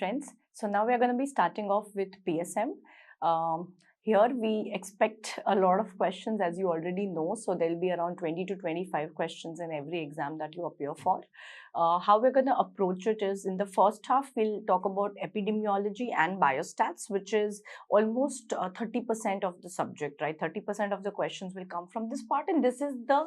friends. So now we are going to be starting off with PSM. Here we expect a lot of questions, as you already know. So there will be around 20 to 25 questions in every exam that you appear for. How we're going to approach it is, in the first half, we'll talk about epidemiology and biostats, which is almost 30% of the subject, right? 30% of the questions will come from this part, and this is the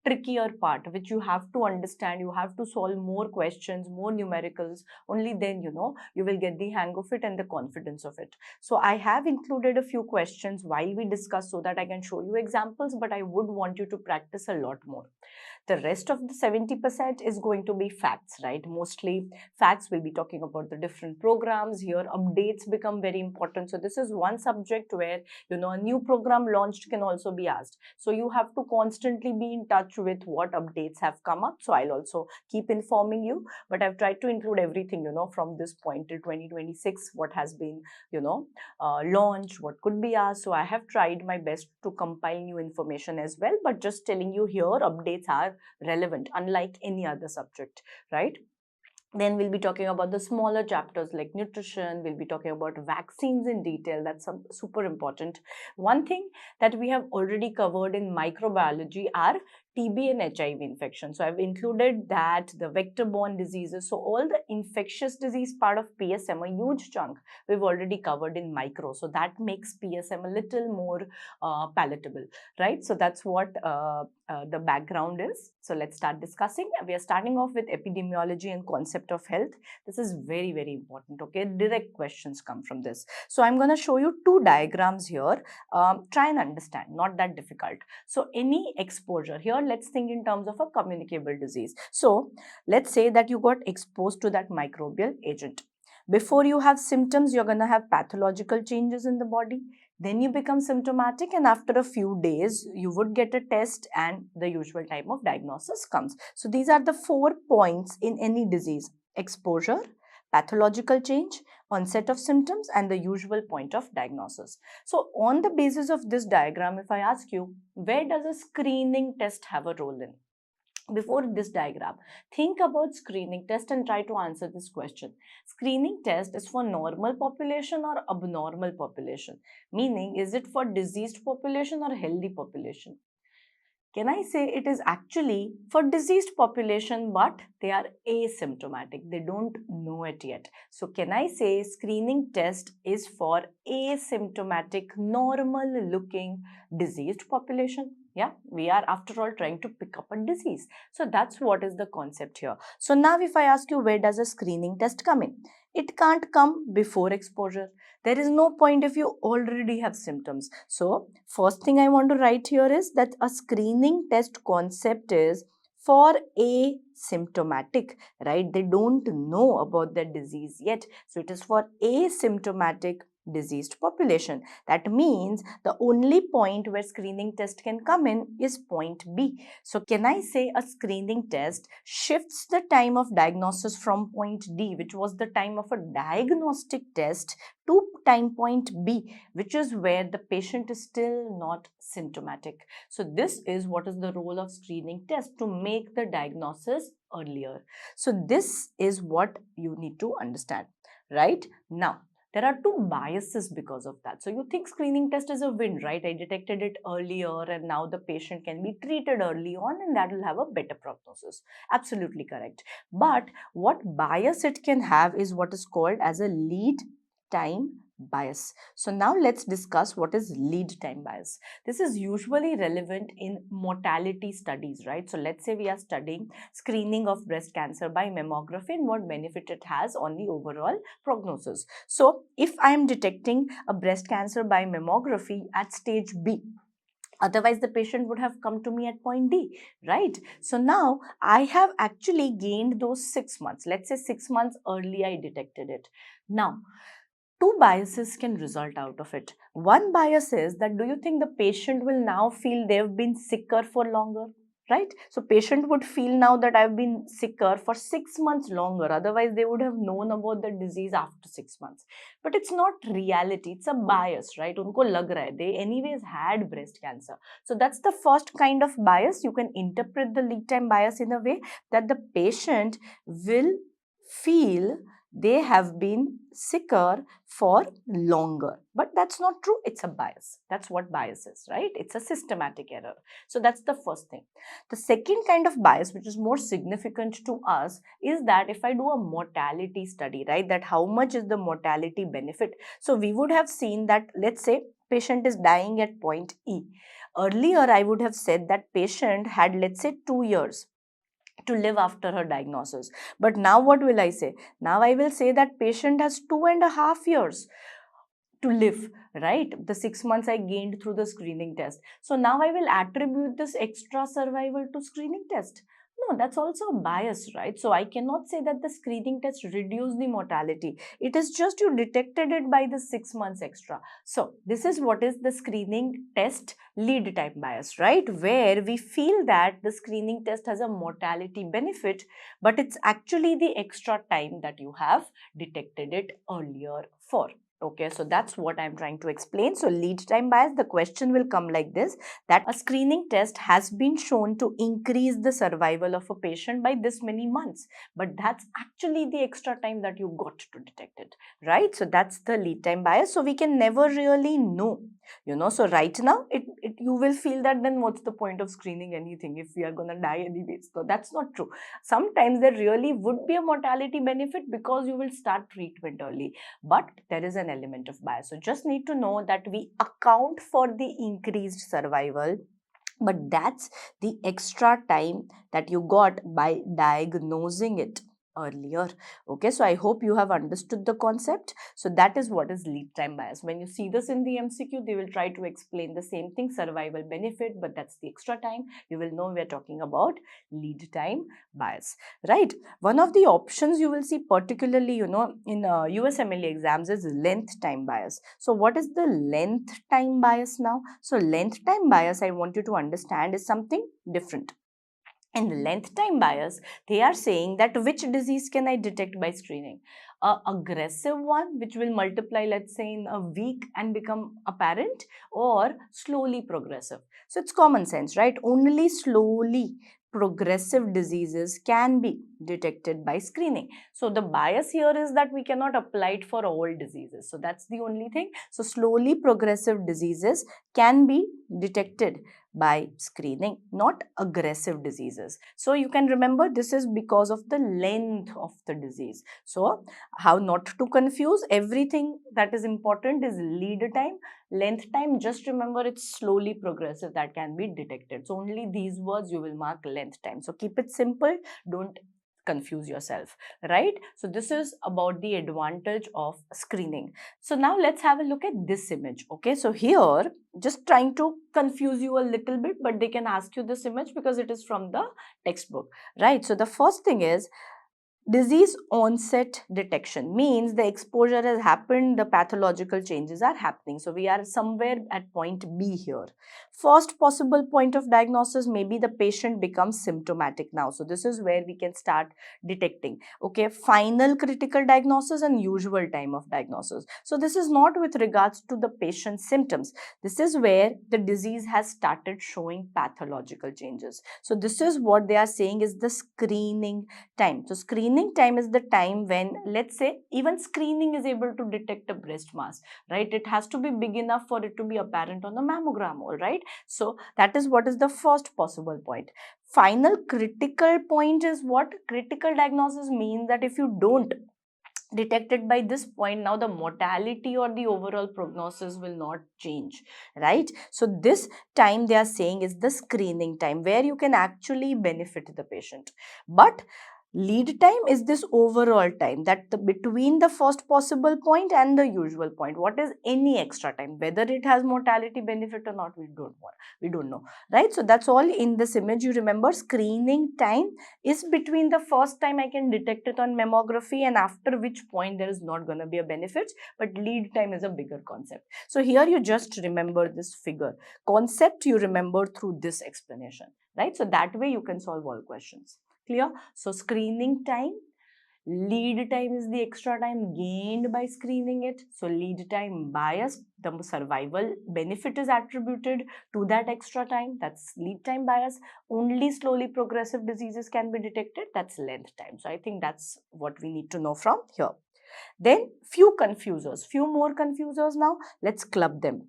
trickier part, which you have to understand. You have to solve more questions, more numericals. Only then, you will get the hang of it and the confidence of it. So I have included a few questions while we discuss so that I can show you examples, but I would want you to practice a lot more. The rest of the 70% is going to be facts, right? Mostly facts. Will be talking about the different programs. Here updates become very important. So this is one subject where, a new program launched can also be asked. So you have to constantly be in touch with what updates have come up. So I'll also keep informing you, but I've tried to include everything, from this point till 2026, what has been, launched, what could be asked. So I have tried my best to compile new information as well, but just telling you here, updates are relevant, unlike any other subject, right? Then we'll be talking about the smaller chapters like nutrition. We'll be talking about vaccines in detail. That's super important. One thing that we have already covered in microbiology are TB and HIV infection. So I've included that, the vector-borne diseases. So all the infectious disease part of PSM, a huge chunk, we've already covered in micro. So that makes PSM a little more palatable, right? So that's what the background is. So let's start discussing. We are starting off with epidemiology and concept of health. This is very, very important. Okay, direct questions come from this. So I'm going to show you two diagrams here. Try and understand, not that difficult. So any exposure here, let's think in terms of a communicable disease. So let's say that you got exposed to that microbial agent. Before you have symptoms, you're going to have pathological changes in the body. Then you become symptomatic, and after a few days, you would get a test and the usual time of diagnosis comes. So these are the 4 points in any disease: exposure, pathological change, onset of symptoms, and the usual point of diagnosis. So on the basis of this diagram, if I ask you, where does a screening test have a role in? Before this diagram, think about screening test and try to answer this question. Screening test is for normal population or abnormal population? Meaning, is it for diseased population or healthy population? Can I say it is actually for diseased population, but they are asymptomatic? They don't know it yet. So can I say screening test is for asymptomatic, normal looking diseased population? Yeah, we are after all trying to pick up a disease. So that's what is the concept here. So now if I ask you, where does a screening test come in? It can't come before exposure. There is no point if you already have symptoms. So first thing I want to write here is that a screening test concept is for asymptomatic, right? They don't know about the disease yet. So it is for asymptomatic diseased population. That means the only point where screening test can come in is point B. So can I say a screening test shifts the time of diagnosis from point D, which was the time of a diagnostic test, to time point B, which is where the patient is still not symptomatic. So this is what is the role of screening test, to make the diagnosis earlier. So this is what you need to understand, right? Now, there are two biases because of that. So you think screening test is a win, right? I detected it earlier and now the patient can be treated early on and that will have a better prognosis. Absolutely correct. But what bias it can have is what is called as a lead time bias. So now let's discuss what is lead time bias. This is usually relevant in mortality studies, right? So let's say we are studying screening of breast cancer by mammography and what benefit it has on the overall prognosis. So if I am detecting a breast cancer by mammography at stage B, otherwise the patient would have come to me at point D, right? So now I have actually gained those 6 months. Let's say 6 months early I detected it. Now, two biases can result out of it. One bias is that, do you think the patient will now feel they've been sicker for longer? Right? So patient would feel now that I've been sicker for 6 months longer. Otherwise, they would have known about the disease after 6 months. But it's not reality. It's a bias, right? Unko lag raha hai. They anyways had breast cancer. So that's the first kind of bias. You can interpret the lead time bias in a way that the patient will feel they have been sicker for longer. But that's not true. It's a bias. That's what bias is, right? It's a systematic error. So that's the first thing. The second kind of bias, which is more significant to us, is that if I do a mortality study, right, that how much is the mortality benefit? So we would have seen that, let's say, patient is dying at point E. Earlier, I would have said that patient had, let's say, 2 years to live after her diagnosis. But now what will I say? Now I will say that patient has 2.5 years to live, right? The 6 months I gained through the screening test. So now I will attribute this extra survival to screening test. No, that's also a bias, right? So I cannot say that the screening test reduced the mortality. It is just you detected it by the 6 months extra. So this is what is the screening test lead time bias, right? Where we feel that the screening test has a mortality benefit, but it's actually the extra time that you have detected it earlier for. Okay, so that's what I'm trying to explain. So lead time bias, the question will come like this, that a screening test has been shown to increase the survival of a patient by this many months, but that's actually the extra time that you got to detect it, right? So that's the lead time bias. So we can never really know, so right now you will feel that then what's the point of screening anything if we are going to die anyways? So that's not true. Sometimes there really would be a mortality benefit because you will start treatment early, but there is an element of bias. So just need to know that we account for the increased survival, but that's the extra time that you got by diagnosing it earlier. Okay, so I hope you have understood the concept. So that is what is lead time bias. When you see this in the MCQ, they will try to explain the same thing, survival benefit, but that's the extra time. You will know we are talking about lead time bias, right? One of the options you will see particularly, in USMLE exams is length time bias. So what is the length time bias now? So length time bias, I want you to understand, is something different. In the length time bias, they are saying that which disease can I detect by screening? A aggressive one, which will multiply, let's say, in a week and become apparent, or slowly progressive. So it's common sense, right? Only slowly progressive diseases can be detected by screening. So the bias here is that we cannot apply it for all diseases. So that's the only thing. So slowly progressive diseases can be detected by screening, not aggressive diseases. So you can remember this is because of the length of the disease. So how not to confuse, everything that is important is lead time. Length time, just remember it's slowly progressive that can be detected. So only these words you will mark length time. So keep it simple, don't confuse yourself, right? So this is about the advantage of screening. So now let's have a look at this image. Okay, so here just trying to confuse you a little bit, but they can ask you this image because it is from the textbook, right? So the first thing is disease onset detection, means the exposure has happened, the pathological changes are happening. So we are somewhere at point B here. First possible point of diagnosis, maybe the patient becomes symptomatic now. So this is where we can start detecting. Okay, final critical diagnosis and usual time of diagnosis. So this is not with regards to the patient's symptoms. This is where the disease has started showing pathological changes. So this is what they are saying is the screening time. So screening time is the time when, let's say, even screening is able to detect a breast mass, right? It has to be big enough for it to be apparent on the mammogram, all right? So that is what is the first possible point. Final critical point is what? Critical diagnosis means that if you don't detected by this point, now the mortality or the overall prognosis will not change, right? So this time they are saying is the screening time where you can actually benefit the patient. But lead time is this overall time that between the first possible point and the usual point. What is any extra time? Whether it has mortality benefit or not, we don't know, right? So that's all in this image. You remember screening time is between the first time I can detect it on mammography and after which point there is not going to be a benefit, but lead time is a bigger concept. So here you just remember this figure. Concept you remember through this explanation, right? So that way you can solve all questions. Clear? So screening time, lead time is the extra time gained by screening it. So lead time bias, the survival benefit is attributed to that extra time. That's lead time bias. Only slowly progressive diseases can be detected. That's length time. So I think that's what we need to know from here. Then few more confusers now. Let's club them.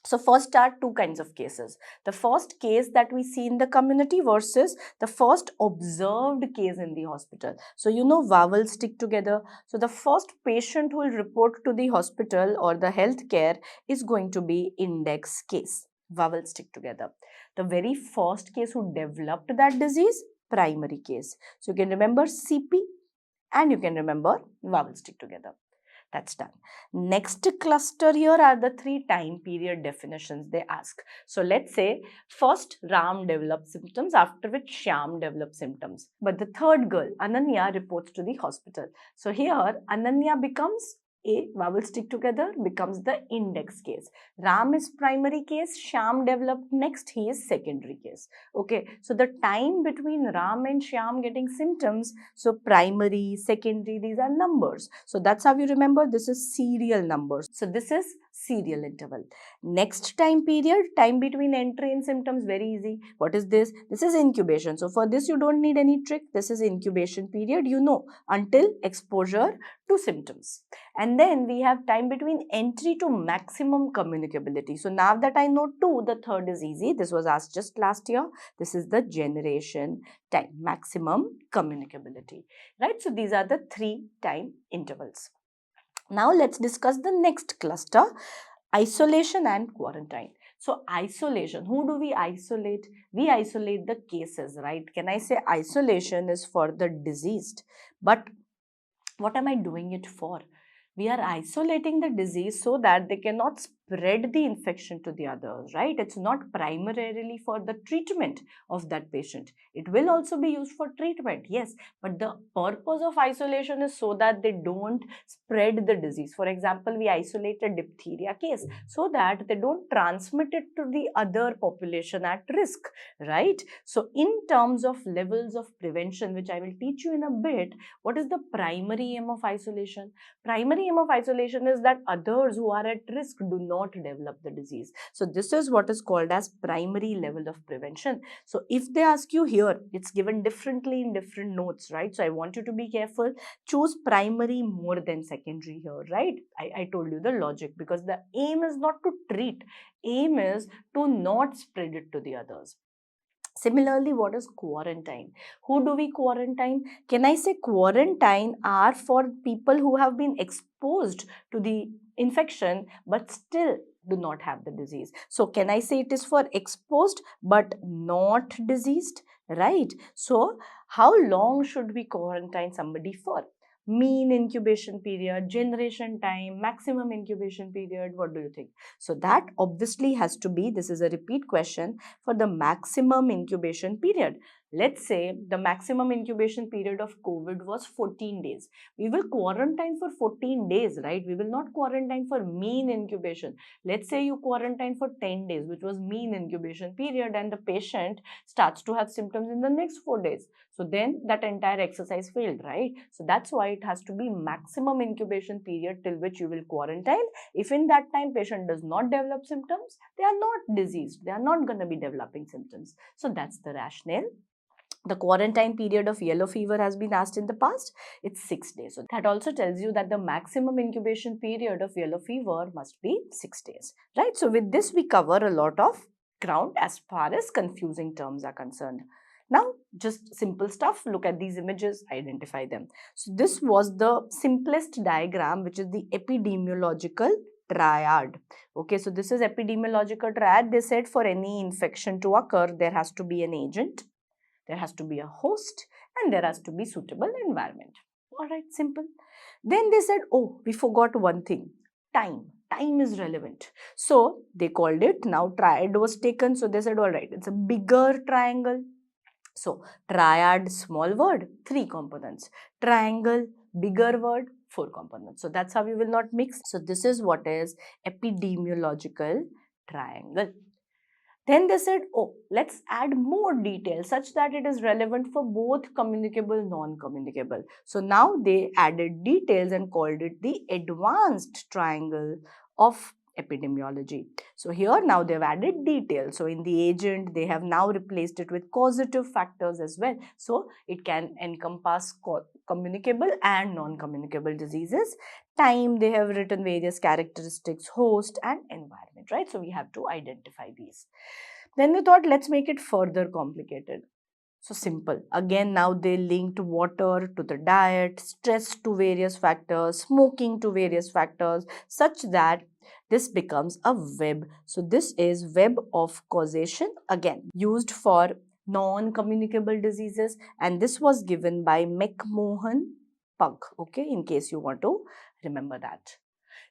So first are two kinds of cases. The first case that we see in the community versus the first observed case in the hospital. So vowels stick together. So the first patient who will report to the hospital or the healthcare is going to be index case. Vowels stick together. The very first case who developed that disease, primary case. So you can remember CP and you can remember vowels stick together. That's done. Next cluster here are the three time period definitions they ask. So let's say first Ram develops symptoms, after which Shyam develops symptoms. But the third girl, Ananya, reports to the hospital. So here Ananya becomes a vowel stick together, becomes the index case. Ram is primary case, Shyam developed next, he is secondary case. Okay, so the time between Ram and Shyam getting symptoms, so primary, secondary, these are numbers. So that's how you remember, this is serial numbers. So this is serial interval. Next time period, time between entry and symptoms, very easy. What is this? This is incubation. So for this you don't need any trick. This is incubation period, until exposure to symptoms. And then we have time between entry to maximum communicability. So now that I know two, the third is easy. This was asked just last year. This is the generation time, maximum communicability, right? So these are the three time intervals. Now let's discuss the next cluster, isolation and quarantine. So isolation, who do we isolate? We isolate the cases, right? Can I say isolation is for the diseased? But what am I doing it for? We are isolating the disease so that they cannot spread the infection to the others, right? It's not primarily for the treatment of that patient. It will also be used for treatment, yes, but the purpose of isolation is so that they don't spread the disease. For example, we isolate a diphtheria case so that they don't transmit it to the other population at risk, right? So in terms of levels of prevention, which I will teach you in a bit, what is the primary aim of isolation? Primary aim of isolation is that others who are at risk do not develop the disease. So this is what is called as primary level of prevention. So if they ask you here, it's given differently in different notes, right? So I want you to be careful. Choose primary more than secondary here, right? I told you the logic, because the aim is not to treat. Aim is to not spread it to the others. Similarly, what is quarantine? Who do we quarantine? Can I say quarantine are for people who have been exposed to the infection but still do not have the disease? So can I say it is for exposed but not diseased, right? So how long should we quarantine somebody for? Mean incubation period, generation time, maximum incubation period, what do you think? So that obviously has to be, this is a repeat question, for the maximum incubation period. Let's say the maximum incubation period of COVID was 14 days. We will quarantine for 14 days, right? We will not quarantine for mean incubation. Let's say you quarantine for 10 days, which was mean incubation period, and the patient starts to have symptoms in the next 4 days. So then that entire exercise failed, right? So that's why it has to be maximum incubation period till which you will quarantine. If in that time patient does not develop symptoms, they are not diseased. They are not going to be developing symptoms. So that's the rationale. The quarantine period of yellow fever has been asked in the past. It's 6 days. So that also tells you that the maximum incubation period of yellow fever must be 6 days, right? So with this, we cover a lot of ground as far as confusing terms are concerned. Now, just simple stuff. Look at these images, identify them. So this was the simplest diagram, which is the epidemiological triad. Okay, so this is epidemiological triad. They said for any infection to occur, there has to be an agent, there has to be a host, and there has to be suitable environment. All right, simple. Then they said, oh, we forgot one thing, time. Time is relevant. So they called it, now triad was taken. So they said, all right, it's a bigger triangle. So triad, small word, 3 components. Triangle, bigger word, 4 components. So that's how we will not mix. So this is what is epidemiological triangle. Then they said, oh, let's add more details such that it is relevant for both communicable, non-communicable. So now they added details and called it the advanced triangle of epidemiology. So here now they've added details. So in the agent, they have now replaced it with causative factors as well. So it can encompass communicable and non-communicable diseases. Time, they have written various characteristics, host and environment, right? So we have to identify these. Then we thought, let's make it further complicated. So simple. Again, now they linked water to the diet, stress to various factors, smoking to various factors, such that this becomes a web. So this is web of causation, again used for non-communicable diseases, and this was given by McMahon Pug, okay, in case you want to remember that.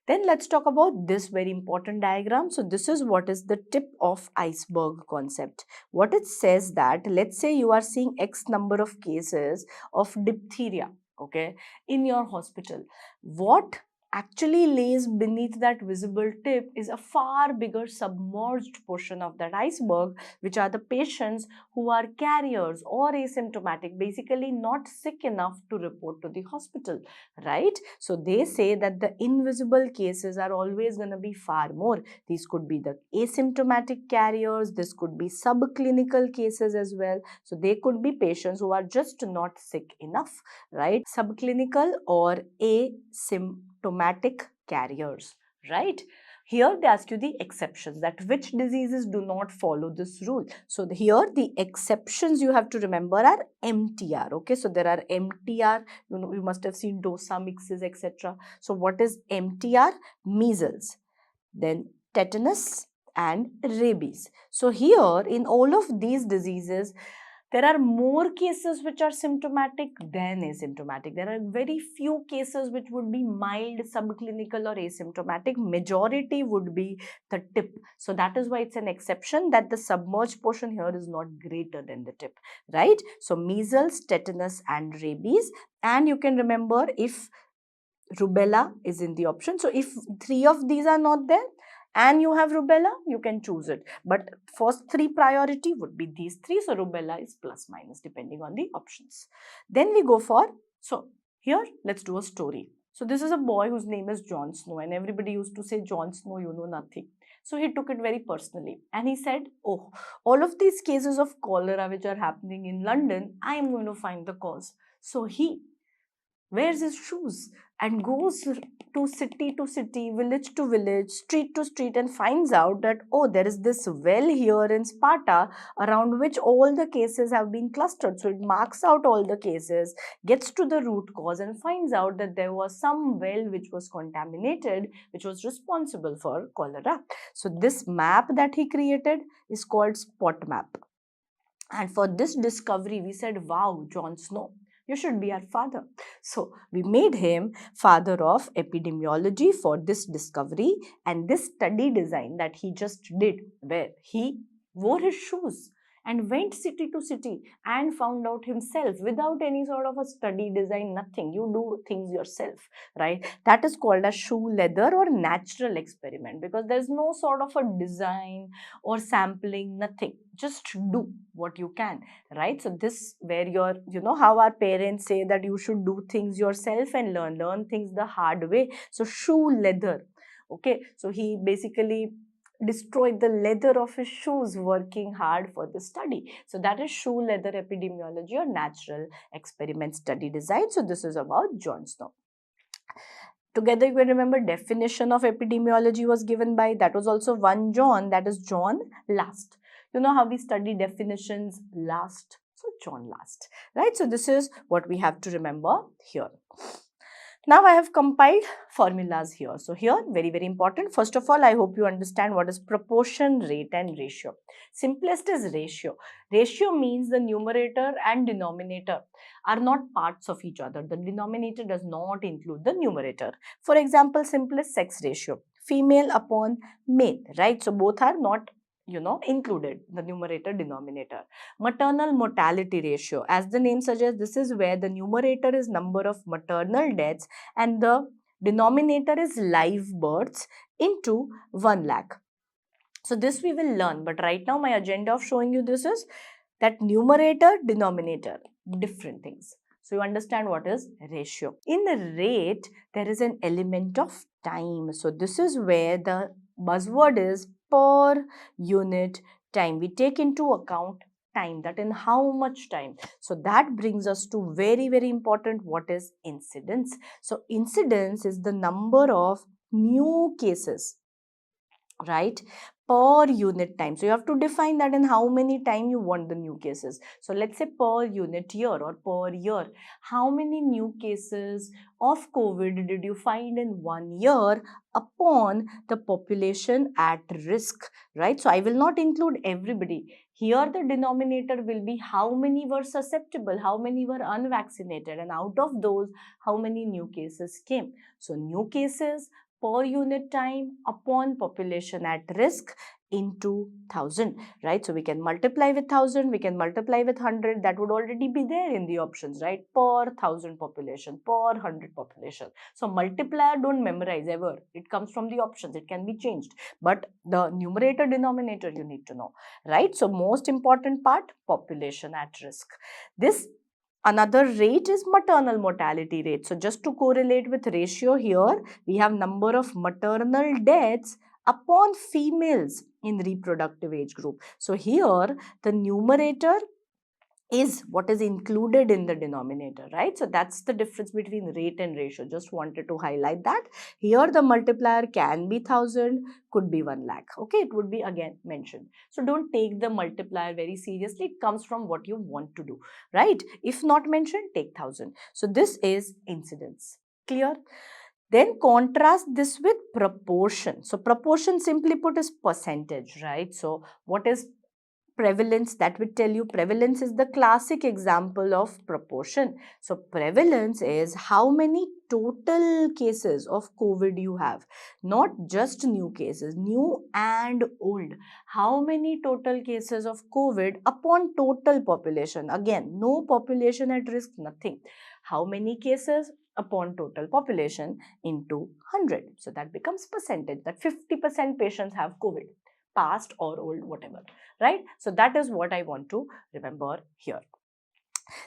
Then let's talk about this very important diagram. So this is what is the tip of iceberg concept. What it says that, let's say you are seeing X number of cases of diphtheria, okay, in your hospital. What actually lays beneath that visible tip is a far bigger submerged portion of that iceberg, which are the patients who are carriers or asymptomatic, basically not sick enough to report to the hospital, right? So they say that the invisible cases are always going to be far more. These could be the asymptomatic carriers, this could be subclinical cases as well. So they could be patients who are just not sick enough, right? Subclinical or asymptomatic carriers, right? Here they ask you the exceptions, that which diseases do not follow this rule. So here the exceptions you have to remember are MTR, okay? So there are MTR, you know, you must have seen dosa mixes, etc. So what is MTR? Measles, then tetanus and rabies. So here in all of these diseases, there are more cases which are symptomatic than asymptomatic. There are very few cases which would be mild, subclinical or asymptomatic. Majority would be the tip. So that is why it's an exception that the submerged portion here is not greater than the tip, right? So measles, tetanus and rabies. And you can remember if rubella is in the option. So if three of these are not there and you have rubella, you can choose it. But first three priority would be these three. So rubella is plus minus depending on the options. Then we go for, so here let's do a story. So this is a boy whose name is Jon Snow, and everybody used to say, Jon Snow, you know nothing. So he took it very personally and he said, oh, all of these cases of cholera which are happening in London, I am going to find the cause. So he wears his shoes and goes to city, village to village, street to street, and finds out that, oh, there is this well here in Sparta around which all the cases have been clustered. So it marks out all the cases, gets to the root cause and finds out that there was some well which was contaminated, which was responsible for cholera. So this map that he created is called spot map. And for this discovery, we said, wow, Jon Snow, you should be our father. So we made him father of epidemiology for this discovery and this study design that he just did, where he wore his shoes and went city to city and found out himself without any sort of a study design, nothing. You do things yourself, right? That is called a shoe leather or natural experiment, because there's no sort of a design or sampling, nothing. Just do what you can, right? So this where your, you know how our parents say that you should do things yourself and learn things the hard way. So shoe leather, okay? So he basically destroyed the leather of his shoes working hard for the study. So that is shoe leather epidemiology or natural experiment study design. So this is about Jon Snow. Together you can remember definition of epidemiology was given by, that was also one John, that is John Last. You know how we study definitions last. So John Last, right? So this is what we have to remember here. Now I have compiled formulas here. So here, very, very important. First of all, I hope you understand what is proportion, rate and ratio. Simplest is ratio. Ratio means the numerator and denominator are not parts of each other. The denominator does not include the numerator. For example, simplest sex ratio, female upon male, right? So both are not, you know, included, the numerator, denominator. Maternal mortality ratio, as the name suggests, this is where the numerator is number of maternal deaths and the denominator is live births into 1 lakh. So this we will learn, but right now my agenda of showing you this is that numerator, denominator, different things. So you understand what is ratio. In the rate, there is an element of time. So this is where the buzzword is per unit time. We take into account time, that in how much time. So that brings us to very, very important, what is incidence. So incidence is the number of new cases, right, per unit time. So you have to define that in how many time you want the new cases. So let's say per unit year or per year, how many new cases of COVID did you find in 1 year upon the population at risk, right? So I will not include everybody. Here the denominator will be how many were susceptible, how many were unvaccinated, and out of those, how many new cases came. So new cases per unit time upon population at risk into 1000, right? So we can multiply with 1000, we can multiply with 100, that would already be there in the options, right? Per 1000 population, per 100 population. So multiplier don't memorize ever, it comes from the options, it can be changed, but the numerator denominator you need to know, right? So most important part, population at risk. This another rate is maternal mortality rate. So just to correlate with ratio here, we have number of maternal deaths upon females in reproductive age group. So here the numerator is what is included in the denominator, right? So that's the difference between rate and ratio. Just wanted to highlight that. Here the multiplier can be 1000, could be 1 lakh. Okay, it would be again mentioned. So don't take the multiplier very seriously. It comes from what you want to do, right? If not mentioned, take 1000. So this is incidence. Clear? Then contrast this with proportion. So proportion simply put is percentage, right? So what is prevalence? That would tell you prevalence is the classic example of proportion. So prevalence is how many total cases of COVID you have, not just new cases, new and old. How many total cases of COVID upon total population? Again, no population at risk, nothing. How many cases upon total population into 100? So that becomes percentage, that 50% patients have COVID, past or old, whatever, right? So that is what I want to remember here.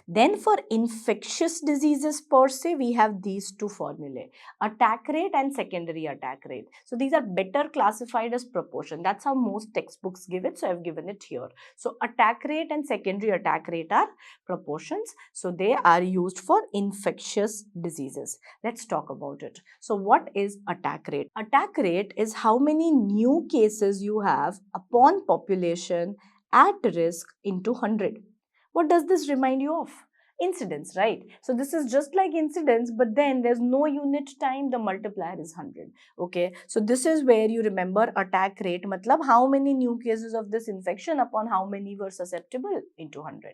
Then for infectious diseases per se, we have these two formulae, attack rate and secondary attack rate. So these are better classified as proportion. That's how most textbooks give it. So I've given it here. So attack rate and secondary attack rate are proportions. So they are used for infectious diseases. Let's talk about it. So what is attack rate? Attack rate is how many new cases you have upon population at risk into 100. What does this remind you of? Incidence, right? So this is just like incidence, but then there's no unit time, the multiplier is 100. Okay, so this is where you remember attack rate, matlab how many new cases of this infection upon how many were susceptible into 100.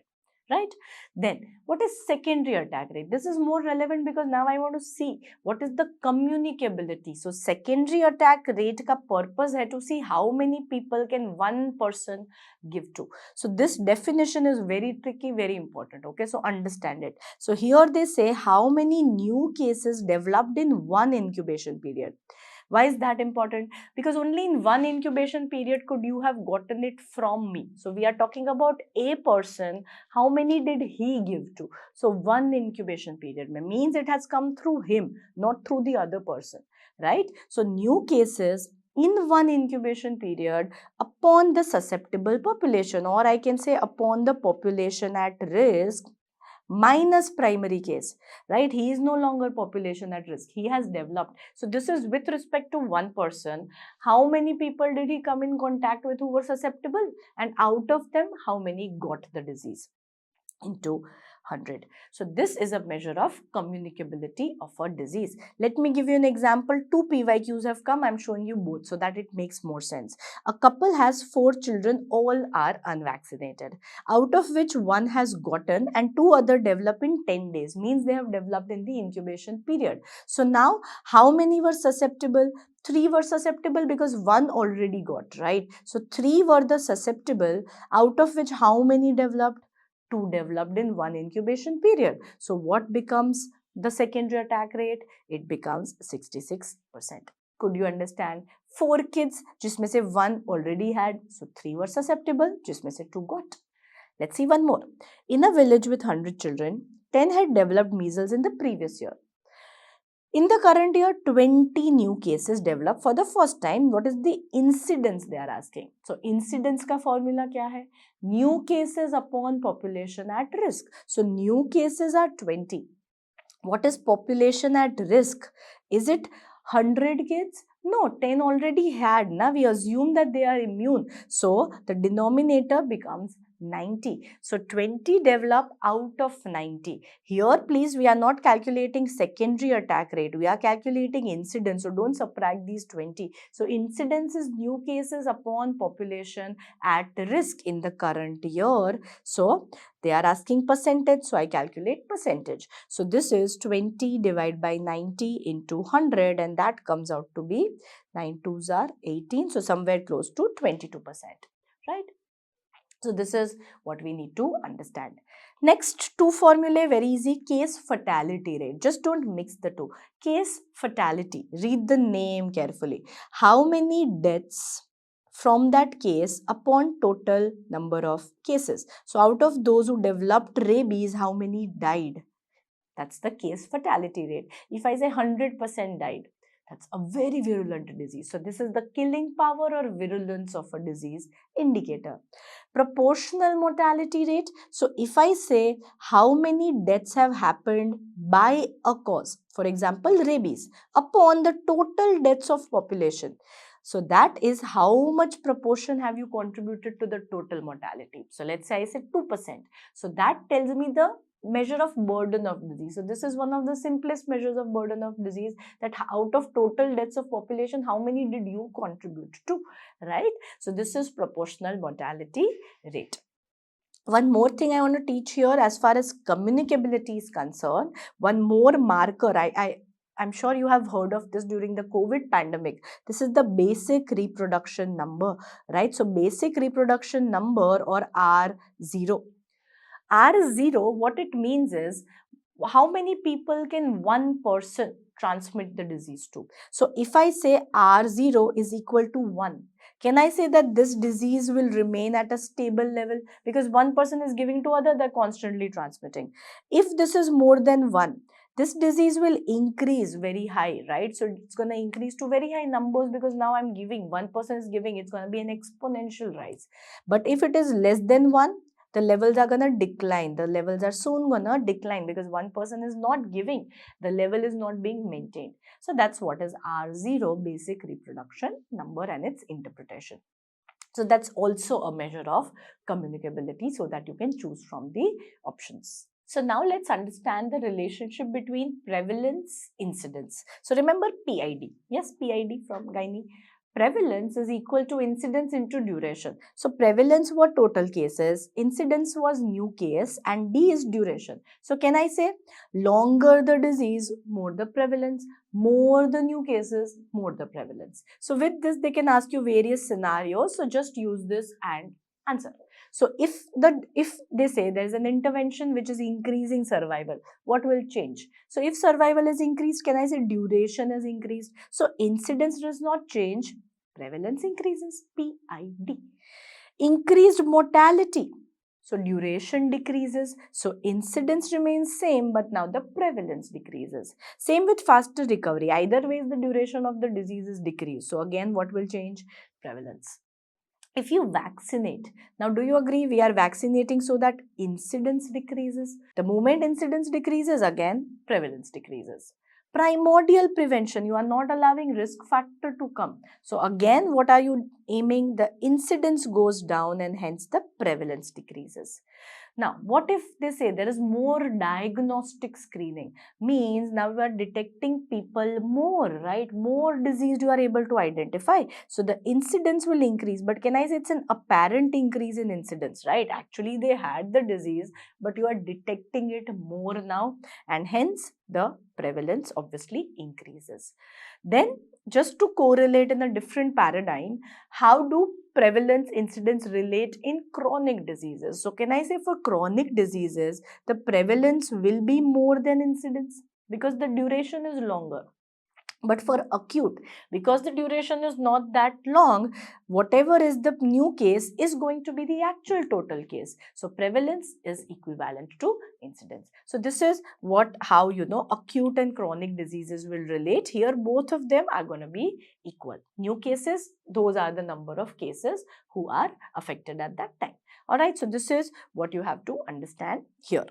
Right? Then what is secondary attack rate? This is more relevant because now I want to see what is the communicability. So secondary attack rate ka purpose hai to see how many people can one person give to. So this definition is very tricky, very important. Okay, so understand it. So here they say how many new cases developed in one incubation period. Why is that important? Because only in one incubation period could you have gotten it from me. So we are talking about a person, how many did he give to? So one incubation period means it has come through him, not through the other person, right? So new cases in one incubation period upon the susceptible population, or I can say upon the population at risk minus primary case, right? He is no longer population at risk, he has developed. So this is with respect to one person, how many people did he come in contact with who were susceptible, and out of them how many got the disease into 100. So this is a measure of communicability of a disease. Let me give you an example. Two PYQs have come. I'm showing you both so that it makes more sense. A couple has 4 children, all are unvaccinated, out of which one has gotten and 2 other develop in 10 days, means they have developed in the incubation period. So now how many were susceptible? 3 were susceptible because 1 already got, right? So 3 were the susceptible, out of which how many developed? 2 developed in one incubation period. So what becomes the secondary attack rate? It becomes 66%. Could you understand? 4 kids, जिसमें से 1 already had, so 3 were susceptible, जिसमें से 2 got. Let's see one more. In a village with 100 children, 10 had developed measles in the previous year. In the current year, 20 new cases developed for the first time. What is the incidence they are asking? So, incidence ka formula kya hai? New cases upon population at risk. So, new cases are 20. What is population at risk? Is it 100 kids? No, 10 already had. Now we assume that they are immune. So the denominator becomes 90. So 20 develop out of 90. Here, please, we are not calculating secondary attack rate. We are calculating incidence. So don't subtract these 20. So incidence is new cases upon population at risk in the current year. So they are asking percentage. So I calculate percentage. So this is 20 divided by 90 into 100, and that comes out to be 9 2s are 18. So somewhere close to 22%, right? So this is what we need to understand. Next two formulae, very easy. Case fatality rate. Just don't mix the two. Case fatality. Read the name carefully. How many deaths from that case upon total number of cases? So out of those who developed rabies, how many died? That's the case fatality rate. If I say 100% died, that's a very virulent disease. So this is the killing power or virulence of a disease indicator. Proportional mortality rate. So if I say how many deaths have happened by a cause, for example, rabies, upon the total deaths of population. So that is how much proportion have you contributed to the total mortality. So let's say I said 2%. So that tells me the measure of burden of disease. So this is one of the simplest measures of burden of disease, that out of total deaths of population, how many did you contribute to, right? So this is proportional mortality rate. One more thing I want to teach here as far as communicability is concerned, one more marker. I'm sure you have heard of this during the COVID pandemic. This is the basic reproduction number, right? So basic reproduction number, or R0. R0, what it means is how many people can one person transmit the disease to. So if I say R0 is equal to 1, can I say that this disease will remain at a stable level? Because one person is giving to other, they're constantly transmitting. If this is more than 1, this disease will increase very high, right? So it's going to increase to very high numbers, because now I'm giving, one person is giving, it's going to be an exponential rise. But if it is less than 1, the levels are going to decline. The levels are soon going to decline, because one person is not giving. The level is not being maintained. So that's what is R0, basic reproduction number, and its interpretation. So that's also a measure of communicability, so that you can choose from the options. So now let's understand the relationship between prevalence, incidence. So remember PID. Yes, PID from gynae. Prevalence is equal to incidence into duration. So prevalence was total cases, incidence was new case, and D is duration. So can I say longer the disease, more the prevalence, more the new cases, more the prevalence. So with this, they can ask you various scenarios. So just use this and answer. So if they say there is an intervention which is increasing survival, what will change? So if survival is increased, can I say duration is increased? So incidence does not change, prevalence increases, PID. Increased mortality, so duration decreases, so incidence remains same, but now the prevalence decreases. Same with faster recovery, either ways the duration of the disease is decreased. So again, what will change? Prevalence. If you vaccinate, now do you agree we are vaccinating so that incidence decreases? The moment incidence decreases, again prevalence decreases. Primordial prevention, you are not allowing risk factor to come. So again, what are you aiming? The incidence goes down, and hence the prevalence decreases. Now, what if they say there is more diagnostic screening? Means now you are detecting people more, right? More disease you are able to identify. So the incidence will increase. But can I say it's an apparent increase in incidence, right? Actually, they had the disease, but you are detecting it more now, and hence the prevalence obviously increases. Then, just to correlate in a different paradigm, how do prevalence incidence relate in chronic diseases? So can I say for chronic diseases, the prevalence will be more than incidence because the duration is longer. But for acute, because the duration is not that long, whatever is the new case is going to be the actual total case. So prevalence is equivalent to incidence. So this is how acute and chronic diseases will relate. Here both of them are going to be equal. New cases, those are the number of cases who are affected at that time. Alright, so this is what you have to understand here.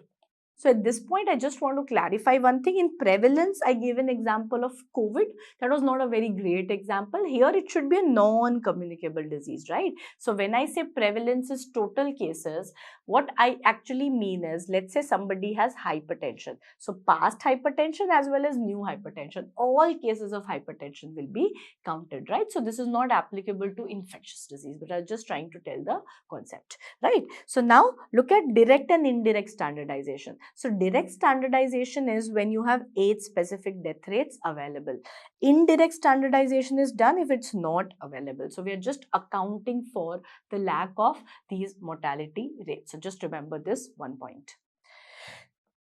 So at this point, I just want to clarify one thing. In prevalence, I gave an example of COVID. That was not a very great example. Here, it should be a non-communicable disease, right? So when I say prevalence is total cases, what I actually mean is, let's say somebody has hypertension. So past hypertension as well as new hypertension, all cases of hypertension will be counted, right? So this is not applicable to infectious disease, but I'm just trying to tell the concept, right? So now look at direct and indirect standardization. So direct standardization is when you have 8 specific death rates available. Indirect standardization is done if it's not available. So we are just accounting for the lack of these mortality rates. So just remember this one point.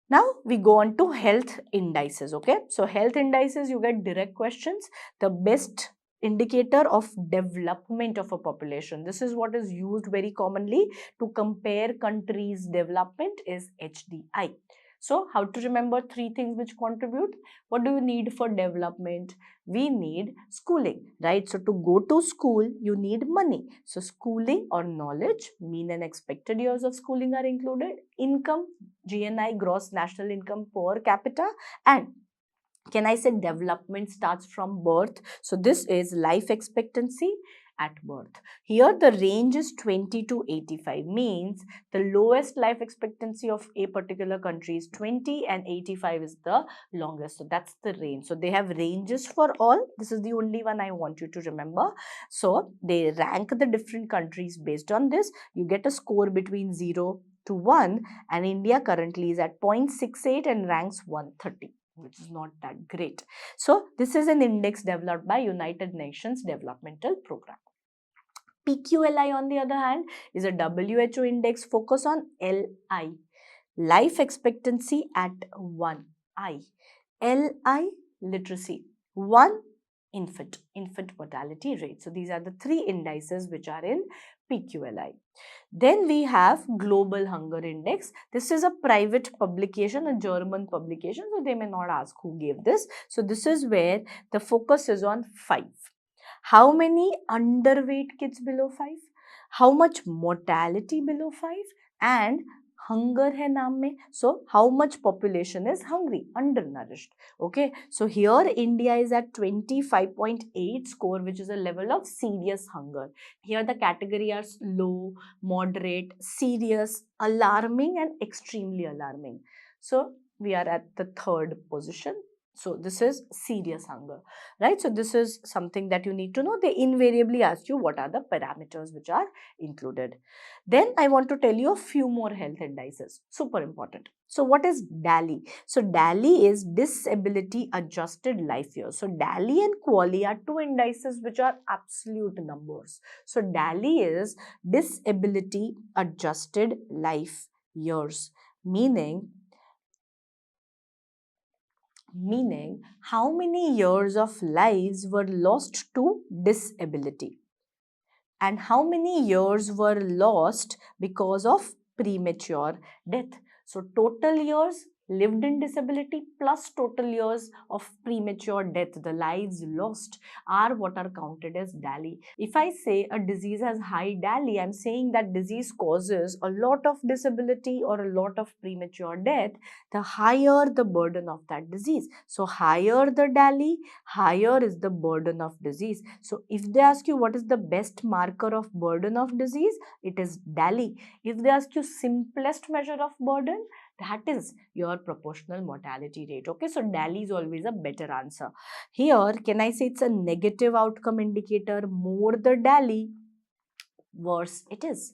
Now we go on to health indices, okay? So health indices, you get direct questions. The best indicator of development of a population, this is what is used very commonly to compare countries' development, is HDI. So how to remember 3 things which contribute? What do you need for development? We need schooling, right? So to go to school, you need money. So schooling or knowledge, mean and expected years of schooling are included. Income, GNI, gross national income per capita, and can I say development starts from birth? So this is life expectancy at birth. Here the range is 20 to 85, means the lowest life expectancy of a particular country is 20 and 85 is the longest. So that's the range. So they have ranges for all. This is the only one I want you to remember. So they rank the different countries based on this. You get a score between 0 to 1, and India currently is at 0.68 and ranks 130, which is not that great. So this is an index developed by United Nations Developmental Program. PQLI, on the other hand, is a WHO index focused on LI, life expectancy at 1. LI, literacy. 1, infant mortality rate. So these are the 3 indices which are in PQLI. Then we have Global Hunger Index. This is a private publication, a German publication, so they may not ask who gave this. So this is where the focus is on 5. How many underweight kids below 5? How much mortality below 5? And hunger hai naam mein. So how much population is hungry, undernourished? Okay. So here India is at 25.8 score, which is a level of serious hunger. Here the category are low, moderate, serious, alarming and extremely alarming. So we are at the 3rd position. So this is serious hunger, right? So this is something that you need to know. They invariably ask you what are the parameters which are included. Then I want to tell you a few more health indices, super important. So what is DALY? So DALY is disability adjusted life years. So DALY and QALY are 2 indices which are absolute numbers. So DALY is disability adjusted life years, meaning how many years of lives were lost to disability and how many years were lost because of premature death. So total years lived in disability plus total years of premature death, the lives lost, are what are counted as DALY. If I say a disease has high DALY, I'm saying that disease causes a lot of disability or a lot of premature death, the higher the burden of that disease. So higher the DALY, higher is the burden of disease. So if they ask you what is the best marker of burden of disease, it is DALY. If they ask you simplest measure of burden, that is your proportional mortality rate. Okay, so DALY is always a better answer. Here, can I say it's a negative outcome indicator? More the DALY, worse it is.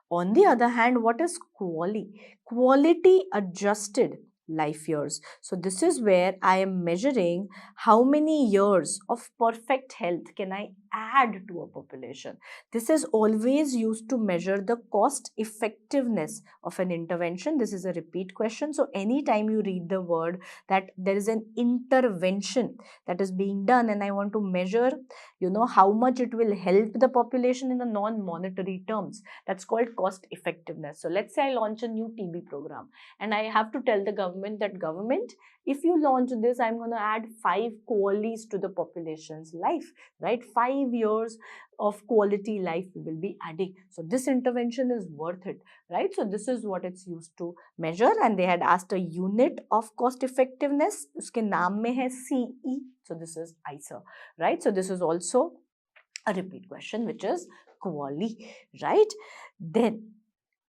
On the other hand, what is QALY? Quality adjusted life years. So this is where I am measuring how many years of perfect health can I add to a population. This is always used to measure the cost effectiveness of an intervention. This is a repeat question. So anytime you read the word that there is an intervention that is being done and I want to measure, how much it will help the population in a non-monetary terms, that's called cost effectiveness. So let's say I launch a new TB program and I have to tell the government that government, if you launch this, I'm going to add 5 qualities to the population's life, right? 5 years of quality life we will be adding. So this intervention is worth it, right? So this is what it's used to measure, and they had asked a unit of cost effectiveness. Uske naam mein hai CE. So this is ICER, right? So this is also a repeat question, which is quali, right? Then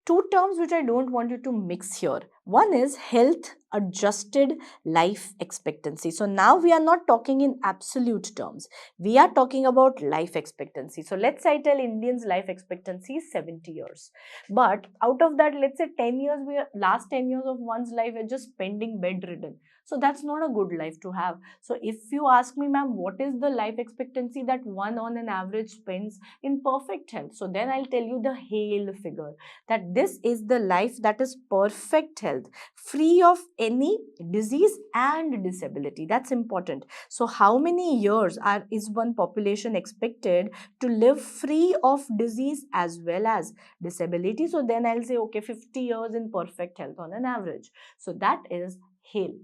two terms which I don't want you to mix here. One is health adjusted life expectancy. So now we are not talking in absolute terms. We are talking about life expectancy. So let's say I tell Indians life expectancy is 70 years. But out of that, let's say 10 years, last 10 years of one's life are just spending bedridden. So that's not a good life to have. So if you ask me, ma'am, what is the life expectancy that one on an average spends in perfect health? So then I'll tell you the Hale figure, that this is the life that is perfect health, free of any disease and disability. That's important. So how many years is one population expected to live free of disease as well as disability? So then I'll say, okay, 50 years in perfect health on an average. So that is Hale.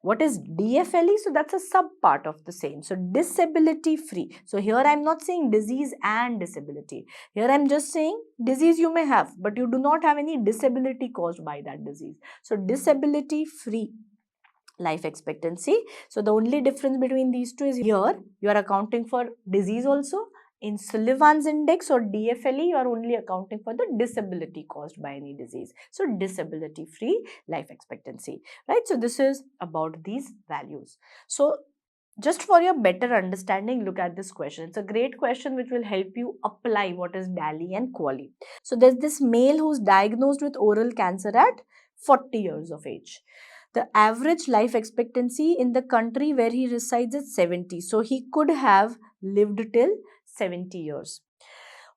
What is DFLE? So that's a sub part of the same. So disability free. So here I'm not saying disease and disability. Here I'm just saying disease you may have, but you do not have any disability caused by that disease. So disability free life expectancy. So the only difference between these two is here you are accounting for disease also. In Sullivan's index or DFLE, you are only accounting for the disability caused by any disease. So disability free life expectancy, right? So this is about these values. So just for your better understanding, look at this question. It's a great question which will help you apply what is DALI and QALY. So there's this male who's diagnosed with oral cancer at 40 years of age. The average life expectancy in the country where he resides is 70. So he could have lived till 70 years.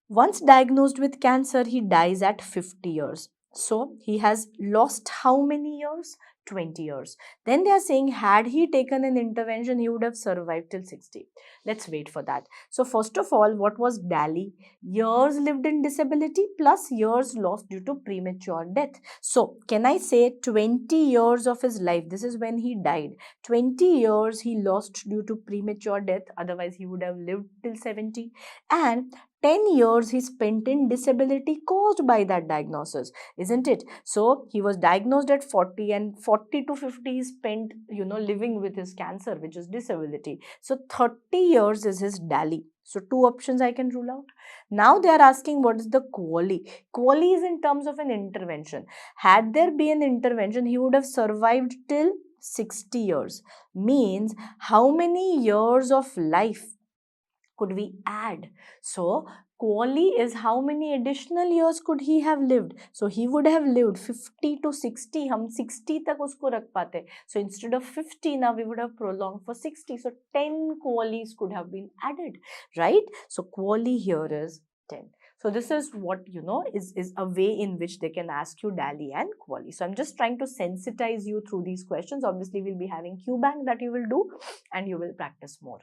Once diagnosed with cancer, he dies at 50 years. So he has lost how many years? 20 years. Then they are saying, had he taken an intervention, he would have survived till 60. Let's wait for that. So first of all, what was DALI? Years lived in disability plus years lost due to premature death. So can I say 20 years of his life, this is when he died, 20 years he lost due to premature death, otherwise he would have lived till 70. And 10 years he spent in disability caused by that diagnosis, isn't it? So he was diagnosed at 40 and 40 to 50 he spent, living with his cancer, which is disability. So 30 years is his DALI. So two options I can rule out. Now they are asking what is the QALY. QALY is in terms of an intervention. Had there been an intervention, he would have survived till 60 years. Means how many years of life could we add? So QALY is how many additional years could he have lived? So he would have lived 50 to 60. हम 60 तक उसको रख पाते. So instead of 50 now we would have prolonged for 60. So 10 QALYs could have been added, right? So QALY here is 10. So this is what is a way in which they can ask you DALI and QALY. So I'm just trying to sensitize you through these questions. Obviously we'll be having Q bank that you will do and you will practice more.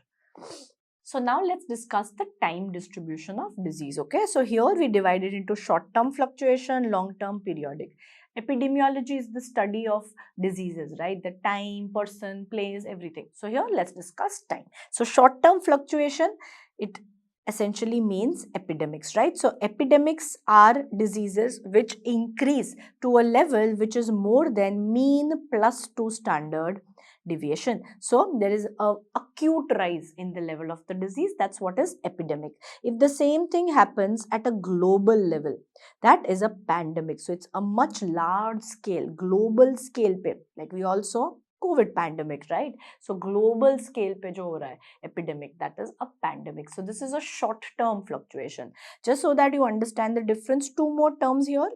So now let's discuss the time distribution of disease, okay? So here we divide it into short-term fluctuation, long-term periodic. Epidemiology is the study of diseases, right? The time, person, place, everything. So here let's discuss time. So short-term fluctuation, it essentially means epidemics, right? So epidemics are diseases which increase to a level which is more than mean plus 2 standard deviation. So there is a acute rise in the level of the disease. That's what is epidemic. If the same thing happens at a global level, that is a pandemic. So it's a much large scale, global scale pe, like we also COVID pandemic, right? So global scale pe jo ho raha hai, epidemic, that is a pandemic. So this is a short term fluctuation. Just so that you understand the difference, two more terms here.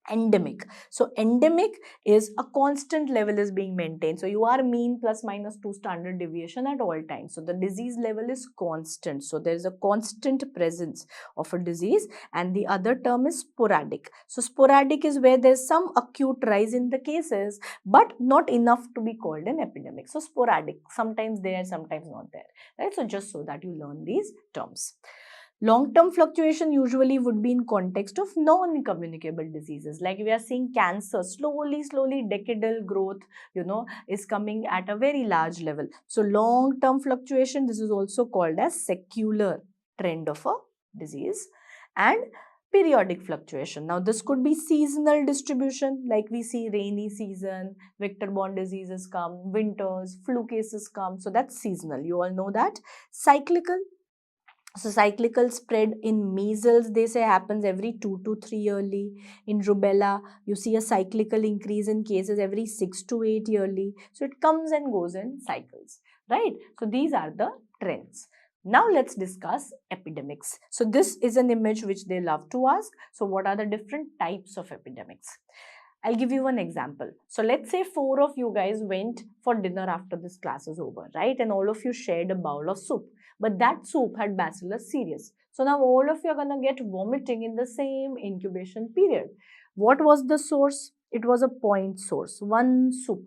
Endemic. So endemic is a constant level is being maintained. So you are mean plus minus 2 standard deviation at all times. So the disease level is constant. So there is a constant presence of a disease, and the other term is sporadic. So sporadic is where there's some acute rise in the cases, but not enough to be called an epidemic. So sporadic, sometimes there, sometimes not there, right? So just so that you learn these terms. Long-term fluctuation usually would be in context of non-communicable diseases. Like we are seeing cancer, slowly decadal growth, is coming at a very large level. So long-term fluctuation, this is also called as secular trend of a disease. And periodic fluctuation. Now this could be seasonal distribution, like we see rainy season, vector-borne diseases come, winters, flu cases come. So that's seasonal. You all know that. Cyclical. So cyclical spread in measles, they say, happens every 2 to 3 yearly. In rubella, you see a cyclical increase in cases every 6 to 8 yearly. So it comes and goes in cycles, right? So these are the trends. Now let's discuss epidemics. So this is an image which they love to ask. So what are the different types of epidemics? I'll give you one example. So let's say 4 of you guys went for dinner after this class is over, right? And all of you shared a bowl of soup. But that soup had Bacillus cereus. So now all of you are going to get vomiting in the same incubation period. What was the source? It was a point source, one soup.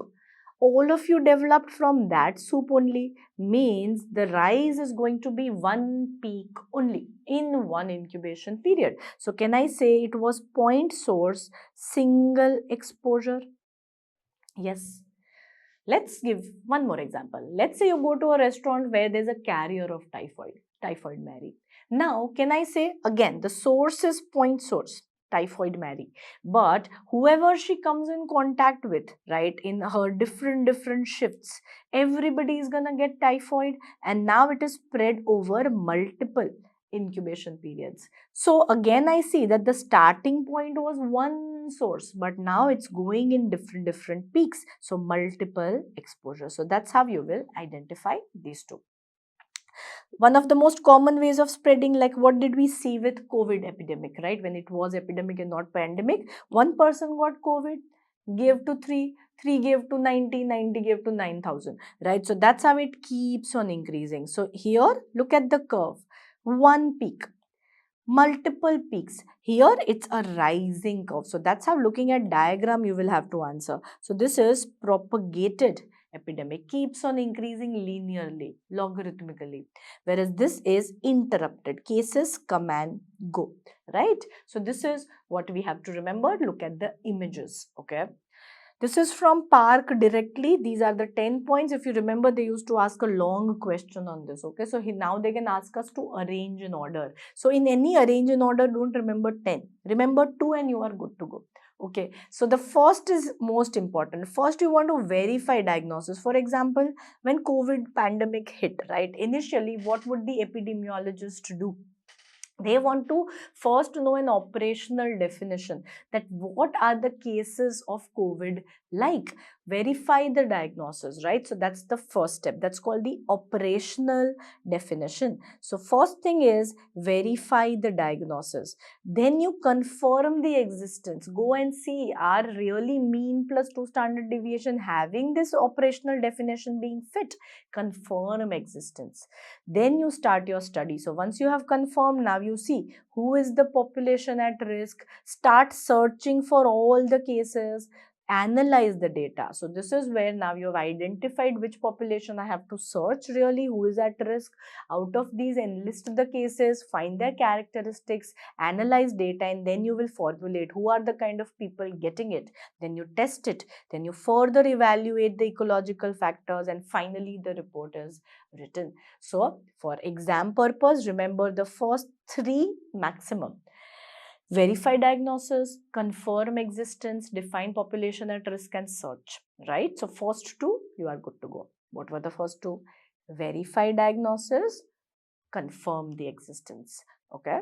All of you developed from that soup only, means the rise is going to be one peak only in one incubation period. So can I say it was point source, single exposure? Yes. Let's give one more example. Let's say you go to a restaurant where there's a carrier of typhoid Mary. Now, can I say again, the source is point source, typhoid Mary. But whoever she comes in contact with, right, in her different shifts, everybody is gonna get typhoid, and now it is spread over multiple incubation periods. So again, I see that the starting point was one source, but now it's going in different peaks. So multiple exposure. So that's how you will identify these two. One of the most common ways of spreading, like what did we see with COVID epidemic, right? When it was epidemic and not pandemic, one person got COVID, gave to three gave to 90, 90 gave to 9,000, right? So that's how it keeps on increasing. So here, look at the curve. One peak, multiple peaks. Here it's a rising curve. So that's how, looking at diagram, you will have to answer. So this is propagated epidemic, keeps on increasing linearly, logarithmically, whereas this is interrupted, cases come and go, right? So this is what we have to remember. Look at the images, okay? This is from Park directly. These are the 10 points. If you remember, they used to ask a long question on this. Okay, so now they can ask us to arrange in order. So in any arrange in order, don't remember 10. Remember 2 and you are good to go. Okay, so the first is most important. First, you want to verify diagnosis. For example, when COVID pandemic hit, right? Initially, what would the epidemiologist do? They want to first know an operational definition, that what are the cases of COVID like, verify the diagnosis, right? So that's the first step. That's called the operational definition. So first thing is verify the diagnosis. Then you confirm the existence. Go and see, are really mean plus 2 standard deviation having this operational definition being fit? Confirm existence. Then you start your study. So once you have confirmed, now you see who is the population at risk, start searching for all the cases, analyze the data. So this is where now you have identified which population I have to search, really who is at risk. Out of these, enlist the cases, find their characteristics, analyze data, and then you will formulate who are the kind of people getting it. Then you test it, then you further evaluate the ecological factors, and finally the report is written. So for exam purpose, remember the first 3 maximum: verify diagnosis, confirm existence, define population at risk, and search, right? So first 2, you are good to go. What were the first 2? Verify diagnosis, confirm the existence, okay?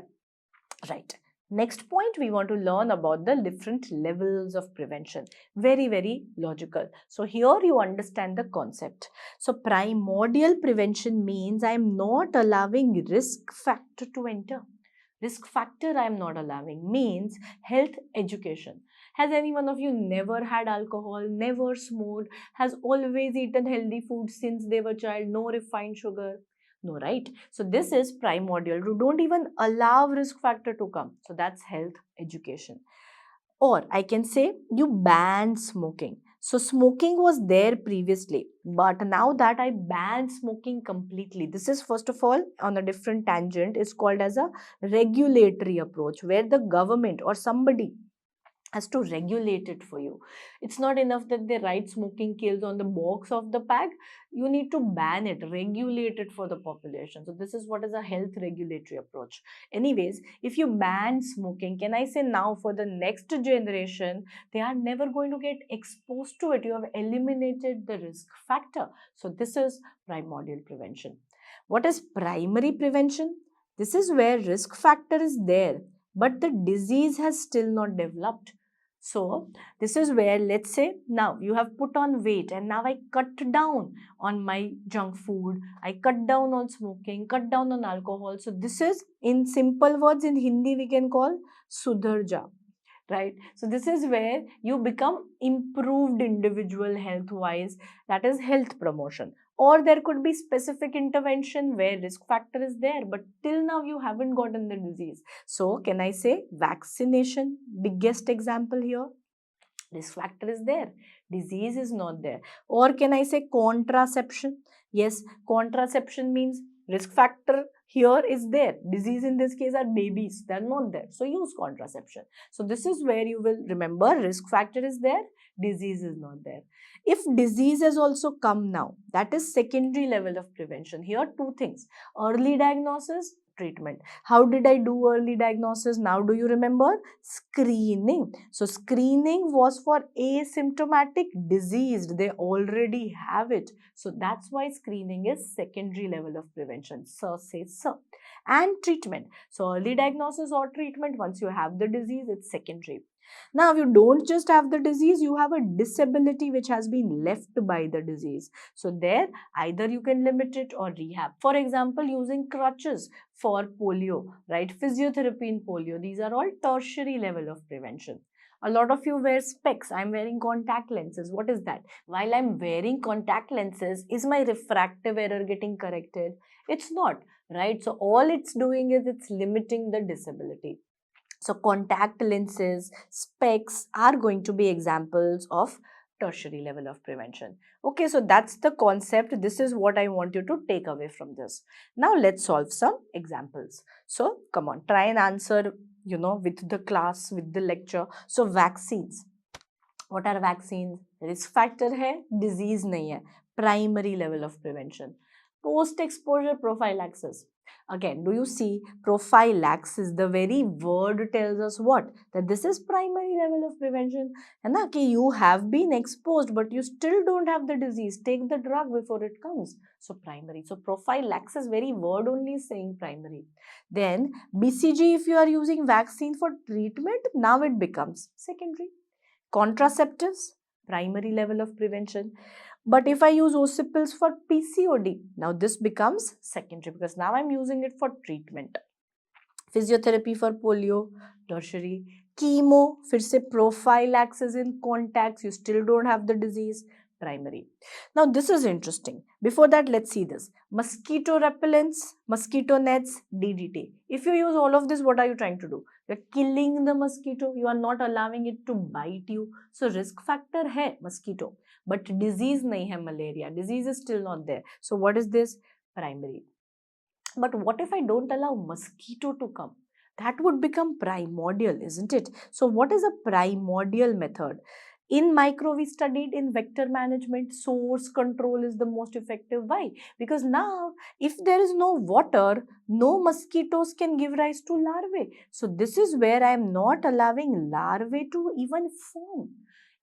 Right. Next point, we want to learn about the different levels of prevention. Very logical. So here you understand the concept. So primordial prevention means I am not allowing risk factor to enter. Risk factor I am not allowing means health education. Has any one of you never had alcohol, never smoked, has always eaten healthy food since they were child, no refined sugar? No, right? So this is primordial. You don't even allow risk factor to come. So that's health education. Or I can say you ban smoking. So smoking was there previously, but now that I ban smoking completely, this is first of all on a different tangent, is called as a regulatory approach, where the government or somebody has to regulate it for you. It's not enough that they write smoking kills on the box of the pack. You need to ban it, regulate it for the population. So this is what is a health regulatory approach. Anyways, if you ban smoking, can I say now for the next generation, they are never going to get exposed to it. You have eliminated the risk factor. So this is primordial prevention. What is primary prevention? This is where risk factor is there, but the disease has still not developed. So this is where, let's say now you have put on weight and now I cut down on my junk food, I cut down on smoking, cut down on alcohol. So this is, in simple words, in Hindi we can call sudharja, right? So this is where you become improved individual health wise, that is health promotion. Or there could be specific intervention where risk factor is there, but till now you haven't gotten the disease. So can I say vaccination, biggest example here? Risk factor is there, disease is not there. Or can I say contraception? Yes, contraception means risk factor here is there, disease in this case are babies, they're not there, so use contraception. So this is where you will remember risk factor is there, disease is not there. If disease has also come now, that is secondary level of prevention. Here two things: early diagnosis, treatment. How did I do early diagnosis? Now do you remember? Screening. So screening was for asymptomatic disease, they already have it. So that's why screening is secondary level of prevention. Sir says sir. And treatment. So early diagnosis or treatment, once you have the disease, it's secondary. Now, you don't just have the disease, you have a disability which has been left by the disease. So there, either you can limit it or rehab. For example, using crutches for polio, right? Physiotherapy in polio. These are all tertiary level of prevention. A lot of you wear specs. I'm wearing contact lenses. What is that? While I'm wearing contact lenses, is my refractive error getting corrected? It's not, right? So all it's doing is it's limiting the disability. So contact lenses, specs are going to be examples of tertiary level of prevention. Okay, so that's the concept. This is what I want you to take away from this. Now let's solve some examples. So come on, try and answer, with the class, with the lecture. So vaccines. What are vaccines? Risk factor hai, disease nahi hai. Primary level of prevention. Post exposure prophylaxis. Again, do you see, prophylaxis, the very word tells us what? That this is primary level of prevention. And okay, you have been exposed, but you still don't have the disease. Take the drug before it comes. So primary. So prophylaxis, very word only is saying primary. Then BCG, if you are using vaccine for treatment, now it becomes secondary. Contraceptives, primary level of prevention. But if I use occipils for PCOD, now this becomes secondary because now I'm using it for treatment. Physiotherapy for polio, tertiary. Chemo, फिर से prophylaxis in contacts, you still don't have the disease, primary. Now this is interesting. Before that, let's see this. Mosquito repellents, mosquito nets, DDT. If you use all of this, what are you trying to do? You're killing the mosquito. You are not allowing it to bite you. So risk factor hai mosquito. But disease nahi hai malaria. Disease is still not there. So what is this? Primary. But what if I don't allow mosquito to come? That would become primordial, isn't it? So what is a primordial method? In micro, we studied in vector management, source control is the most effective. Why? Because now, if there is no water, no mosquitoes can give rise to larvae. So this is where I am not allowing larvae to even form.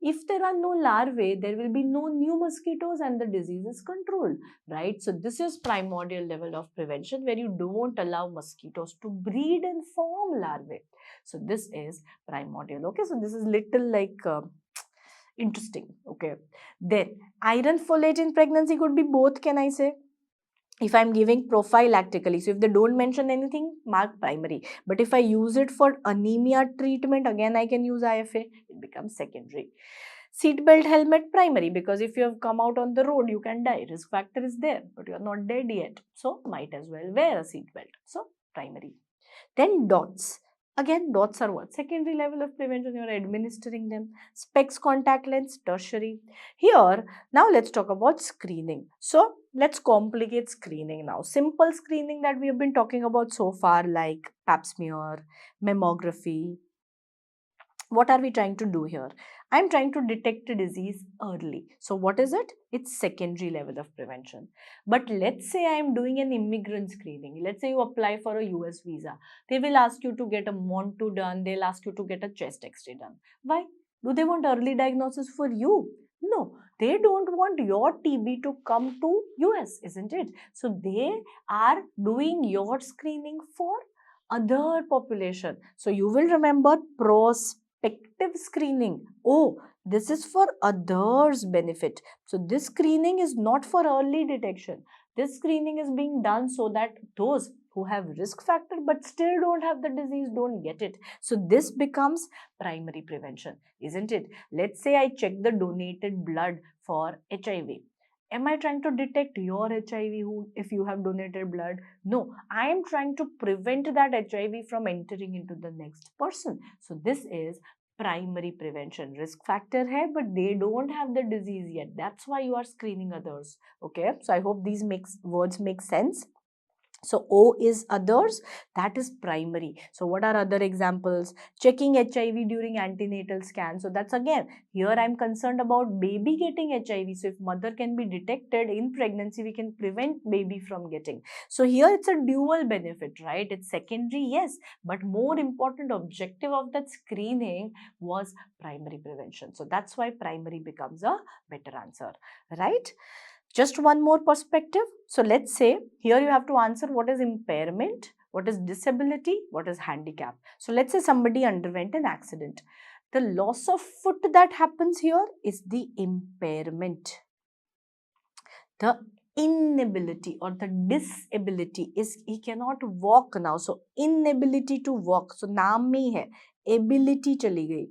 If there are no larvae, there will be no new mosquitoes and the disease is controlled, right? So this is primordial level of prevention where you don't allow mosquitoes to breed and form larvae. So this is primordial. Okay, so this is little like interesting. Okay, then iron folate in pregnancy could be both, can I say? if I'm giving prophylactically, so if they don't mention anything, mark primary. But if I use it for anemia treatment, again I can use IFA, it becomes secondary. Seatbelt helmet, primary, because if you have come out on the road, you can die. Risk factor is there, but you are not dead yet. So might as well wear a seatbelt. So primary. Then dots. Again, dots are what? Secondary level of prevention, you are administering them. Specs, contact lens, tertiary. Here, now let's talk about screening. So, let's complicate screening now. Simple screening that we have been talking about so far, like pap smear, mammography. What are we trying to do here? I'm trying to detect a disease early. So what is it? It's secondary level of prevention. But let's say I'm doing an immigrant screening. Let's say you apply for a US visa. They will ask you to get a Monto done. They'll ask you to get a chest X-ray done. Why? Do they want early diagnosis for you? No, they don't want your TB to come to US, isn't it? So they are doing your screening for other population. So you will remember prospective screening. Oh, this is for others' benefit. So this screening is not for early detection. This screening is being done so that those who have risk factor but still don't have the disease don't get it. So this becomes primary prevention, isn't it? Let's say I check the donated blood for HIV. Am I trying to detect your HIV if you have donated blood? No, I am trying to prevent that HIV from entering into the next person. So this is primary prevention. Risk factor hai, but they don't have the disease yet. That's why you are screening others. Okay, so I hope these words make sense. So O is others, that is primary. So what are other examples? Checking HIV during antenatal scan. So that's again, here I'm concerned about baby getting HIV. So if mother can be detected in pregnancy, we can prevent baby from getting. So here it's a dual benefit, right? It's secondary, yes, but more important objective of that screening was primary prevention. So that's why primary becomes a better answer, right? Just one more perspective. So let's say here you have to answer what is impairment, what is disability, what is handicap. So let's say somebody underwent an accident. The loss of foot that happens here is the impairment. The inability or the disability is he cannot walk now. So inability to walk. So naam mein hai, ability chali gayi.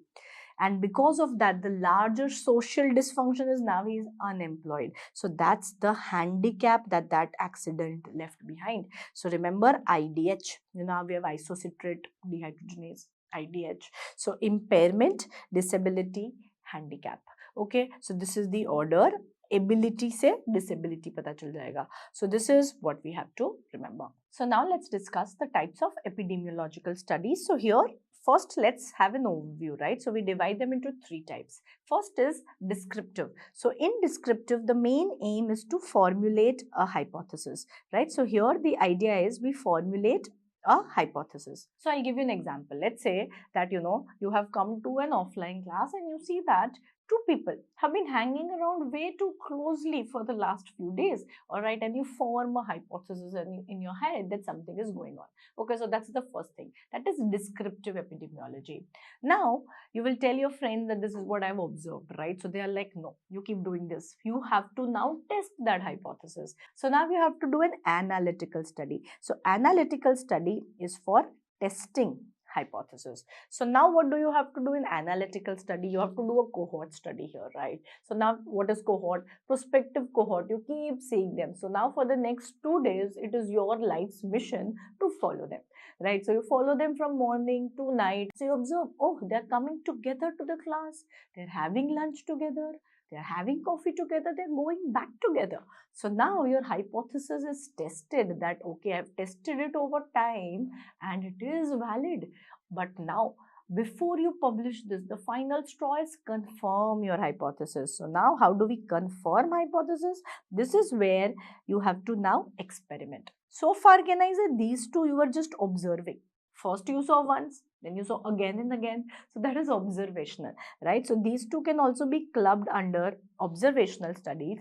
And because of that, the larger social dysfunction is now he is unemployed. So that's the handicap that that accident left behind. So remember IDH, now we have isocitrate dehydrogenase, IDH. So impairment, disability, handicap. Okay, so this is the order. Ability से disability पता चल जाएगा. So this is what we have to remember. So now let's discuss the types of epidemiological studies. So here first, let's have an overview, right? So we divide them into three types. First is descriptive. So in descriptive, the main aim is to formulate a hypothesis, right? So here the idea is we formulate a hypothesis. So I'll give you an example. Let's say that you have come to an offline class and you see that two people have been hanging around way too closely for the last few days, all right, and you form a hypothesis in your head that something is going on. Okay, so that's the first thing. That is descriptive epidemiology. Now, you will tell your friend that this is what I've observed, right? So they are like, no, you keep doing this. You have to now test that hypothesis. So now you have to do an analytical study. So analytical study is for testing hypothesis. So now what do you have to do in analytical study? You have to do a cohort study here, right? So now what is cohort? Prospective cohort. You keep seeing them. So now for the next 2 days, it is your life's mission to follow them, right? So you follow them from morning to night. So you observe, oh, they're coming together to the class. They're having lunch together. They're having coffee together. They're going back together. So now your hypothesis is tested that, okay, I've tested it over time and it is valid. But now, before you publish this, the final straw is confirm your hypothesis. So now how do we confirm hypothesis? This is where you have to now experiment. So far, can I say these two you were just observing. First you saw once, then you saw again and again. So that is observational, right? So these two can also be clubbed under observational studies.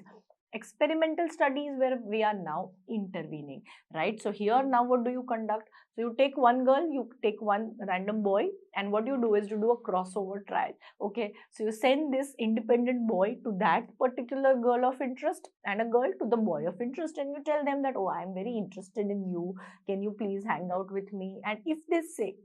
Experimental study is where we are now intervening, right? So here now what do you conduct? So you take one girl, you take one random boy, and what you do is you do a crossover trial. Okay, so you send this independent boy to that particular girl of interest and a girl to the boy of interest, and you tell them that, oh, I am very interested in you. Can you please hang out with me? And if they say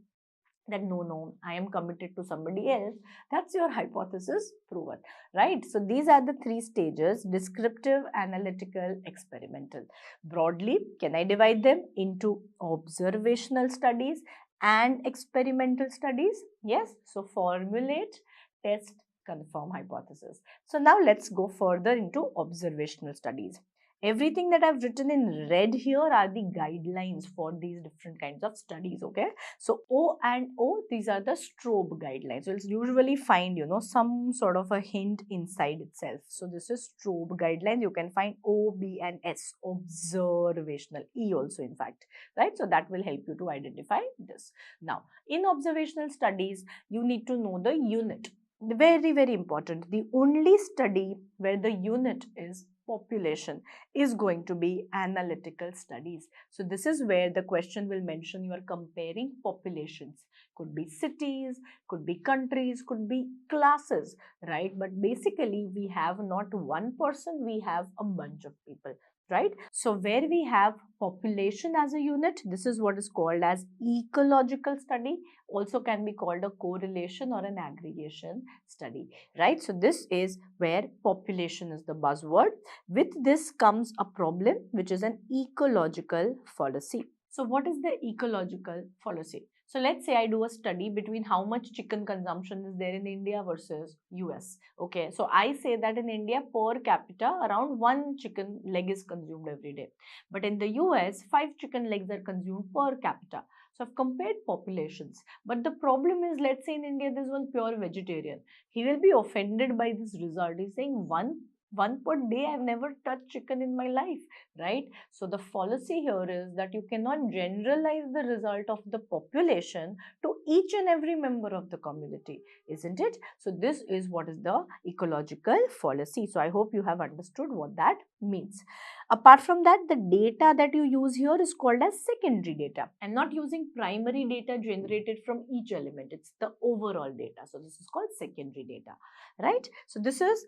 that no, I am committed to somebody else, that's your hypothesis proven, right? So these are the three stages: descriptive, analytical, experimental. Broadly, can I divide them into observational studies and experimental studies? Yes. So formulate, test, confirm hypothesis. So now let's go further into observational studies. Everything that I've written in red here are the guidelines for these different kinds of studies, okay? So O and O, these are the strobe guidelines. You'll usually find, some sort of a hint inside itself. So this is strobe guidelines. You can find O, B and S, observational, E also in fact, right? So that will help you to identify this. Now, in observational studies, you need to know the unit. Very, very important. The only study where the unit is population is going to be analytical studies. So this is where the question will mention you are comparing populations. Could be cities, could be countries, could be classes, right? But basically we have not one person, we have a bunch of people, right? So where we have population as a unit, this is what is called as ecological study, also can be called a correlation or an aggregation study, right? So this is where population is the buzzword. With this comes a problem, which is an ecological fallacy. So what is the ecological fallacy? So let's say I do a study between how much chicken consumption is there in India versus US. Okay, so I say that in India per capita around 1 chicken leg is consumed every day. But in the US, 5 chicken legs are consumed per capita. So I've compared populations. But the problem is, let's say in India there's one pure vegetarian. He will be offended by this result. He's saying one per day. I've never touched chicken in my life, right? So the fallacy here is that you cannot generalize the result of the population to each and every member of the community, isn't it? So this is what is the ecological fallacy. So I hope you have understood what that means. Apart from that, the data that you use here is called as secondary data. I'm not using primary data generated from each element. It's the overall data. So this is called secondary data, right? So this is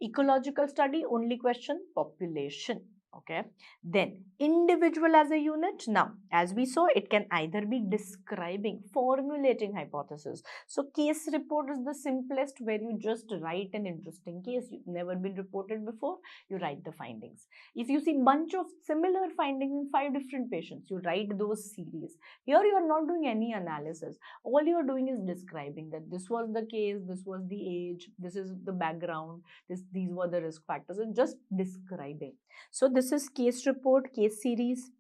ecological study. Only question, population. Okay, then individual as a unit. Now, as we saw, it can either be describing, formulating hypothesis. So case report is the simplest, where you just write an interesting case. You've never been reported before, you write the findings. If you see bunch of similar findings in 5 different patients, you write those series. Here you are not doing any analysis. All you are doing is describing that this was the case, this was the age, this is the background, these were the risk factors, and just describing. So this is case report, case series.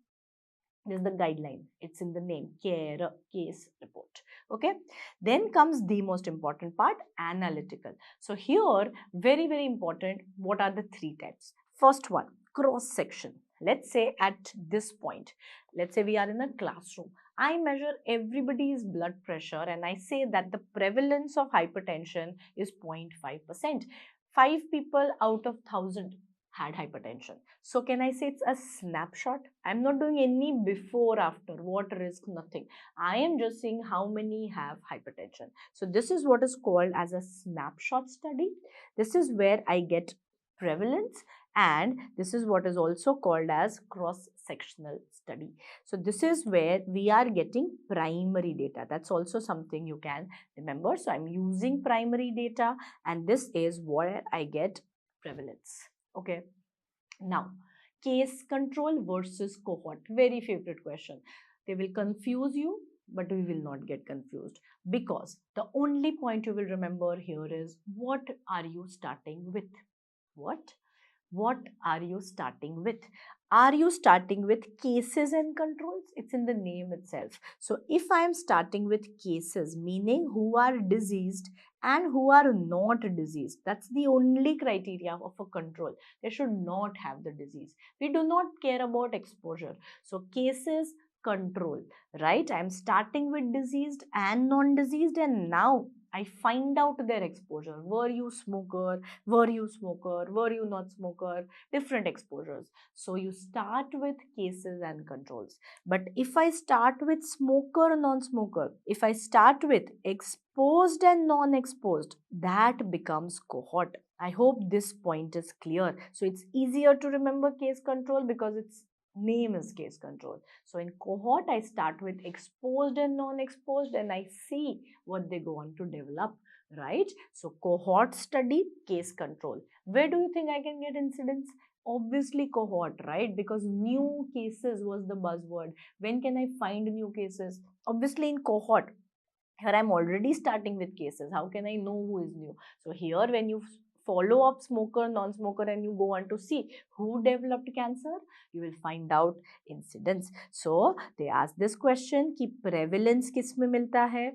This is the guideline. It's in the name, care case report. Okay. Then comes the most important part, analytical. So here, very, very important, what are the 3 types? First one, cross section. Let's say at this point, let's say we are in a classroom. I measure everybody's blood pressure and I say that the prevalence of hypertension is 0.5%. 5 people out of 1,000 had hypertension. So can I say it's a snapshot? I'm not doing any before, after, what risk, nothing. I am just seeing how many have hypertension. So this is what is called as a snapshot study. This is where I get prevalence, and this is what is also called as cross-sectional study. So this is where we are getting primary data. That's also something you can remember. So I'm using primary data, and this is where I get prevalence. Okay. Now, case control versus cohort. Very favorite question. They will confuse you, but we will not get confused, because the only point you will remember here is, what are you starting with? What are you starting with? Are you starting with cases and controls? It's in the name itself. So if I am starting with cases, meaning who are diseased and who are not diseased, that's the only criteria of a control. They should not have the disease. We do not care about exposure. So cases, control, right? I'm starting with diseased and non-diseased, and now I find out their exposure. Were you smoker? Were you smoker? Were you not smoker? Different exposures. So you start with cases and controls. But if I start with smoker, non-smoker, if I start with exposed and non-exposed, that becomes cohort. I hope this point is clear. So it's easier to remember case control because its name is case control. So in cohort, I start with exposed and non-exposed and I see what they go on to develop, right? So cohort study, case control. Where do you think I can get incidents? Obviously cohort, right? Because new cases was the buzzword. When can I find new cases? Obviously in cohort. Here I'm already starting with cases. How can I know who is new? So here when you follow up smoker, non-smoker and you go on to see who developed cancer, you will find out incidence. So they ask this question कि prevalence किस में मिलता है?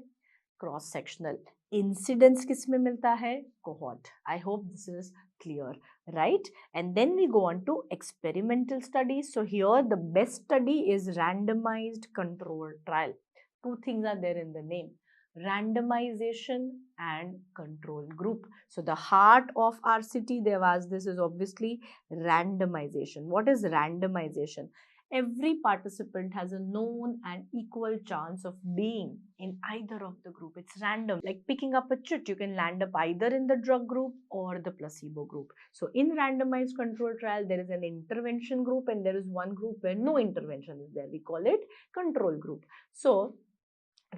Cross sectional. Incidence किस में मिलता है? Cohort. I hope this is clear, right? And then we go on to experimental studies. So here the best study is randomized controlled trial. Two things are there in the name: randomization and control group. So the heart of RCT, they've asked this, is obviously randomization. What is randomization? Every participant has a known and equal chance of being in either of the group. It's random, like picking up a chit. You can land up either in the drug group or the placebo group. So in randomized control trial, there is an intervention group and there is one group where no intervention is there. We call it control group. So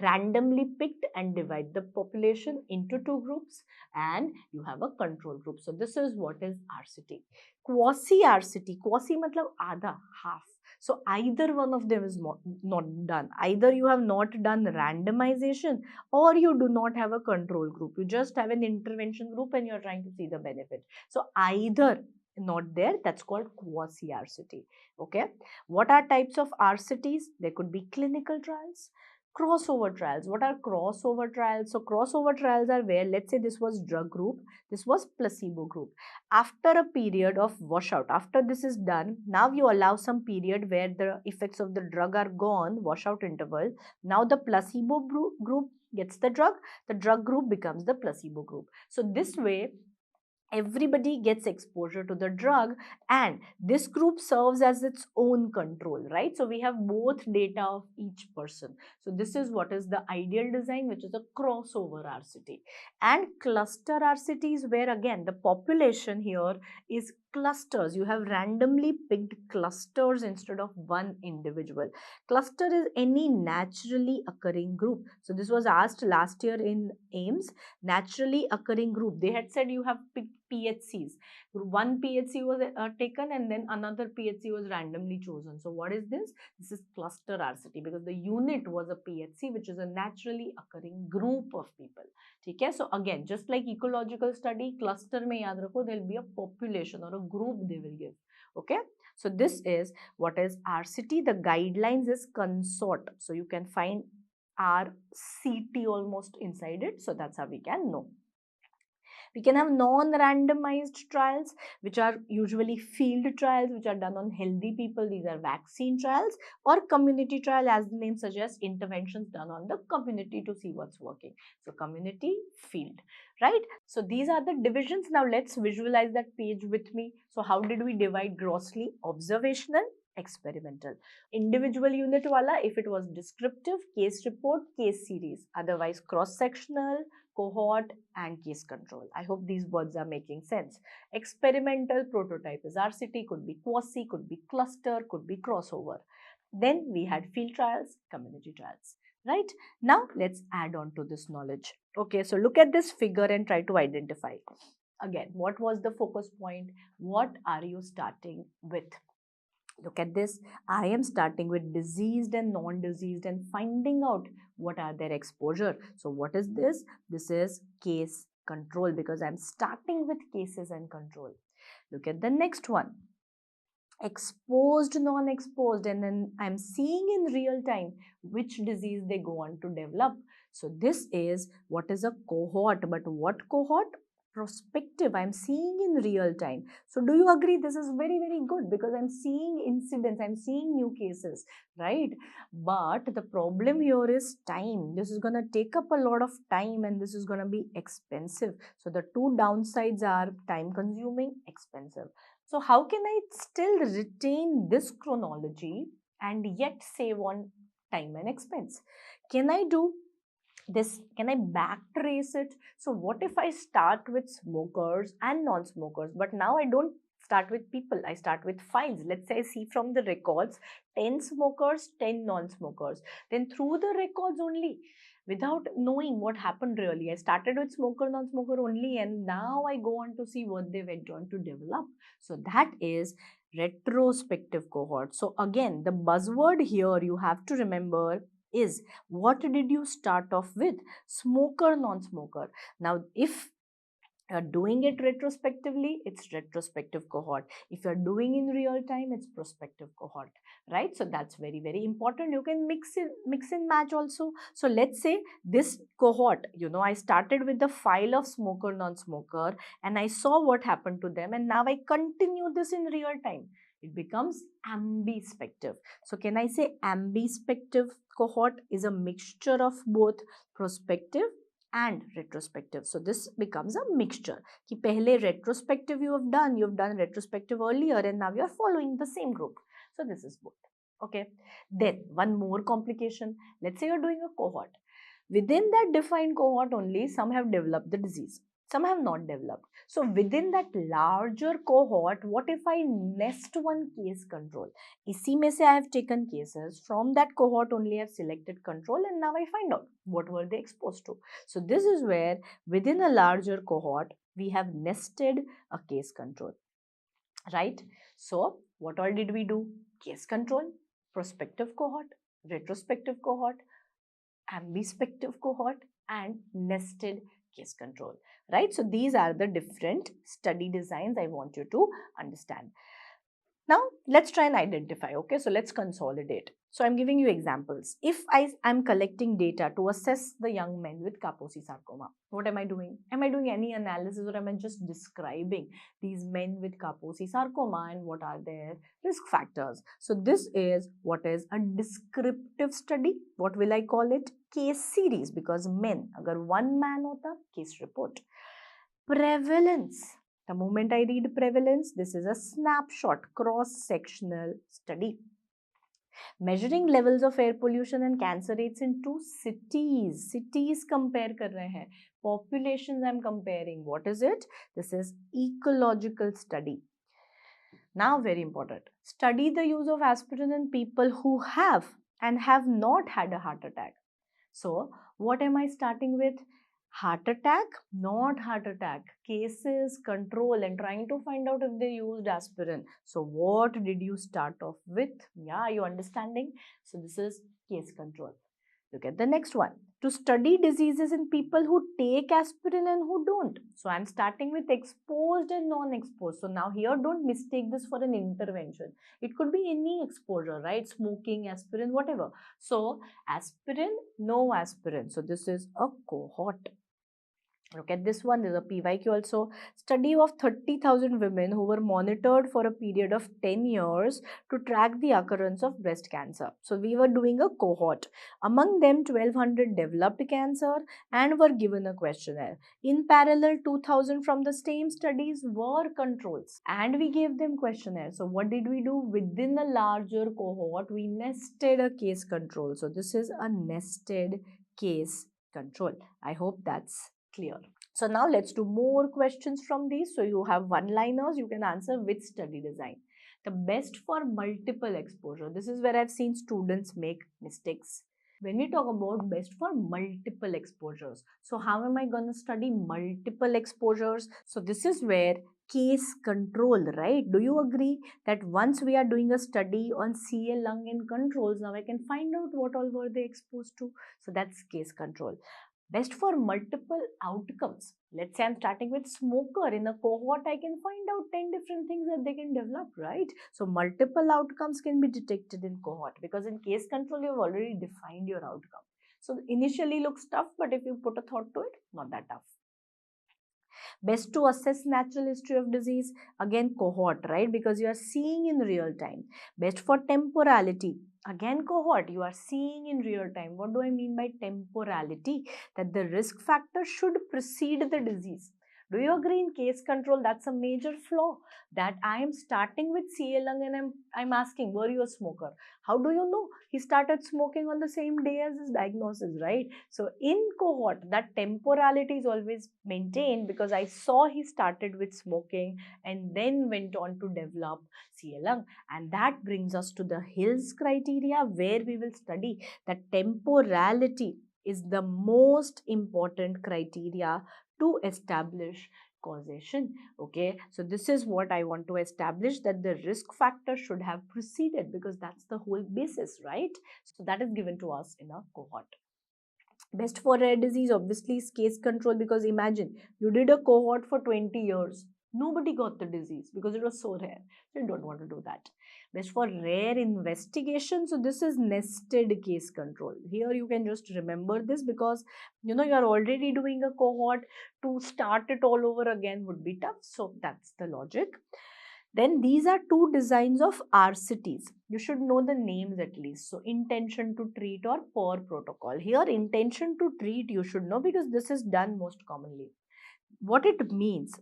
randomly picked and divide the population into two groups and you have a control group. So this is what is RCT. Quasi RCT, quasi matlab आधा, half. So either one of them is not done. Either you have not done randomization or you do not have a control group. You just have an intervention group and you're trying to see the benefit. So either not there, that's called quasi RCT. Okay. What are types of RCTs? There could be clinical trials, crossover trials. What are crossover trials? So crossover trials are where, let's say this was drug group, this was placebo group. After a period of washout, after this is done, now you allow some period where the effects of the drug are gone, washout interval. Now the placebo group gets the drug group becomes the placebo group. So this way, everybody gets exposure to the drug and this group serves as its own control, right? So we have both data of each person. So this is what is the ideal design, which is a crossover RCT. And cluster RCT is where again the population here is clusters. You have randomly picked clusters instead of one individual. Cluster is any naturally occurring group. So this was asked last year in AIMS, naturally occurring group. They had said you have picked PHCs. One PHC was taken and then another PHC was randomly chosen. So what is this? This is cluster RCT because the unit was a PHC, which is a naturally occurring group of people. Okay? So again, just like ecological study, cluster mein yaad rakho, there will be a population or a group they will give. Okay? So this is what is RCT. The guidelines is consort. So you can find RCT almost inside it. So that's how we can know. We can have non-randomized trials, which are usually field trials, which are done on healthy people. These are vaccine trials, or community trial, as the name suggests, interventions done on the community to see what's working. So community, field, right? So these are the divisions. Now let's visualize that page with me. So how did we divide grossly? Observational, experimental. Individual unit wala, if it was descriptive, case report, case series. Otherwise cross-sectional, cohort and case control. I hope these words are making sense. Experimental prototype is RCT, could be quasi, could be cluster, could be crossover. Then we had field trials, community trials, right? Now let's add on to this knowledge. Okay, so look at this figure and try to identify. Again, what was the focus point? What are you starting with? Look at this. I am starting with diseased and non-diseased and finding out what are their exposure. So what is this? This is case control because I'm starting with cases and control. Look at the next one. Exposed, non-exposed, and then I'm seeing in real time which disease they go on to develop. So this is what is a cohort, but what cohort? prospective. I'm seeing in real time. So do you agree this is very, very good because I'm seeing incidents, I'm seeing new cases, right? But the problem here is time. This is going to take up a lot of time and this is going to be expensive. So the two downsides are time consuming, expensive. So how can I still retain this chronology and yet save on time and expense? Can I do this? Can I backtrace it? So what if I start with smokers and non-smokers, but now I don't start with people, I start with files. Let's say I see from the records 10 smokers, 10 non-smokers. Then through the records only, without knowing what happened really, I started with smoker, non-smoker only, and now I go on to see what they went on to develop. So that is retrospective cohort. So again, the buzzword here you have to remember is, what did you start off with? Smoker, non-smoker. Now, if you're doing it retrospectively, it's retrospective cohort. If you're doing in real time, it's prospective cohort, right? So that's very, very important. You can mix and match also. So let's say this cohort, I started with the file of smoker, non-smoker, and I saw what happened to them, and now I continue this in real time. It becomes ambispective. So can I say ambispective cohort is a mixture of both prospective and retrospective. So this becomes a mixture. Ki pehle retrospective you've done retrospective earlier and now you're following the same group. So this is both. Okay. Then one more complication. Let's say you're doing a cohort. Within that defined cohort only, some have developed the disease, some have not developed. So within that larger cohort, what if I nest one case control? इसी में से I have taken cases from that cohort only, I have selected control, and now I find out what were they exposed to. So this is where within a larger cohort we have nested a case control, right? So what all did we do? Case control, prospective cohort, retrospective cohort, ambispective cohort, and nested case control, right? So these are the different study designs I want you to understand. Now let's try and identify. Okay, so let's consolidate. So I'm giving you examples. If I am collecting data to assess the young men with Kaposi sarcoma, what am I doing? Am I doing any analysis, or am I just describing these men with Kaposi sarcoma and what are their risk factors? So this is what is a descriptive study. What will I call it? Case series, because men, agar one man hota, case report. Prevalence. The moment I read prevalence, this is a snapshot, cross-sectional study. Measuring levels of air pollution and cancer rates in two cities. Cities compare kar rahe hain. Populations I'm comparing. What is it? This is ecological study. Now very important. Study the use of aspirin in people who have and have not had a heart attack. So what am I starting with? Heart attack, not heart attack, cases, control, and trying to find out if they used aspirin. So what did you start off with? Yeah, are you understanding? So this is case control. Look at the next one. To study diseases in people who take aspirin and who don't. So I'm starting with exposed and non-exposed. So now here, don't mistake this for an intervention. It could be any exposure, right? Smoking, aspirin, whatever. So aspirin, no aspirin. So this is a cohort. Look at this one. There's a PYQ also. Study of 30,000 women who were monitored for a period of 10 years to track the occurrence of breast cancer. So we were doing a cohort. Among them, 1,200 developed cancer and were given a questionnaire. In parallel, 2,000 from the same studies were controls and we gave them questionnaires. So what did we do? Within a larger cohort, we nested a case control. So this is a nested case control. I hope that's clear. So now let's do more questions from these. So you have one-liners, you can answer with study design. The best for multiple exposure. This is where I've seen students make mistakes. When we talk about best for multiple exposures, so how am I going to study multiple exposures? So this is where case control, right? Do you agree that once we are doing a study on CA, lung and controls, now I can find out what all were they exposed to? So that's case control. Best for multiple outcomes. Let's say I'm starting with smoker. In a cohort, I can find out 10 different things that they can develop, right? So multiple outcomes can be detected in cohort, because in case control, you've already defined your outcome. So initially looks tough, but if you put a thought to it, not that tough. Best to assess natural history of disease, again cohort, right? Because you are seeing in real time. Best for temporality, again cohort, you are seeing in real time. What do I mean by temporality? That the risk factor should precede the disease. Do you agree? In case control, that's a major flaw, that I am starting with CA lung and I'm asking, were you a smoker? How do you know? He started smoking on the same day as his diagnosis, right? So in cohort, that temporality is always maintained because I saw he started with smoking and then went on to develop CA lung. And that brings us to the Hill's criteria, where we will study that temporality is the most important criteria to establish causation. Okay, so this is what I want to establish, that the risk factor should have preceded, because that's the whole basis, right? So that is given to us in a cohort. Best for rare disease obviously is case control, because imagine you did a cohort for 20 years. Nobody got the disease because it was so rare. So you don't want to do that. Best for rare investigation. So this is nested case control. Here you can just remember this, because you know you are already doing a cohort. To start it all over again would be tough. So that's the logic. Then these are two designs of RCTs. You should know the names at least. So intention to treat or per protocol. Here intention to treat you should know, because this is done most commonly. What it means.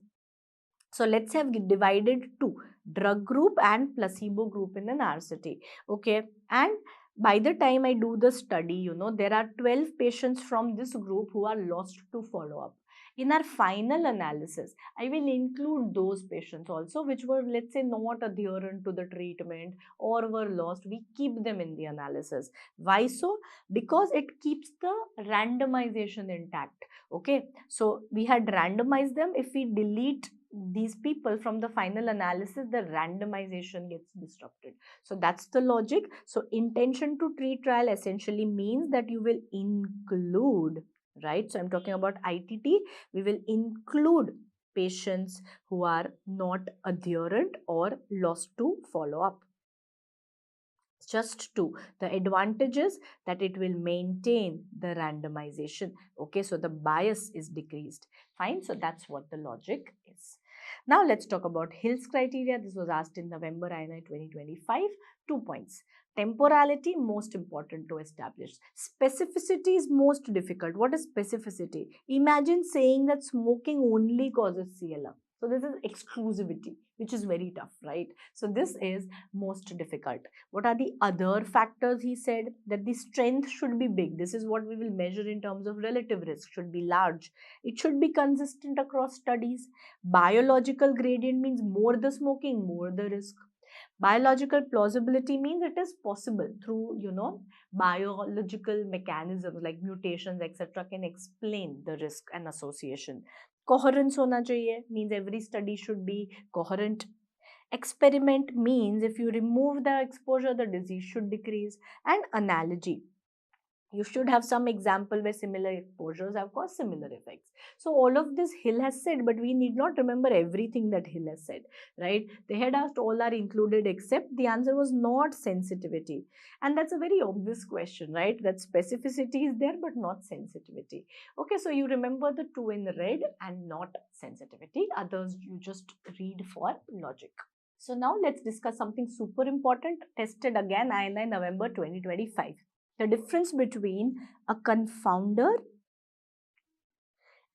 So let's have divided two, drug group and placebo group in an RCT. Okay. And by the time I do the study, you know, there are 12 patients from this group who are lost to follow up. In our final analysis, I will include those patients also which were, let's say, not adherent to the treatment or were lost. We keep them in the analysis. Why so? Because it keeps the randomization intact. Okay, so we had randomized them. If we delete these people from the final analysis, the randomization gets disrupted. So that's the logic. So intention to treat trial essentially means that you will include, right? So I'm talking about ITT. We will include patients who are not adherent or lost to follow up. Just two. The advantages that it will maintain the randomization. Okay, so the bias is decreased. Fine, so that's what the logic is. Now let's talk about Hill's criteria. This was asked in November INI 2025. 2 points. Temporality, most important to establish. Specificity is most difficult. What is specificity? Imagine saying that smoking only causes CLR. So this is exclusivity, which is very tough, right? So this is most difficult. What are the other factors? He said that the strength should be big. This is what we will measure in terms of relative risk, should be large. It should be consistent across studies. Biological gradient means more the smoking, more the risk. Biological plausibility means it is possible through, you know, biological mechanisms like mutations, etc. can explain the risk and association. Coherence hona chahiye means every study should be coherent. Experiment means if you remove the exposure, the disease should decrease. And analogy, you should have some example where similar exposures have caused similar effects. So all of this Hill has said, but we need not remember everything that Hill has said, right? They had asked all are included except, the answer was not sensitivity. And that's a very obvious question, right? That specificity is there, but not sensitivity. Okay, so you remember the two in red and not sensitivity. Others you just read for logic. So now let's discuss something super important, tested again INI November 2025. The difference between a confounder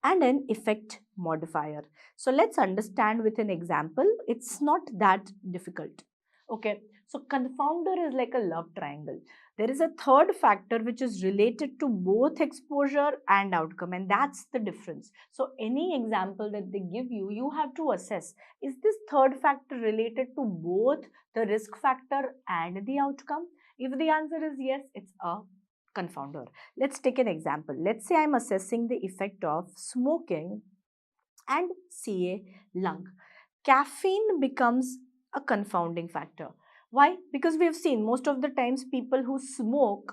and an effect modifier. So let's understand with an example. It's not that difficult. Okay, so confounder is like a love triangle. There is a third factor which is related to both exposure and outcome, and that's the difference. So any example that they give you, you have to assess, is this third factor related to both the risk factor and the outcome? If the answer is yes, it's a confounder. Let's take an example. Let's say I'm assessing the effect of smoking and CA lung. Caffeine becomes a confounding factor. Why? Because we have seen most of the times people who smoke,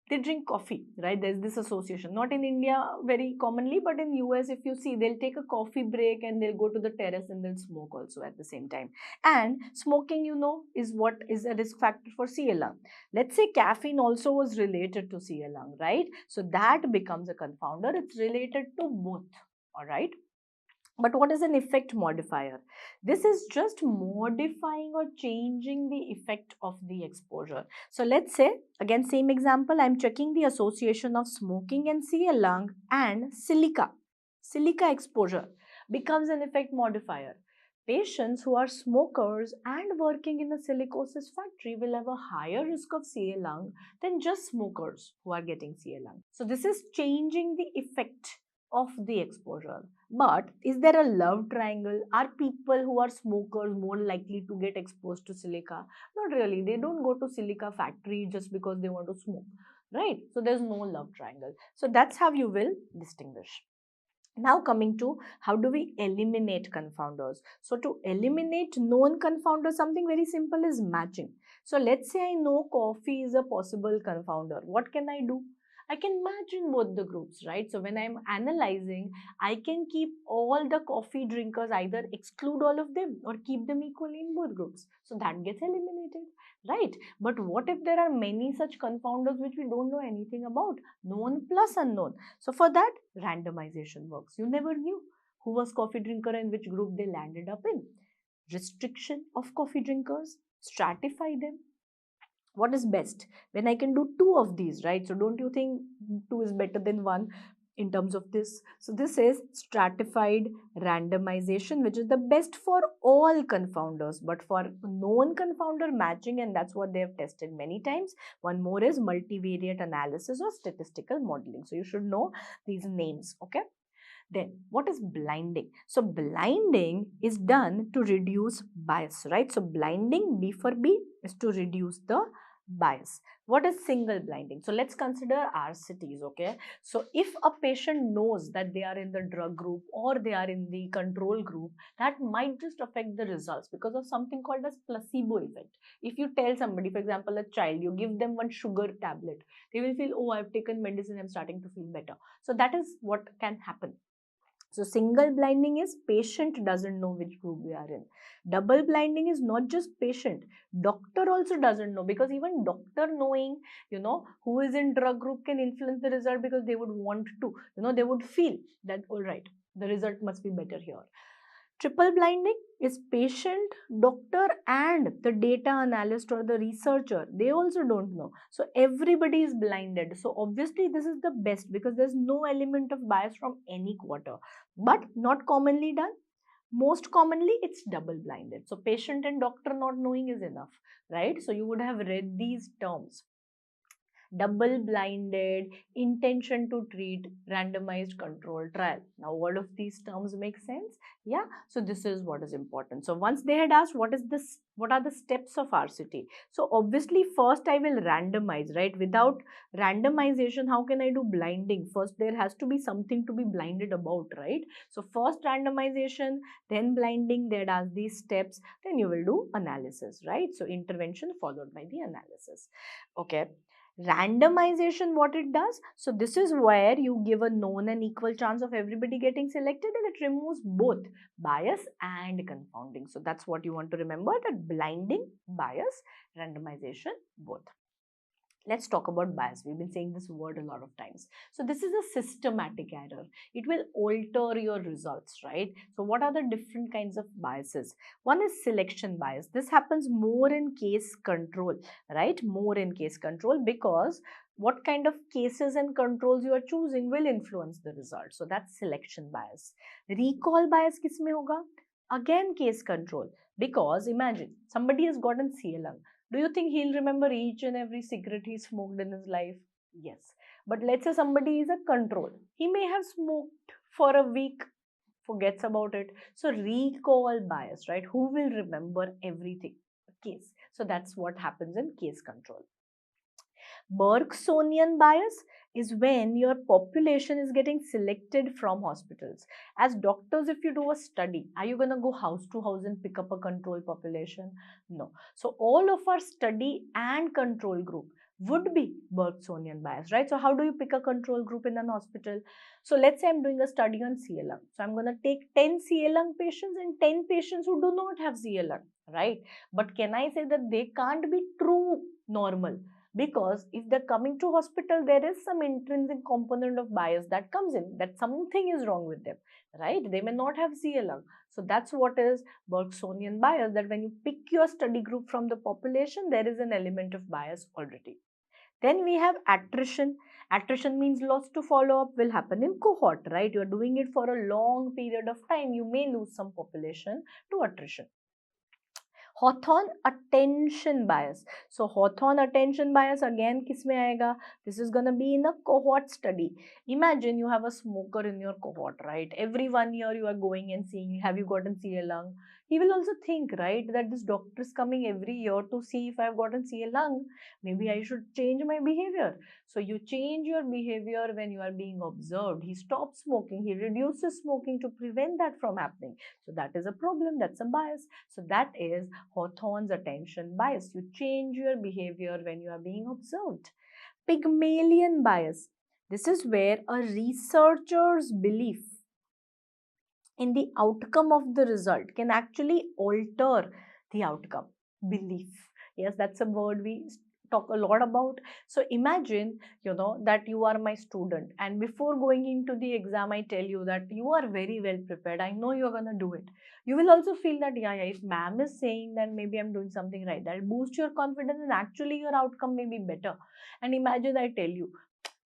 they drink coffee, right? There's this association. Not in India very commonly, but in US, if you see, they'll take a coffee break and they'll go to the terrace and they'll smoke also at the same time. And smoking, you know, is what is a risk factor for CA lung. Let's say caffeine also was related to CA lung, right? So that becomes a confounder. It's related to both, all right? But what is an effect modifier? This is just modifying or changing the effect of the exposure. So let's say, again, same example, I'm checking the association of smoking and CL lung and silica. Silica exposure becomes an effect modifier. Patients who are smokers and working in a silicosis factory will have a higher risk of CL lung than just smokers who are getting CL lung. So this is changing the effect of the exposure. But is there a love triangle? Are people who are smokers more likely to get exposed to silica? Not really. They don't go to silica factory just because they want to smoke, right? So there's no love triangle. So that's how you will distinguish. Now coming to how do we eliminate confounders. So to eliminate known confounders, something very simple is matching. So let's say I know coffee is a possible confounder. What can I do? I can match in both the groups, right? So when I'm analyzing, I can keep all the coffee drinkers, either exclude all of them or keep them equally in both groups. So that gets eliminated, right? But what if there are many such confounders which we don't know anything about? Known plus unknown. So for that, randomization works. You never knew who was coffee drinker and which group they landed up in. Restriction of coffee drinkers, stratify them. What is best? When I can do two of these, right? So don't you think two is better than one in terms of this? So this is stratified randomization, which is the best for all confounders, but for known confounder matching, and that's what they have tested many times. One more is multivariate analysis or statistical modeling. So you should know these names, okay? Then what is blinding? So blinding is done to reduce bias, right? So blinding, B for B, is to reduce the bias. What is single blinding? So let's consider our cities, okay? So if a patient knows that they are in the drug group or they are in the control group, that might just affect the results because of something called as placebo effect. If you tell somebody, for example, a child, you give them one sugar tablet, they will feel, oh, I've taken medicine, I'm starting to feel better. So that is what can happen. So single blinding is patient doesn't know which group we are in. Double blinding is not just patient, doctor also doesn't know, because even doctor knowing, who is in drug group can influence the result, because they would want to, they would feel that, all right, the result must be better here. Triple blinding is patient, doctor, and the data analyst or the researcher. They also don't know. So everybody is blinded. So obviously this is the best because there's no element of bias from any quarter. But not commonly done. Most commonly it's double blinded. So patient and doctor not knowing is enough, right? So you would have read these terms: double blinded, intention to treat, randomized controlled trial. Now what of these terms make sense? Yeah, so this is what is important. So once they had asked what are the steps of RCT, so obviously first I will randomize, right? Without randomization, how can I do blinding? First there has to be something to be blinded about, right? So first randomization, then blinding, they'd ask these steps, then you will do analysis, right? So intervention followed by the analysis. Okay. Randomization, what it does, so this is where you give a known and equal chance of everybody getting selected, and it removes both bias and confounding. So that's what you want to remember, that blinding, bias, randomization, both. Let's talk about bias. We've been saying this word a lot of times. So this is a systematic error. It will alter your results, right? So what are the different kinds of biases? One is selection bias. This happens more in case control, right? More in case control, because what kind of cases and controls you are choosing will influence the result. So that's selection bias. Recall bias kisme hoga? Again, case control. Because imagine somebody has gotten CLM. Do you think he'll remember each and every cigarette he smoked in his life? Yes. But let's say somebody is a control. He may have smoked for a week, forgets about it. So recall bias, right? Who will remember everything? Case. So that's what happens in case control. Bergsonian bias is when your population is getting selected from hospitals. As doctors, if you do a study, are you going to go house to house and pick up a control population? No. So all of our study and control group would be Bergsonian bias, right? So how do you pick a control group in an hospital? So let's say I'm doing a study on CLM. So I'm going to take 10 CLM patients and 10 patients who do not have CLM, right? But can I say that they can't be true normal? Because if they're coming to hospital, there is some intrinsic component of bias that comes in, that something is wrong with them, right? They may not have CA lung. So that's what is Bergsonian bias, that when you pick your study group from the population, there is an element of bias already. Then we have attrition. Attrition means loss to follow up will happen in cohort, right? You're doing it for a long period of time. You may lose some population to attrition. Hawthorne attention bias. So Hawthorne attention bias again किसमें आएगा? This is gonna be in a cohort study. Imagine you have a smoker in your cohort, right? Every 1 year you are going and seeing, have you gotten CA lung? He will also think, right, that this doctor is coming every year to see if I've gotten CA lung. Maybe I should change my behavior. So you change your behavior when you are being observed. He stops smoking. He reduces smoking to prevent that from happening. So that is a problem. That's a bias. So that is Hawthorne's attention bias. You change your behavior when you are being observed. Pygmalion bias. This is where a researcher's belief in the outcome of the result can actually alter the outcome. Belief. Yes, that's a word we talk a lot about. So imagine, that you are my student, and before going into the exam, I tell you that you are very well prepared. I know you're gonna do it. You will also feel that, yeah, if ma'am is saying that maybe I'm doing something right, that'll boost your confidence and actually your outcome may be better. And imagine I tell you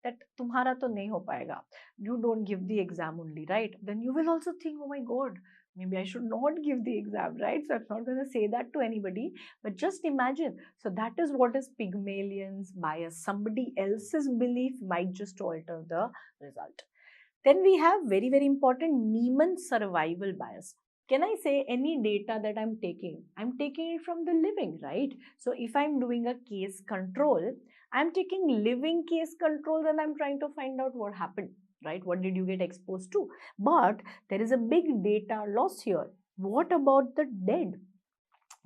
that तुम्हारा तो नहीं हो पाएगा, you don't give the exam only, right? Then you will also think, oh my god, maybe I should not give the exam, right? So I'm not going to say that to anybody, but just imagine. So that is what is Pygmalion's bias. Somebody else's belief might just alter the result. Then we have very, very important Niemann survival bias. Can I say any data that I'm taking it from the living, right? So if I'm doing a case control, I'm taking living case controls and I'm trying to find out what happened, right? What did you get exposed to? But there is a big data loss here. What about the dead?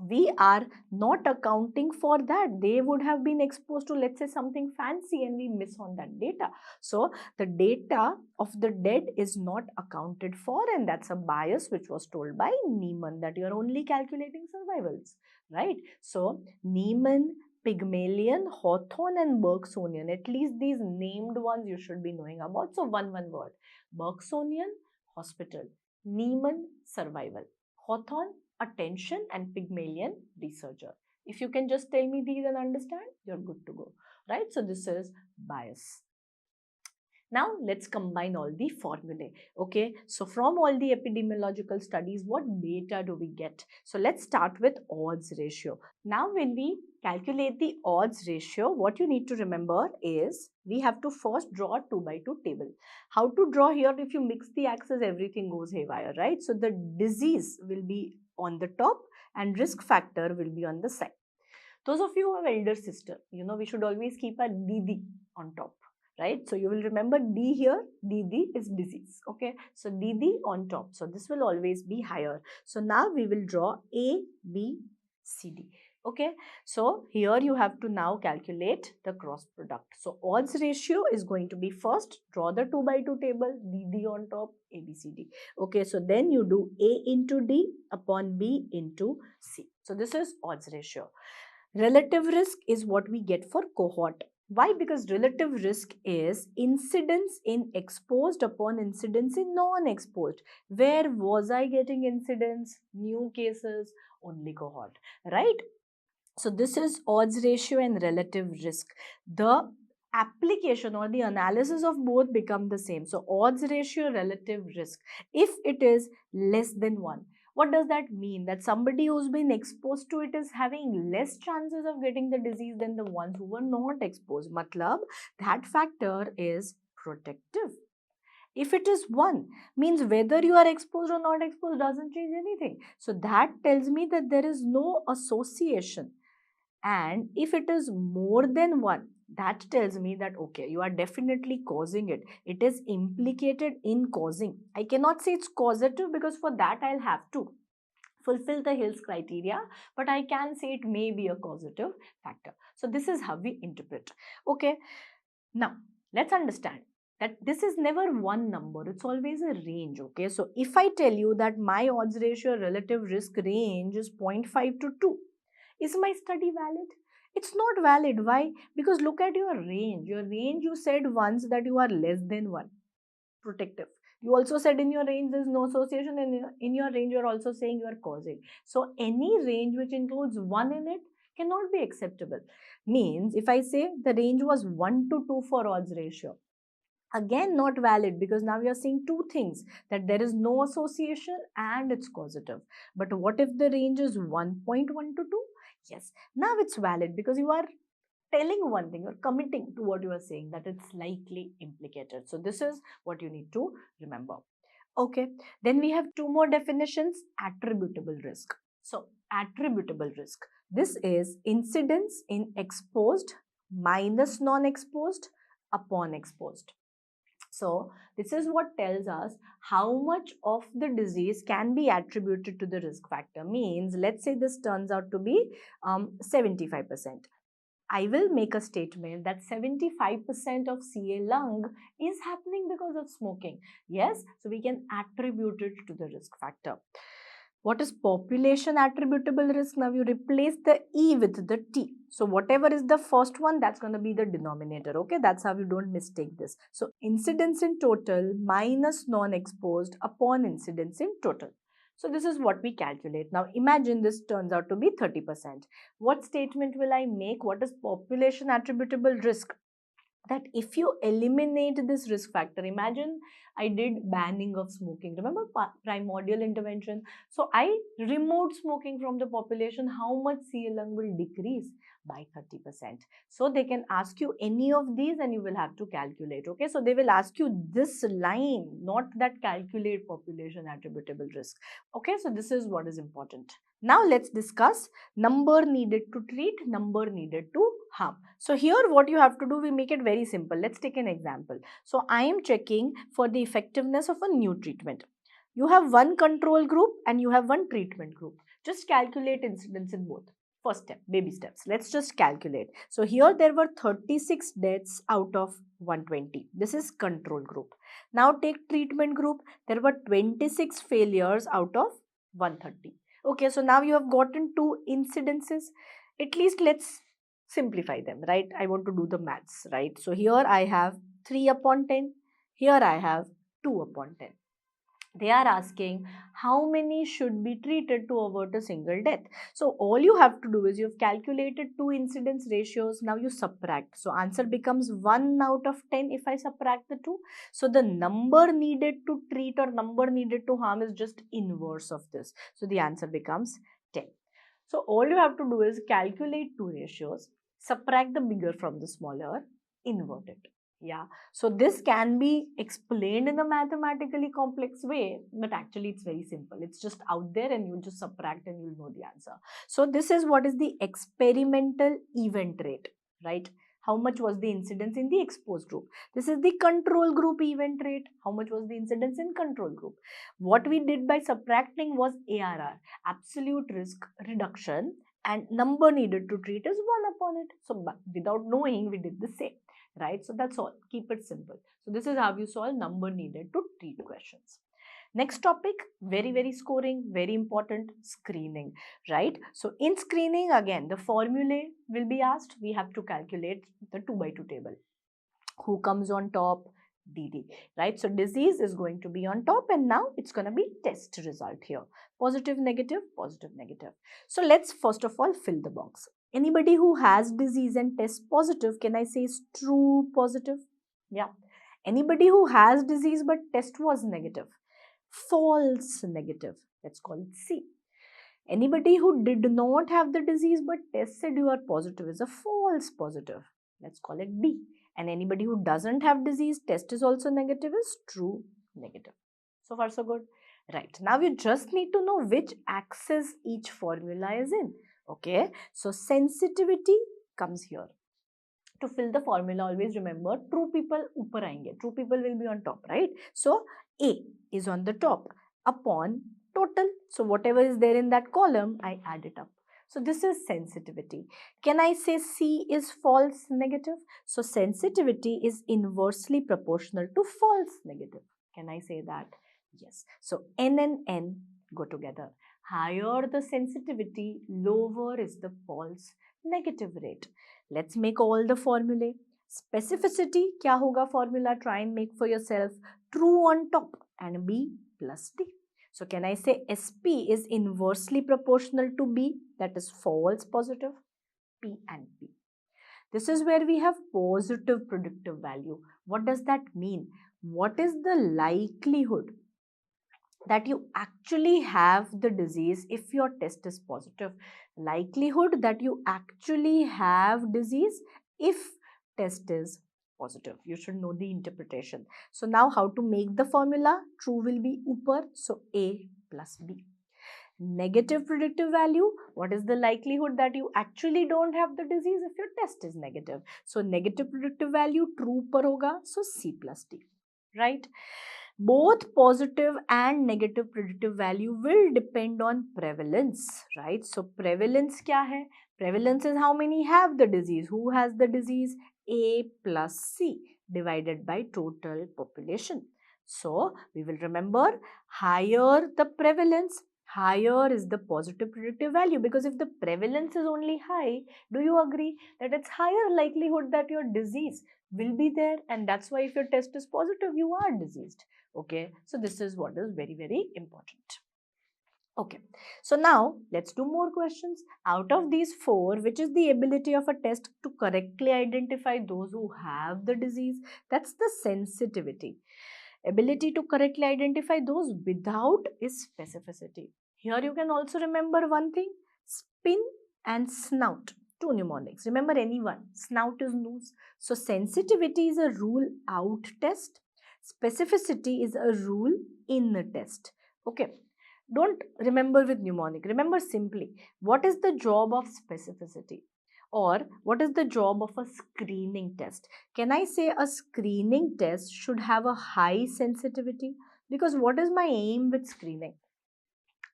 We are not accounting for that. They would have been exposed to, let's say, something fancy and we miss on that data. So the data of the dead is not accounted for, and that's a bias which was told by Niemann, that you're only calculating survivals, right? So Niemann, Pygmalion, Hawthorne and Bergsonian, at least these named ones you should be knowing about. So one word. Bergsonian, hospital. Niemann, survival. Hawthorne, attention, and Pygmalion, researcher. If you can just tell me these and understand, you're good to go, right? So this is bias. Now let's combine all the formulae. Okay, so from all the epidemiological studies, what data do we get? So let's start with odds ratio. Now when we calculate the odds ratio, what you need to remember is we have to first draw a 2x2 table. How to draw here? If you mix the axes, everything goes haywire, right? So the disease will be on the top and risk factor will be on the side. Those of you who have elder sister, we should always keep a Didi on top, right? So you will remember D here, Didi is disease, okay? So Didi on top. So this will always be higher. So now we will draw A, B, C, D. Okay, so here you have to now calculate the cross product. So odds ratio is going to be first, draw the 2x2 table, DD on top, A, B, C, D. Okay, so then you do A into D upon B into C. So this is odds ratio. Relative risk is what we get for cohort. Why? Because relative risk is incidence in exposed upon incidence in non-exposed. Where was I getting incidence? New cases, only cohort, right? So this is odds ratio and relative risk. The application or the analysis of both become the same. So odds ratio, relative risk. If it is less than 1, what does that mean? That somebody who's been exposed to it is having less chances of getting the disease than the ones who were not exposed. Matlab, that factor is protective. If it is 1, means whether you are exposed or not exposed doesn't change anything. So that tells me that there is no association. And if it is more than 1, that tells me that, okay, you are definitely causing it. It is implicated in causing. I cannot say it's causative because for that I'll have to fulfill the Hill's criteria, but I can say it may be a causative factor. So this is how we interpret. Okay, now let's understand that this is never one number, it's always a range. Okay, so if I tell you that my odds ratio relative risk range is 0.5 to 2, is my study valid? It's not valid. Why? Because look at your range. Your range, you said once that you are less than 1. Protective. You also said in your range there is no association, and in your range you are also saying you are causing. So any range which includes 1 in it cannot be acceptable. Means if I say the range was 1 to 2 for odds ratio, again not valid, because now we are seeing two things, that there is no association and it's causative. But what if the range is 1.1 to 2? Yes, now it's valid, because you are telling one thing, you're committing to what you are saying, that it's likely implicated. So this is what you need to remember. Okay, then we have two more definitions. Attributable risk. So attributable risk, this is incidence in exposed minus non-exposed upon exposed. So this is what tells us how much of the disease can be attributed to the risk factor. Means let's say this turns out to be 75%. I will make a statement that 75% of CA lung is happening because of smoking. Yes, so we can attribute it to the risk factor. What is population attributable risk? Now you replace the E with the T. So whatever is the first one, that's going to be the denominator. Okay, that's how you don't mistake this. So incidence in total minus non-exposed upon incidence in total. So this is what we calculate. Now imagine this turns out to be 30%. What statement will I make? What is population attributable risk? That if you eliminate this risk factor, imagine I did banning of smoking. Remember primordial intervention? So I removed smoking from the population. How much CA lung will decrease? By 30%. So they can ask you any of these and you will have to calculate. Okay, so they will ask you this line, not that calculate population attributable risk. Okay, so this is what is important. Now let's discuss number needed to treat, number needed to harm. So here what you have to do, we make it very simple. Let's take an example. So I am checking for the effectiveness of a new treatment. You have one control group and you have one treatment group. Just calculate incidence in both. First step, baby steps. Let's just calculate. So here there were 36 deaths out of 120. This is control group. Now take treatment group. There were 26 failures out of 130. Okay, so now you have gotten two incidences. At least let's simplify them, right? I want to do the maths, right? So here I have 3 upon 10. Here I have 2 upon 10. They are asking how many should be treated to avert a single death. So all you have to do is you've calculated two incidence ratios. Now you subtract. So answer becomes 1 out of 10 if I subtract the two. So the number needed to treat or number needed to harm is just inverse of this. So the answer becomes 10. So all you have to do is calculate two ratios, subtract the bigger from the smaller, invert it. Yeah, so this can be explained in a mathematically complex way, but actually it's very simple. It's just out there and you just subtract and you'll know the answer. So this is what is the experimental event rate, right? How much was the incidence in the exposed group? This is the control group event rate. How much was the incidence in control group? What we did by subtracting was ARR, absolute risk reduction, and number needed to treat is 1 upon it. So without knowing, we did the same, right? So that's all. Keep it simple. So this is how you solve number needed to treat questions. Next topic, very scoring, very important, screening, right? So in screening, again, the formulae will be asked. We have to calculate the 2 by 2 table. Who comes on top? DD, right? So disease is going to be on top, and now it's going to be test result here. Positive, negative, positive, negative. So let's first of all fill the box. Anybody who has disease and tests positive, can I say is true positive? Yeah. Anybody who has disease but test was negative, false negative. Let's call it C. Anybody who did not have the disease but tested you are positive is a false positive. Let's call it B. And anybody who doesn't have disease, test is also negative, is true negative. So far so good. Right. Now you just need to know which axis each formula is in. Okay. So sensitivity comes here. To fill the formula, always remember true people upar aayenge. True people will be on top, right? So A is on the top upon total. So whatever is there in that column, I add it up. So this is sensitivity. Can I say C is false negative? So sensitivity is inversely proportional to false negative. Can I say that? Yes. So N and N go together. Higher the sensitivity, lower is the false negative rate. Let's make all the formulae. Specificity, kya hoga formula? Try and make for yourself. True on top and B plus D. So can I say SP is inversely proportional to B, that is false positive, P and P. This is where we have positive predictive value. What does that mean? What is the likelihood that you actually have the disease if your test is positive? Likelihood that you actually have disease if test is positive. You should know the interpretation. So now how to make the formula? True will be upar, so A plus B. Negative predictive value, what is the likelihood that you actually don't have the disease if your test is negative? So negative predictive value true par hoga, so C plus D, right? Both positive and negative predictive value will depend on prevalence, right? So prevalence kya hai? Prevalence is how many have the disease. Who has the disease? A plus C divided by total population. So we will remember, higher the prevalence, higher is the positive predictive value, because if the prevalence is only high, do you agree that it's higher likelihood that your disease will be there, and that's why if your test is positive, you are diseased. Okay, so this is what is very, very important. Okay, so now let's do more questions. Out of these four, which is the ability of a test to correctly identify those who have the disease? That's the sensitivity. Ability to correctly identify those without is specificity. Here you can also remember one thing, spin and snout, two mnemonics. Remember anyone, snout is nose. So sensitivity is a rule out test. Specificity is a rule in the test. Okay. Don't remember with mnemonic. Remember simply, what is the job of specificity? Or what is the job of a screening test? Can I say a screening test should have a high sensitivity? Because what is my aim with screening?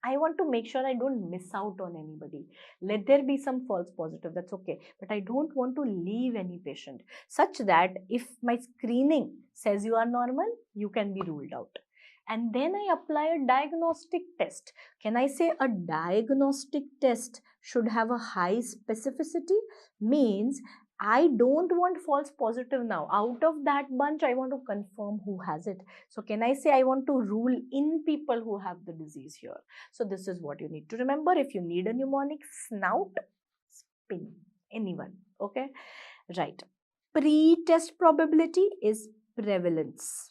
I want to make sure I don't miss out on anybody. Let there be some false positive, that's okay. But I don't want to leave any patient, such that if my screening says you are normal, you can be ruled out. And then I apply a diagnostic test. Can I say a diagnostic test should have a high specificity? Means I don't want false positive now. Out of that bunch, I want to confirm who has it. So can I say I want to rule in people who have the disease here? So this is what you need to remember. If you need a mnemonic, snout, spin, anyone. Okay, right. Pre-test probability is prevalence.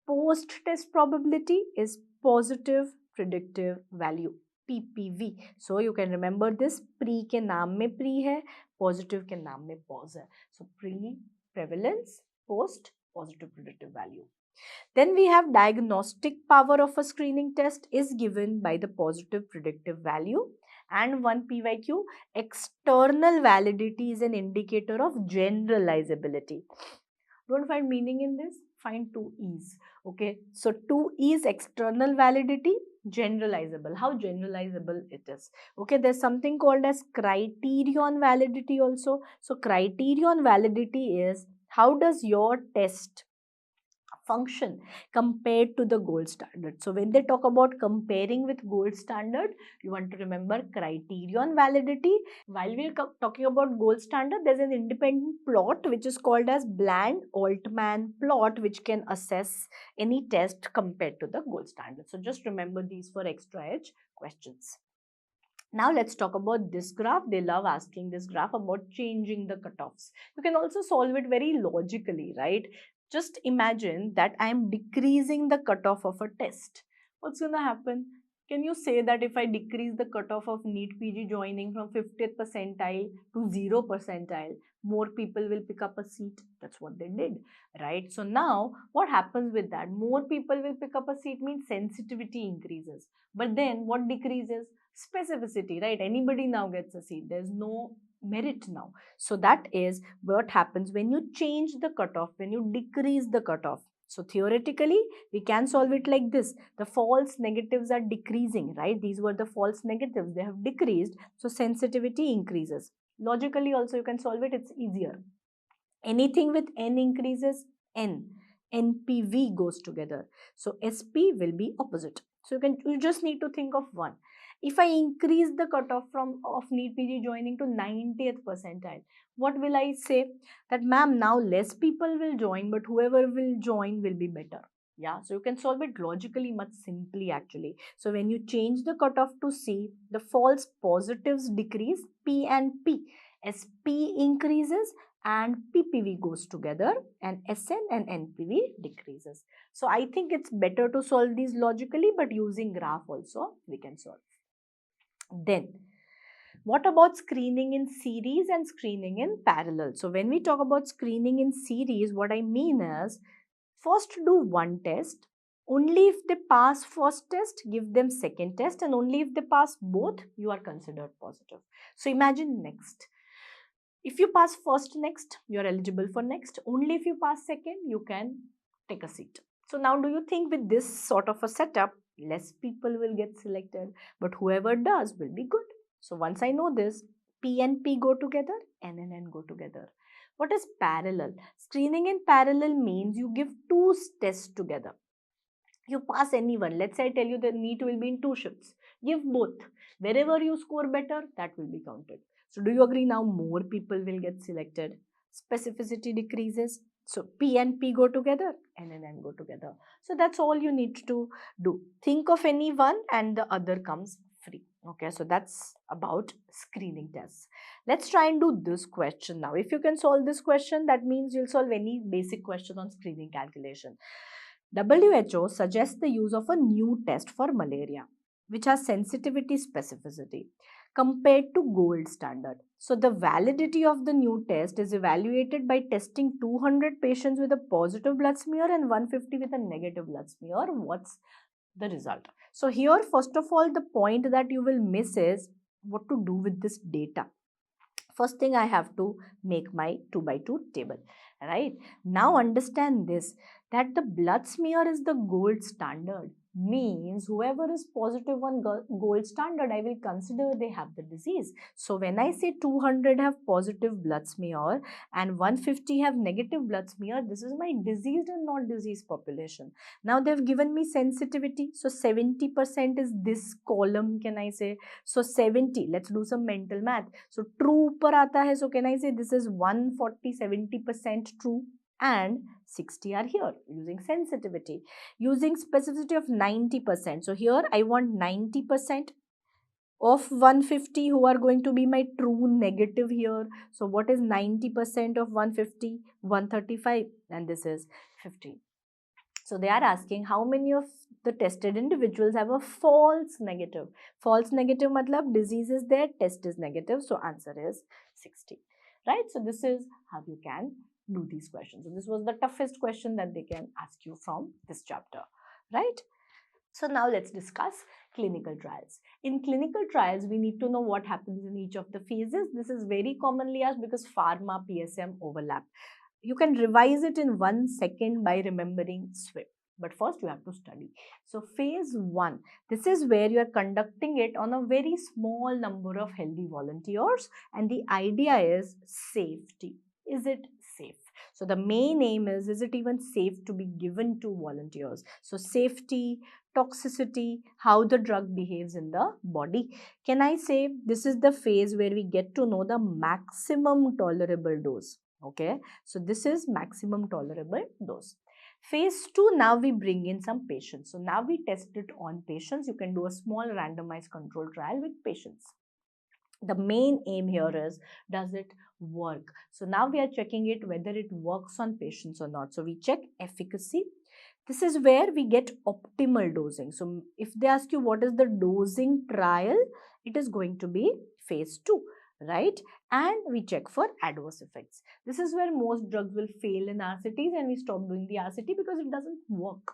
Post-test probability is positive predictive value, PPV. So you can remember this. Pre के नाम में pre है, positive के नाम में pos है. So pre, prevalence, post, positive predictive value. Then we have diagnostic power of a screening test is given by the positive predictive value. And one PYQ, external validity is an indicator of generalizability. Don't find meaning in this, find two E's. Okay, so two E's, external validity, generalizable. How generalizable it is? Okay, there's something called as criterion validity also. So criterion validity is how does your test function compared to the gold standard. So when they talk about comparing with gold standard, you want to remember criterion validity. While we are talking about gold standard, there's an independent plot which is called as Bland-Altman plot, which can assess any test compared to the gold standard. So just remember these for extra edge questions. Now let's talk about this graph. They love asking this graph about changing the cutoffs. You can also solve it very logically, right? Just imagine that I am decreasing the cutoff of a test. What's going to happen? Can you say that if I decrease the cutoff of NEET PG joining from 50th percentile to 0 percentile, more people will pick up a seat? That's what they did, right? So now what happens with that? More people will pick up a seat means sensitivity increases. But then what decreases? Specificity, right? Anybody now gets a seat. There's no merit now. So that is what happens when you change the cutoff, when you decrease the cutoff. So theoretically, we can solve it like this. The false negatives are decreasing, right? These were the false negatives. They have decreased. So sensitivity increases. Logically also you can solve it. It's easier. Anything with N increases, N. NPV goes together. So SP will be opposite. So you just need to think of one. If I increase the cutoff from of NEET PG joining to 90th percentile, what will I say? That ma'am, now less people will join, but whoever will join will be better. Yeah, so you can solve it logically much simply actually. So when you change the cutoff to C, the false positives decrease, P and P. As P increases and PPV goes together, and SN and NPV decreases. So I think it's better to solve these logically, but using graph also we can solve. Then, what about screening in series and screening in parallel? So when we talk about screening in series, what I mean is, first do one test. Only if they pass first test, give them second test, and only if they pass both, you are considered positive. So imagine next. If you pass first next, you are eligible for next. Only if you pass second, you can take a seat. So now do you think with this sort of a setup, less people will get selected, but whoever does will be good. So once I know this, P and P go together, N and N go together. What is parallel? Screening in parallel means you give two tests together. You pass anyone. Let's say I tell you the NEET will be in two shifts. Give both. Wherever you score better, that will be counted. So do you agree now more people will get selected? Specificity decreases. So P and P go together, N and N go together. So that's all you need to do. Think of any one and the other comes free. Okay, so that's about screening tests. Let's try and do this question now. If you can solve this question, that means you'll solve any basic question on screening calculation. WHO suggests the use of a new test for malaria, which has sensitivity specificity compared to gold standard. So the validity of the new test is evaluated by testing 200 patients with a positive blood smear and 150 with a negative blood smear. What's the result? So here, first of all, the point that you will miss is what to do with this data. First thing, I have to make my 2 by 2 table, right? Now understand this, that the blood smear is the gold standard, means whoever is positive on gold standard, I will consider they have the disease. So when I say 200 have positive blood smear and 150 have negative blood smear, this is my diseased and not diseased population. Now they've given me sensitivity, so 70% is this column, can I say? So 70, let's do some mental math. So true ऊपर आता है, so can I say this is 140, 70% true, and 60 are here using sensitivity. Using specificity of 90%. So here I want 90% of 150 who are going to be my true negative here. So what is 90% of 150? 135, and this is 15. So they are asking how many of the tested individuals have a false negative. False negative matlab disease is there, test is negative. So answer is 60. Right? So this is how you can do these questions. So this was the toughest question that they can ask you from this chapter. Right? So now let's discuss clinical trials. In clinical trials, we need to know what happens in each of the phases. This is very commonly asked because pharma, PSM overlap. You can revise it in 1 second by remembering SWIP. But first you have to study. So phase 1, this is where you are conducting it on a very small number of healthy volunteers, and the idea is safety. Is it safe? So the main aim is it even safe to be given to volunteers? So safety, toxicity, how the drug behaves in the body. Can I say this is the phase where we get to know the maximum tolerable dose? Okay, so this is maximum tolerable dose. Phase 2, now we bring in some patients. So now we test it on patients. You can do a small randomized control trial with patients. The main aim here is, does it work? So now we are checking it whether it works on patients or not. So we check efficacy. This is where we get optimal dosing. So if they ask you what is the dosing trial, it is going to be phase 2, right? And we check for adverse effects. This is where most drugs will fail in RCTs and we stop doing the RCT because it doesn't work.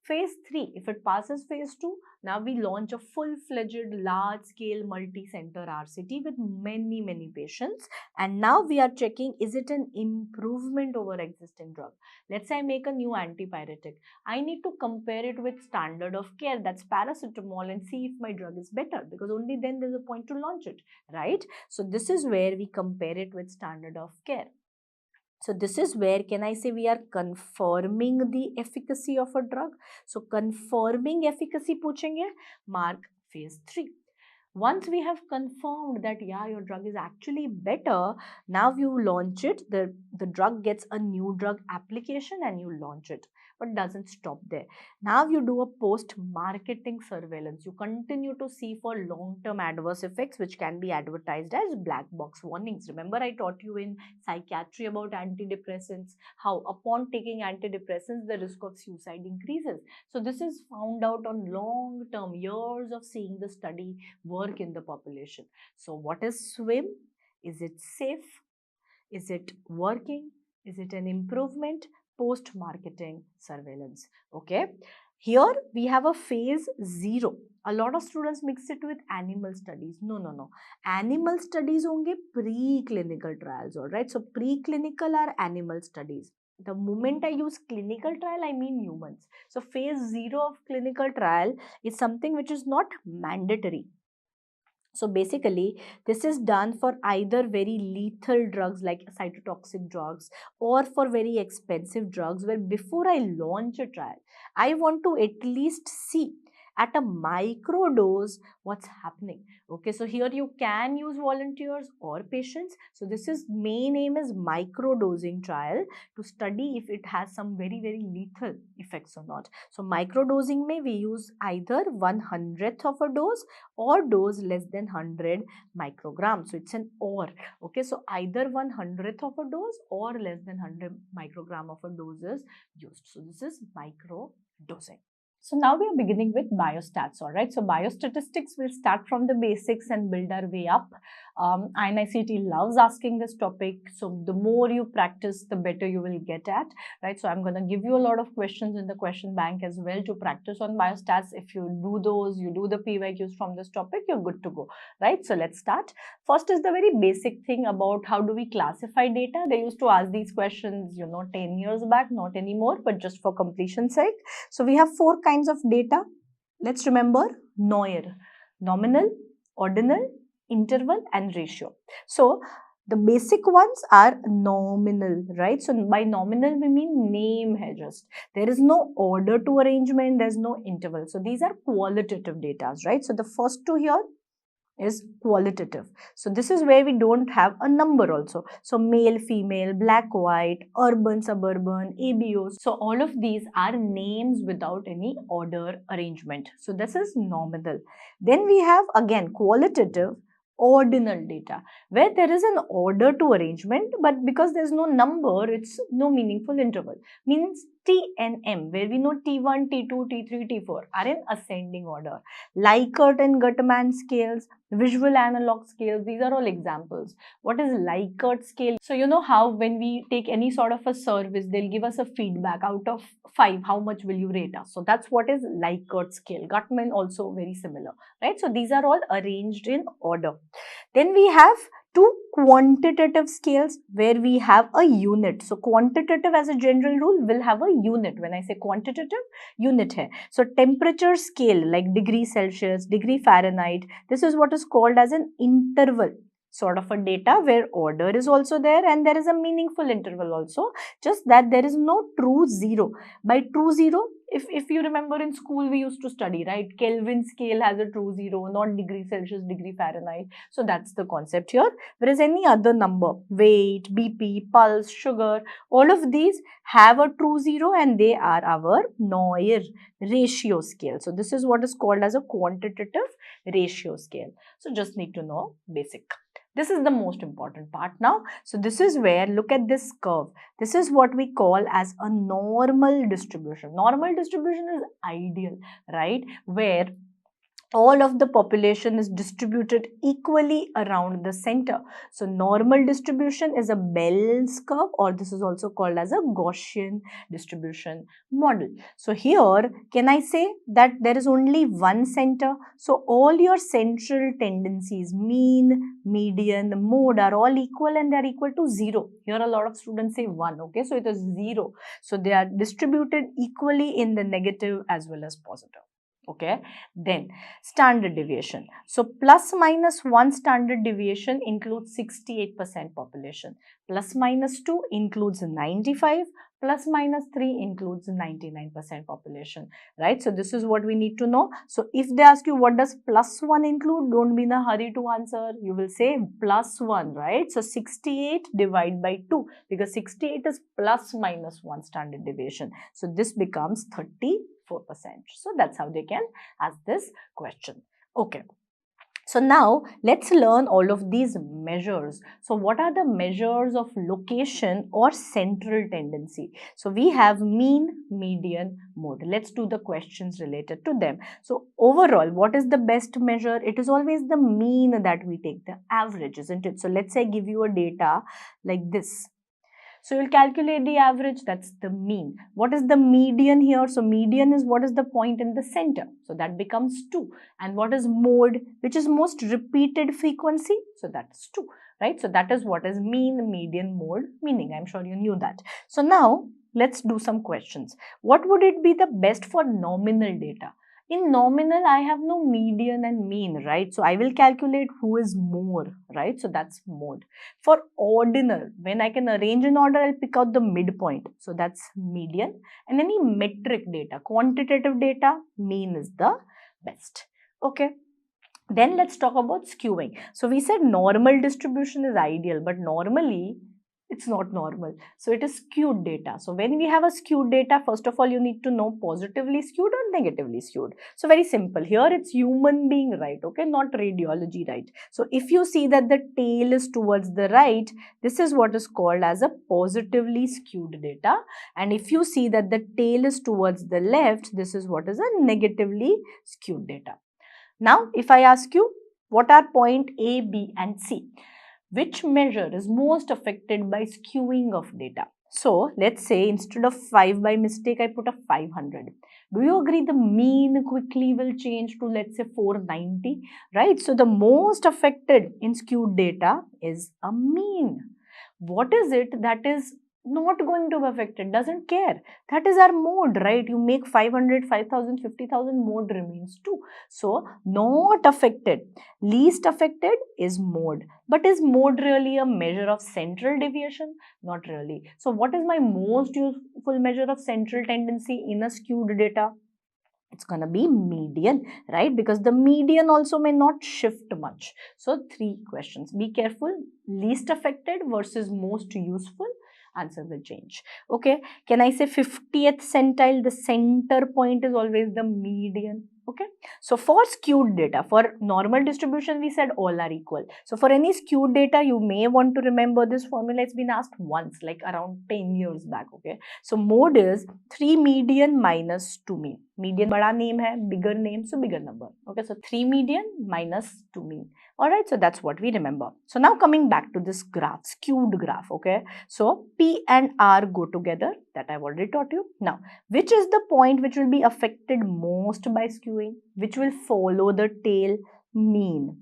Phase 3, if it passes phase 2, now we launch a full-fledged large-scale multi-center RCT with many patients, and now we are checking, is it an improvement over existing drug? Let's say I make a new antipyretic. I need to compare it with standard of care, that's paracetamol, and see if my drug is better, because only then there's a point to launch it, right? So this is where we compare it with standard of care. So this is where can I say we are confirming the efficacy of a drug. So confirming efficacy पूछेंगे, mark phase 3. Once we have confirmed that yeah, your drug is actually better, now you launch it, the drug gets a new drug application and you launch it. But doesn't stop there. Now you do a post-marketing surveillance. You continue to see for long-term adverse effects which can be advertised as black box warnings. Remember I taught you in psychiatry about antidepressants, how upon taking antidepressants the risk of suicide increases. So this is found out on long-term years of seeing the study work in the population. So what is swim? Is it safe? Is it working? Is it an improvement? Post-marketing surveillance. Okay. Here we have a phase 0. A lot of students mix it with animal studies. No, no, no. Animal studies only preclinical trials. Alright. So preclinical are animal studies. The moment I use clinical trial, I mean humans. So phase 0 of clinical trial is something which is not mandatory. So basically, this is done for either very lethal drugs like cytotoxic drugs or for very expensive drugs where before I launch a trial, I want to at least see at a micro dose what's happening. Okay, so here you can use volunteers or patients. So this is main aim is micro dosing trial to study if it has some very lethal effects or not. So micro dosing may we use either 1/100th of a dose or dose less than 100 micrograms. So it's an or. Okay, so either 1/100th of a dose or less than 100 microgram of a dose is used. So this is micro dosing. So now we are beginning with biostats, all right. So biostatistics will start from the basics and build our way up. INICT loves asking this topic. So the more you practice, the better you will get at, right? So I'm going to give you a lot of questions in the question bank as well to practice on biostats. If you do those, you do the PYQs from this topic, you're good to go, right? So let's start. First is the very basic thing about how do we classify data. They used to ask these questions, 10 years back, not anymore, but just for completion's sake. So we have 4 kinds of data. Let's remember NOIR, nominal, ordinal, interval and ratio. So the basic ones are nominal, right? So by nominal we mean name hai just. There is no order to arrangement, there's no interval. So these are qualitative data, right? So the first two here is qualitative. So this is where we don't have a number also. So male, female, black, white, urban, suburban, ABOs. So all of these are names without any order arrangement. So this is nominal. Then we have again qualitative ordinal data where there is an order to arrangement, but because there's no number, it's no meaningful interval. Means T and M, where we know T1, T2, T3, T4 are in ascending order. Likert and Guttman scales, visual analog scales, these are all examples. What is Likert scale? So you know how when we take any sort of a service, they'll give us a feedback out of 5, how much will you rate us? So that's what is Likert scale. Guttman also very similar, right? So these are all arranged in order. Then we have 2 quantitative scales where we have a unit. So quantitative as a general rule will have a unit. When I say quantitative, unit hai. So temperature scale like degree Celsius, degree Fahrenheit, this is what is called as an interval sort of a data where order is also there and there is a meaningful interval also, just that there is no true zero. By true zero, if you remember in school we used to study, right? Kelvin scale has a true zero, not degree Celsius, degree Fahrenheit. So that's the concept here. Whereas any other number, weight, BP, pulse, sugar, all of these have a true zero and they are our NOIR ratio scale. So this is what is called as a quantitative ratio scale. So just need to know basic. This is the most important part now. So this is where, look at this curve. This is what we call as a normal distribution. Normal distribution is ideal, right? Where all of the population is distributed equally around the center. So normal distribution is a Bell's curve, or this is also called as a Gaussian distribution model. So here, can I say that there is only one center? So all your central tendencies, mean, median, mode are all equal and they are equal to 0. Here a lot of students say 1, okay? So it is 0. So they are distributed equally in the negative as well as positive. Okay, then standard deviation. So plus minus 1 standard deviation includes 68% population. Plus minus 2 includes 95. Plus minus 3 includes 99% population, right? So this is what we need to know. So if they ask you what does plus 1 include, don't be in a hurry to answer. You will say plus 1, right? So 68 divided by 2, because 68 is plus minus 1 standard deviation. So this becomes 34%. So that's how they can ask this question. Okay. So now let's learn all of these measures. So what are the measures of location or central tendency? So we have mean, median, mode. Let's do the questions related to them. So overall, what is the best measure? It is always the mean that we take, the average, isn't it? So let's say I give you a data like this. So you'll calculate the average, that's the mean. What is the median here? So median is what is the point in the center. So that becomes 2. And what is mode, which is most repeated frequency? So that's 2, right? So that is what is mean, median, mode, meaning. I'm sure you knew that. So now let's do some questions. What would it be the best for nominal data? In nominal, I have no median and mean, right? So I will calculate who is more, right? So that's mode. For ordinal, when I can arrange an order, I'll pick out the midpoint. So that's median. And any metric data, quantitative data, mean is the best. Okay. Then let's talk about skewing. So we said normal distribution is ideal, but normally it's not normal. So it is skewed data. So when we have a skewed data, first of all, you need to know positively skewed or negatively skewed. So very simple. Here it's human being right, okay, not radiology right. So if you see that the tail is towards the right, this is what is called as a positively skewed data. And if you see that the tail is towards the left, this is what is a negatively skewed data. Now, if I ask you, what are point A, B and C? Which measure is most affected by skewing of data? So, let's say instead of 5 by mistake, I put a 500. Do you agree the mean quickly will change to, let's say, 490, right? So, the most affected in skewed data is a mean. What is it that is not going to be affected? Doesn't care. That is our mode, right? You make 500, 5,000, 50,000, mode remains 2. So, not affected. Least affected is mode. But is mode really a measure of central deviation? Not really. So, what is my most useful measure of central tendency in a skewed data? It's going to be median, right? Because the median also may not shift much. So, 3 questions. Be careful. Least affected versus most useful. Answer will change. Okay. Can I say 50th centile? The center point is always the median. Okay. So, for skewed data, for normal distribution, we said all are equal. So, for any skewed data, you may want to remember this formula. It's been asked once, like around 10 years back. Okay. So, mode is 3 median minus 2 mean. Median bada name hai, bigger name, so bigger number. Okay. So, 3 median minus 2 mean. Alright. So, that's what we remember. So, now coming back to this graph, skewed graph. Okay. So, P and R go together. That I've already taught you. Now, which is the point which will be affected most by skewing? Which will follow the tail? Mean.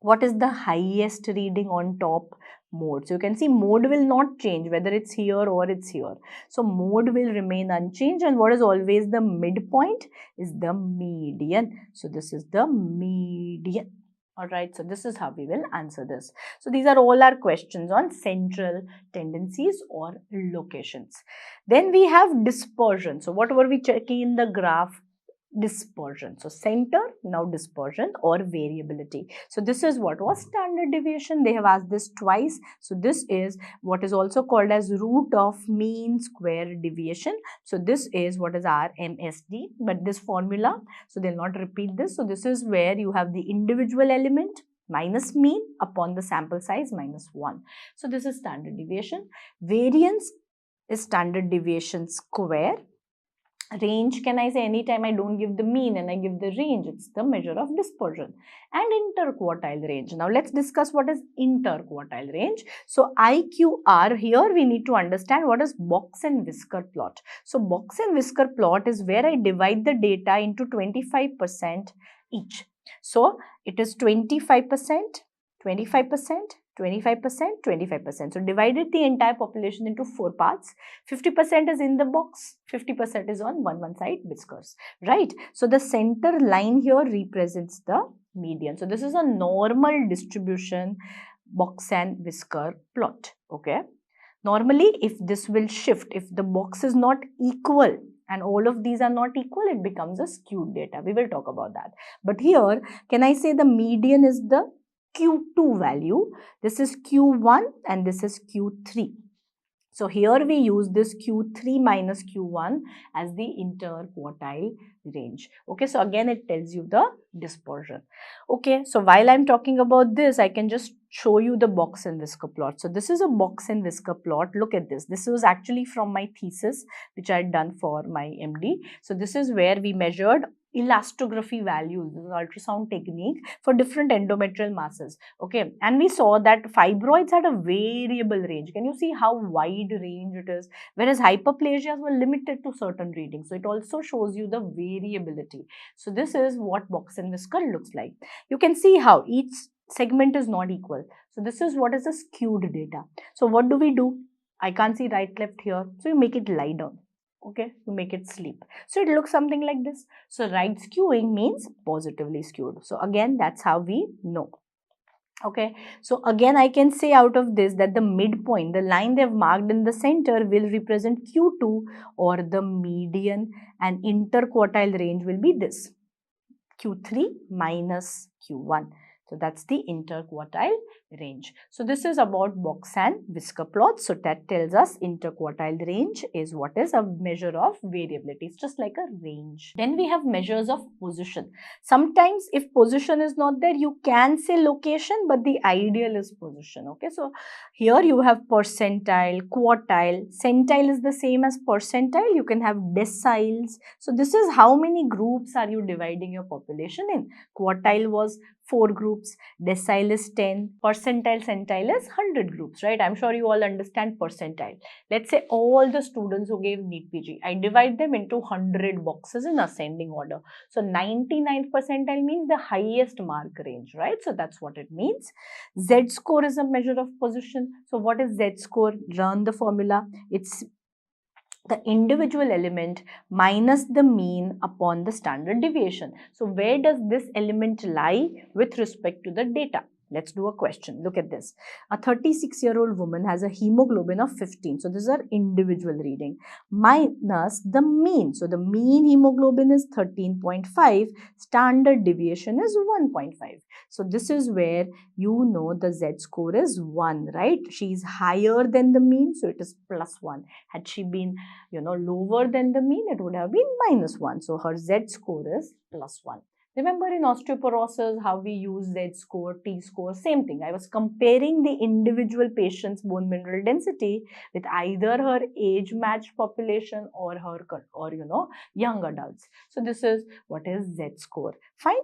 What is the highest reading on top? Mode. So you can see mode will not change whether it's here or it's here. So mode will remain unchanged, and what is always the midpoint is the median. So this is the median. Alright, so this is how we will answer this. So these are all our questions on central tendencies or locations. Then we have dispersion. So what were we checking in the graph? Dispersion. So center, now dispersion or variability. So this is what was standard deviation. They have asked this twice. So this is what is also called as root of mean square deviation. So this is what is our MSD, but this formula, so they'll not repeat this. So this is where you have the individual element minus mean upon the sample size minus 1. So this is standard deviation. Variance is standard deviation square. Range, can I say anytime I don't give the mean and I give the range, it's the measure of dispersion. And interquartile range. Now let's discuss what is interquartile range. So IQR, here we need to understand what is box and whisker plot. So box and whisker plot is where I divide the data into 25% each. So it is 25%, 25%, 25%, 25%. So divided the entire population into 4 parts. 50% is in the box, 50% is on one side whiskers, right? So the center line here represents the median. So this is a normal distribution box and whisker plot, okay? Normally, if this will shift, if the box is not equal and all of these are not equal, it becomes a skewed data. We will talk about that. But here, can I say the median is the Q2 value? This is Q1 and this is Q3. So here we use this Q3 minus Q1 as the interquartile range. Okay, so again it tells you the dispersion. Okay, so while I'm talking about this, I can just show you the box and whisker plot. So this is a box and whisker plot. Look at this. This was actually from my thesis which I had done for my MD. So this is where we measured elastography values, this is ultrasound technique for different endometrial masses. Okay, and we saw that fibroids had a variable range. Can you see how wide range it is? Whereas hyperplasias were limited to certain readings. So it also shows you the variability. So this is what box and whisker looks like. You can see how each segment is not equal. So this is what is the skewed data. So what do? I can't see right left here. So you make it lie down. Okay, you make it sleep. So it looks something like this. So right skewing means positively skewed. So again, that's how we know. Okay, so again I can say out of this that the midpoint, the line they have marked in the center will represent Q2 or the median, and interquartile range will be this, Q3 minus Q1. So that's the interquartile range. So this is about box and whisker plots. So that tells us interquartile range is what is a measure of variability. It's just like a range. Then we have measures of position. Sometimes if position is not there, you can say location, but the ideal is position. Okay, so here you have percentile, quartile. Centile is the same as percentile. You can have deciles. So this is how many groups are you dividing your population in. Quartile was 4 groups, decile is 10, percentile, centile is 100 groups, right? I'm sure you all understand percentile. Let's say all the students who gave NEET PG, I divide them into 100 boxes in ascending order. So 99th percentile means the highest mark range, right? So that's what it means. Z score is a measure of position. So what is Z score? Learn the formula. It's the individual element minus the mean upon the standard deviation. So where does this element lie with respect to the data? Let's do a question. Look at this. A 36-year-old woman has a hemoglobin of 15. So this is our individual reading minus the mean. So the mean hemoglobin is 13.5. Standard deviation is 1.5. So this is where you know the Z score is 1, right? She is higher than the mean. So it is plus 1. Had she been, lower than the mean, it would have been minus 1. So her Z score is plus 1. Remember in osteoporosis how we use Z score, T score, same thing. I was comparing the individual patient's bone mineral density with either her age matched population or her, young adults. So this is what is Z score. Fine.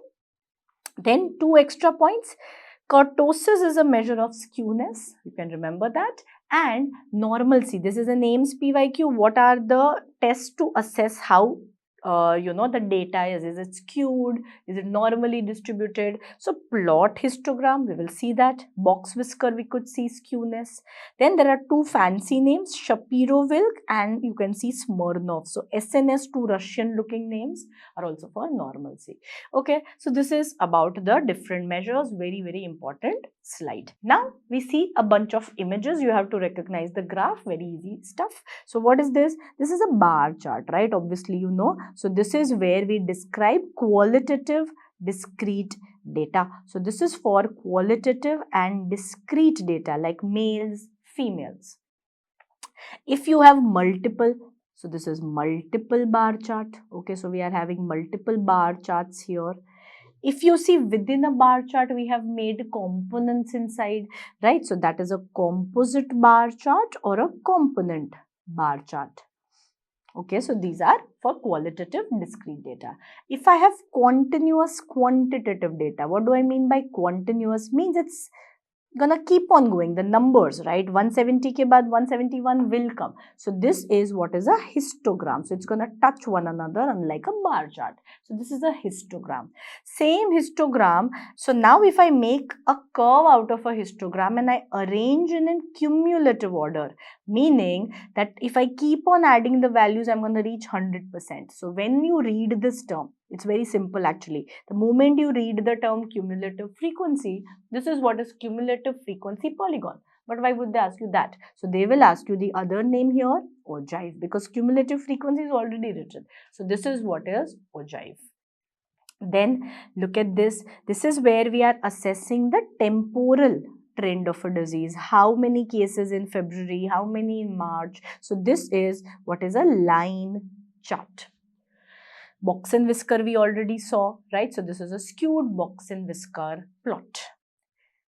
Then 2 extra points. Kurtosis is a measure of skewness. You can remember that. And normalcy. This is a NAMES PYQ. What are the tests to assess how the data is it skewed, is it normally distributed? So plot histogram, we will see that. Box whisker, we could see skewness. Then there are 2 fancy names, Shapiro-Wilk and you can see Smirnov. So SNS, 2 Russian looking names are also for normalcy. Okay, so this is about the different measures, very, very important slide. Now we see a bunch of images. You have to recognize the graph, very easy stuff. So what is this? This is a bar chart, right? Obviously you know. So this is where we describe qualitative discrete data. So this is for qualitative and discrete data like males, females. If you have multiple, so this is multiple bar chart. Okay, so we are having multiple bar charts here. If you see within a bar chart, we have made components inside, right? So that is a composite bar chart or a component bar chart. Okay, so these are for qualitative discrete data. If I have continuous quantitative data, what do I mean by continuous? Means it's gonna keep on going, the numbers, right? 170 ke baad 171 will come. So this is what is a histogram. So it's gonna touch one another unlike a bar chart. So this is a histogram. Same histogram. So now if I make a curve out of a histogram and I arrange in a cumulative order, meaning that if I keep on adding the values, I'm going to reach 100%. So when you read this term, it's very simple actually. The moment you read the term cumulative frequency, this is what is cumulative frequency polygon. But why would they ask you that? So they will ask you the other name here, ogive, because cumulative frequency is already written. So this is what is ogive. Then look at this. This is where we are assessing the temporal trend of a disease. How many cases in February, how many in March. So this is what is a line chart. Box and whisker we already saw, right? So this is a skewed box and whisker plot.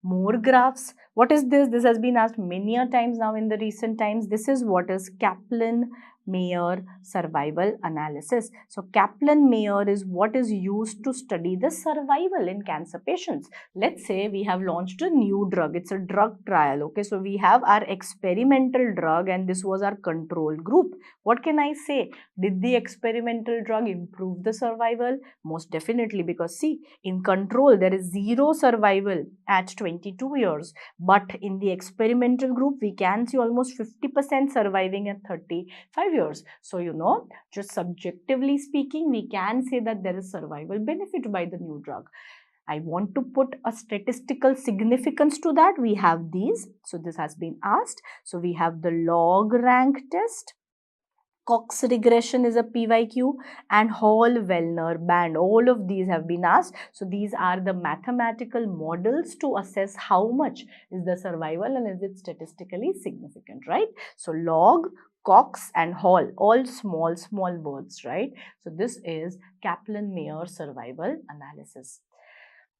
More graphs. What is this? This has been asked many a times now in the recent times. This is what is Kaplan-Meier survival analysis. So Kaplan-Meier is what is used to study the survival in cancer patients. Let's say we have launched a new drug. It's a drug trial. Okay, so we have our experimental drug and this was our control group. What can I say? Did the experimental drug improve the survival? Most definitely, because see, in control there is zero survival at 22 years, but in the experimental group we can see almost 50% surviving at 35 years. So just subjectively speaking, we can say that there is survival benefit by the new drug. I want to put a statistical significance to that. We have these. So this has been asked. So we have the log rank test. Cox regression is a PYQ, and Hall-Wellner band. All of these have been asked. So these are the mathematical models to assess how much is the survival and is it statistically significant, right? So log, Cox and Hall, all small words, right? So this is Kaplan-Meier survival analysis.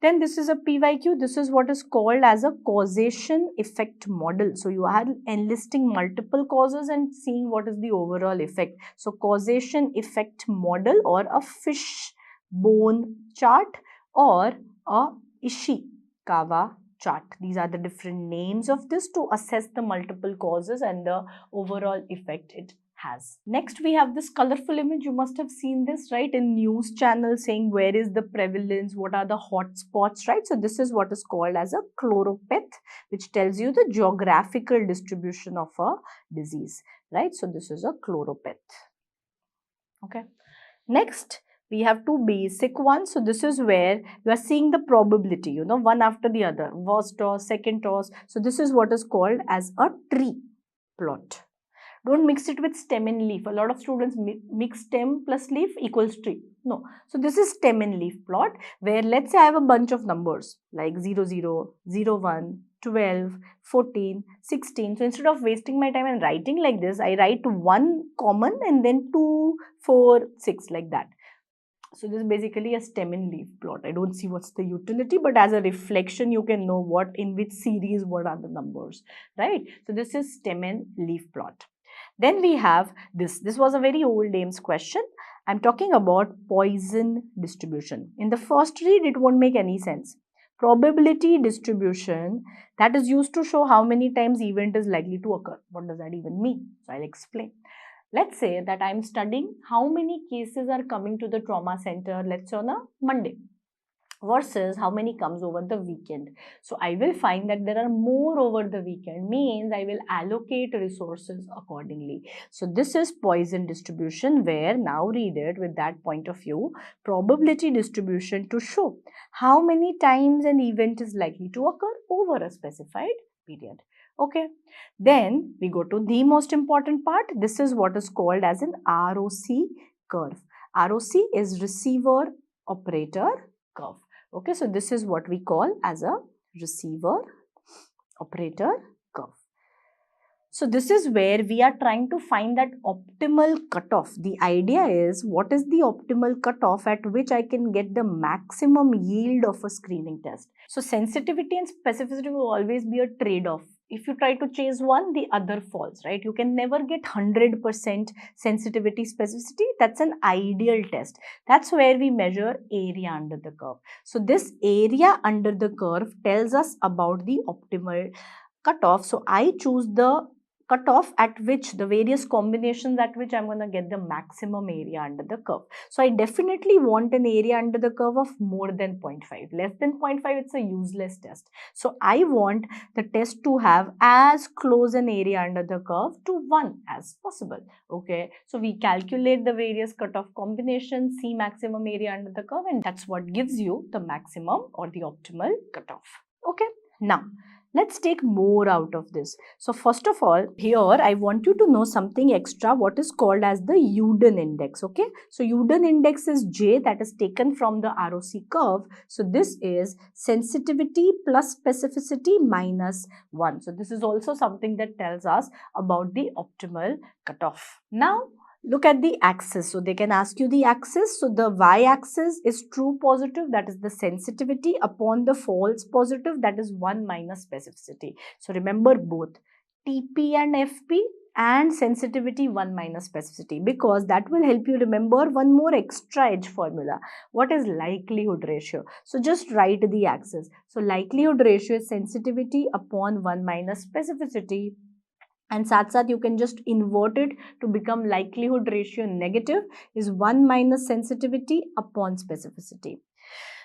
Then this is a PYQ. This is what is called as a causation effect model. So you are enlisting multiple causes and seeing what is the overall effect. So causation effect model or a fishbone chart or a Ishikawa chart. These are the different names of this to assess the multiple causes and the overall effect it has. Next, we have this colorful image. You must have seen this, right, in news channels saying where is the prevalence, what are the hot spots, right? So this is what is called as a choropleth, which tells you the geographical distribution of a disease, right? So this is a choropleth. Okay. Next, we have two basic ones. So this is where you are seeing the probability, one after the other, first toss, second toss. So this is what is called as a tree plot. Don't mix it with stem and leaf. A lot of students mix stem plus leaf equals tree. No. So this is stem and leaf plot where let's say I have a bunch of numbers like 0, 0, 0, 1, 12, 14, 16. So instead of wasting my time and writing like this, I write one common and then 2, 4, 6 like that. So this is basically a stem and leaf plot. I don't see what's the utility, but as a reflection, you can know what in which series, what are the numbers, right? So this is stem and leaf plot. Then we have this. This was a very old Ames question. I'm talking about Poisson distribution. In the first read, it won't make any sense. Probability distribution that is used to show how many times event is likely to occur. What does that even mean? So I'll explain. Let's say that I'm studying how many cases are coming to the trauma center, let's say on a Monday, versus how many comes over the weekend. So I will find that there are more over the weekend, means I will allocate resources accordingly. So this is Poisson distribution, where now read it with that point of view, probability distribution to show how many times an event is likely to occur over a specified period. Okay, then we go to the most important part. This is what is called as an ROC curve. ROC is receiver operator curve. Okay, so this is what we call as a receiver operator curve. So this is where we are trying to find that optimal cutoff. The idea is what is the optimal cutoff at which I can get the maximum yield of a screening test. So sensitivity and specificity will always be a trade-off. if you try to chase one, the other falls, right? You can never get 100% sensitivity specificity. That's an ideal test. That's where we measure area under the curve. So this area under the curve tells us about the optimal cutoff. So I choose the cutoff at which the various combinations at which I'm going to get the maximum area under the curve. So I definitely want an area under the curve of more than 0.5. Less than 0.5, it's a useless test. So I want the test to have as close an area under the curve to 1 as possible. Okay, so we calculate the various cutoff combinations, see maximum area under the curve, and that's what gives you the maximum or the optimal cutoff. Okay, now let's take more out of this. So first of all, here I want you to know something extra, what is called as the Uden index. Okay, so Uden index is J, that is taken from the ROC curve. So this is sensitivity plus specificity minus 1. So this is also something that tells us about the optimal cutoff. Now look at the axis. So they can ask you the axis. So the y-axis is true positive, that is the sensitivity, upon the false positive, that is 1 minus specificity. So remember both TP and FP and sensitivity 1 minus specificity, because that will help you remember one more extra edge formula. What is likelihood ratio? So just write the axis. So likelihood ratio is sensitivity upon 1 minus specificity. And sath you can just invert it to become likelihood ratio negative is 1 minus sensitivity upon specificity.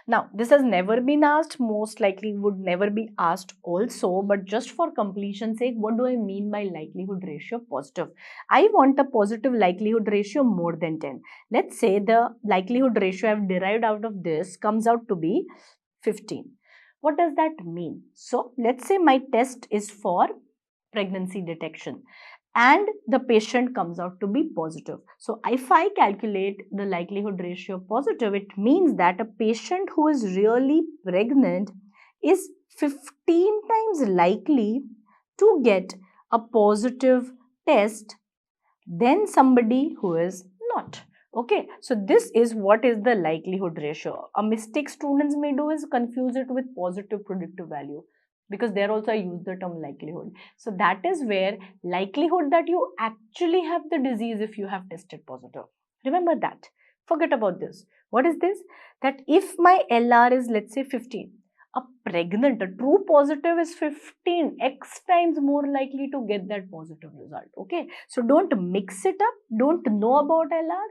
Now, this has never been asked, most likely would never be asked also, but just for completion's sake, what do I mean by likelihood ratio positive? I want a positive likelihood ratio more than 10. Let's say the likelihood ratio I've derived out of this comes out to be 15. What does that mean? So, let's say my test is for pregnancy detection and the patient comes out to be positive. So if I calculate the likelihood ratio positive, it means that a patient who is really pregnant is 15 times likely to get a positive test than somebody who is not. Okay, so this is what is the likelihood ratio. A mistake students may do is confuse it with positive predictive value, because there also I use the term likelihood. So that is where likelihood that you actually have the disease if you have tested positive. Remember that. Forget about this. What is this? That if my LR is, let's say, 15, a true positive is 15 x times more likely to get that positive result. Okay, so don't mix it up, don't know about LR,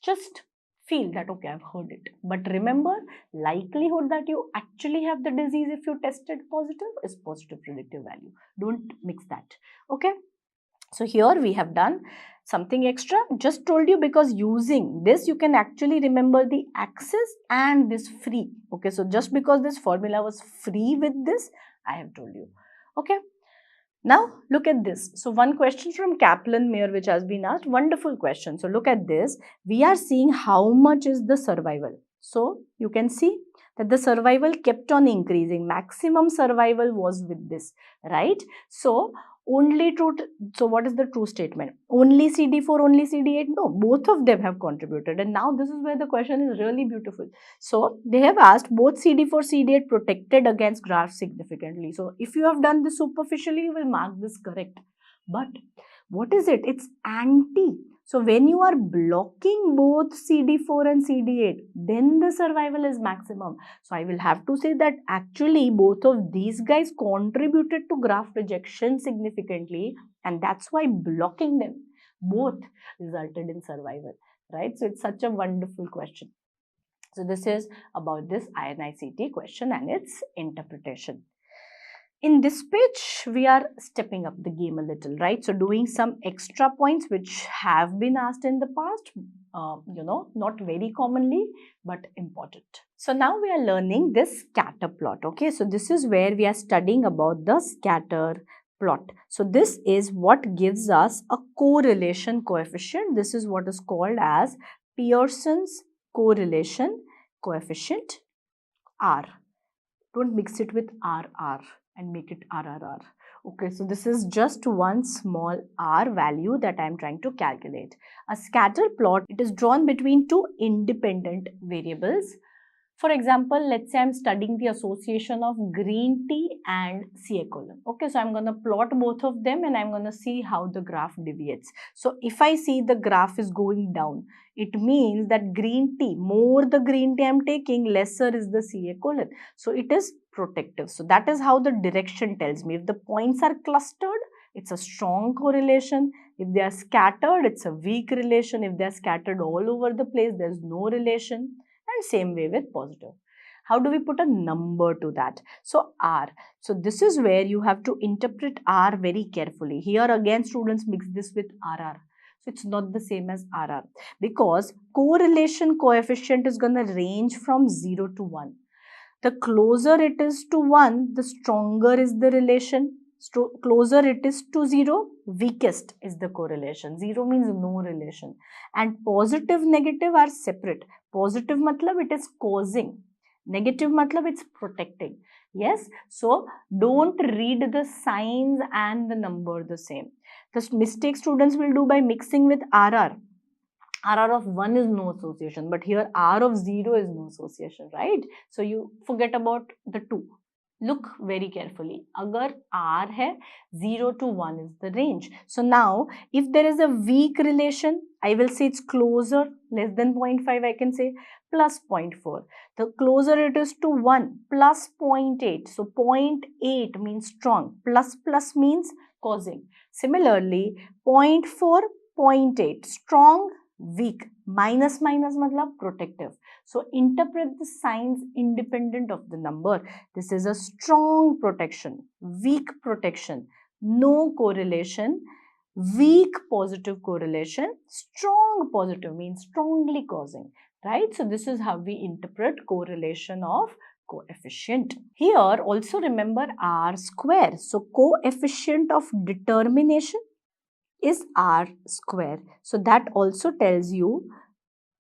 just feel that okay, I've heard it. But remember, likelihood that you actually have the disease if you tested positive is positive predictive value. Don't mix that. Okay, so here we have done something extra, just told you, because using this you can actually remember the axis and this free. Okay, so just because this formula was free with this, I have told you. Okay, now look at this. So one question from Kaplan Mayer which has been asked, wonderful question. So look at this, we are seeing how much is the survival. So you can see that the survival kept on increasing, maximum survival was with this, right? So only true, so what is the true statement? Only CD4, only CD8? No, both of them have contributed. And now this is where the question is really beautiful. So they have asked both CD4, CD8 protected against graft significantly. So if you have done this superficially, you will mark this correct. But what is it? It's anti. So when you are blocking both CD4 and CD8, then the survival is maximum. So I will have to say that actually both of these guys contributed to graft rejection significantly, and that's why blocking them both resulted in survival, right? So it's such a wonderful question. So this is about this INICT question and its interpretation. In this page, we are stepping up the game a little, right? So doing some extra points which have been asked in the past, not very commonly, but important. So now we are learning this scatter plot, okay? So this is where we are studying about the scatter plot. So this is what gives us a correlation coefficient. This is what is called as Pearson's correlation coefficient, R. Don't mix it with RR and make it RRR. Okay, so this is just one small R value that I am trying to calculate. A scatter plot, it is drawn between two independent variables. For example, let's say I'm studying the association of green tea and CA colon. Okay, so I'm going to plot both of them and I'm going to see how the graph deviates. So if I see the graph is going down, it means that green tea, more the green tea I'm taking, lesser is the CA colon. So it is protective. So that is how the direction tells me. If the points are clustered, it's a strong correlation. If they are scattered, it's a weak relation. If they are scattered all over the place, there's no relation. And same way with positive. How do we put a number to that? So R. So this is where you have to interpret R very carefully. Here again students mix this with RR. So it's not the same as RR because correlation coefficient is going to range from 0 to 1. The closer it is to 1, the stronger is the relation. Closer it is to 0, weakest is the correlation. 0 means no relation. And positive, negative are separate. Positive matlab it is causing. Negative matlab it's protecting. Yes, so don't read the signs and the number the same. The mistake students will do by mixing with RR. RR of 1 is no association, but here R of 0 is no association, right? So you forget about the 2. Look very carefully. Agar R hai, 0 to 1 is the range. So now, if there is a weak relation, I will say it's closer, less than 0.5, I can say plus 0.4. The closer it is to 1, plus 0.8. So 0.8 means strong, plus means causing. Similarly, 0.4, 0.8, strong, weak, minus matlab protective. So interpret the signs independent of the number. This is a strong protection, weak protection, no correlation, weak positive correlation, strong positive means strongly causing, right? So this is how we interpret correlation of coefficient. Here also remember R square. So coefficient of determination is R square. So that also tells you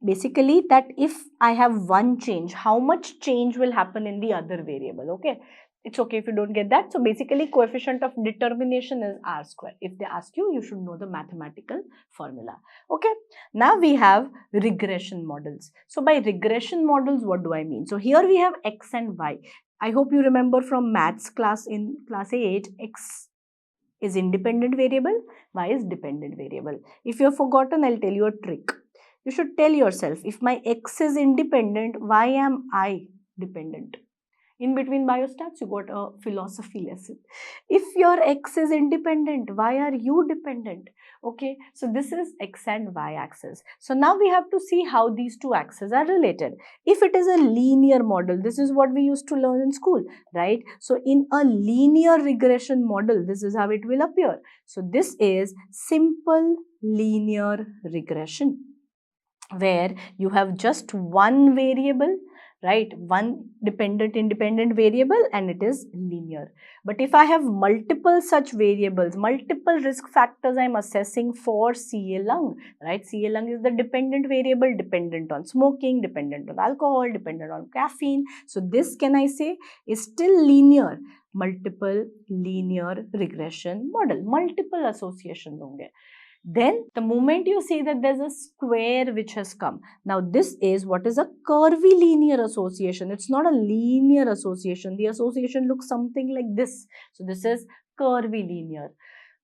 basically that if I have one change, how much change will happen in the other variable, okay? It's okay if you don't get that. So basically coefficient of determination is R square. If they ask you, you should know the mathematical formula, okay? Now we have regression models. So by regression models, what do I mean? So here we have X and Y. I hope you remember from maths class in class 8, X is independent variable, Y is dependent variable. If you have forgotten, I'll tell you a trick. You should tell yourself, if my X is independent, why am I dependent? In between biostats, you got a philosophy lesson. If your X is independent, why are you dependent? Okay, so this is X and Y axis. So now we have to see how these two axes are related. If it is a linear model, this is what we used to learn in school, right? So in a linear regression model, this is how it will appear. So this is simple linear regression, where you have just one variable, right? One dependent independent variable, and it is linear. But if I have multiple such variables, multiple risk factors I'm assessing for CA lung, right? CA lung is the dependent variable, dependent on smoking, dependent on alcohol, dependent on caffeine. So this, can I say, is still linear. Multiple linear regression model, multiple associations honge. Then the moment you see that there's a square which has come, now this is what is a curvilinear association. It's not a linear association. The association looks something like this. So this is curvilinear.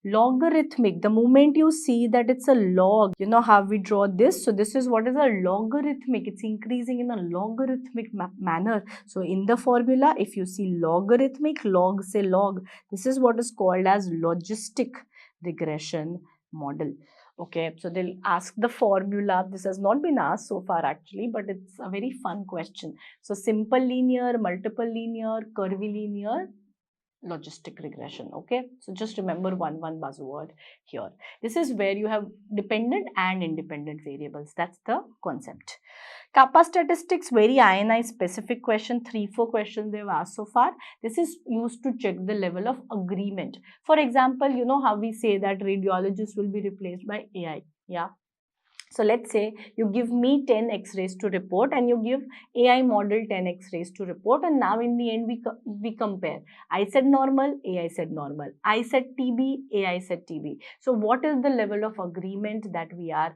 Logarithmic, the moment you see that it's a log, you know how we draw this. So this is what is a logarithmic. It's increasing in a logarithmic manner. So in the formula, if you see logarithmic, log say log, this is what is called as logistic regression model. Okay, so they'll ask the formula. This has not been asked so far actually, but it's a very fun question. So simple linear, multiple linear, curvilinear, logistic regression. Okay, so just remember one buzzword here. This is where you have dependent and independent variables. That's the concept. Kappa statistics, very INI specific question, 3-4 questions they've asked so far. This is used to check the level of agreement. For example, you know how we say that radiologists will be replaced by AI, yeah? So let's say you give me 10 x-rays to report and you give AI model 10 x-rays to report, and now in the end we compare. I said normal, AI said normal. I said TB, AI said TB. So what is the level of agreement that we are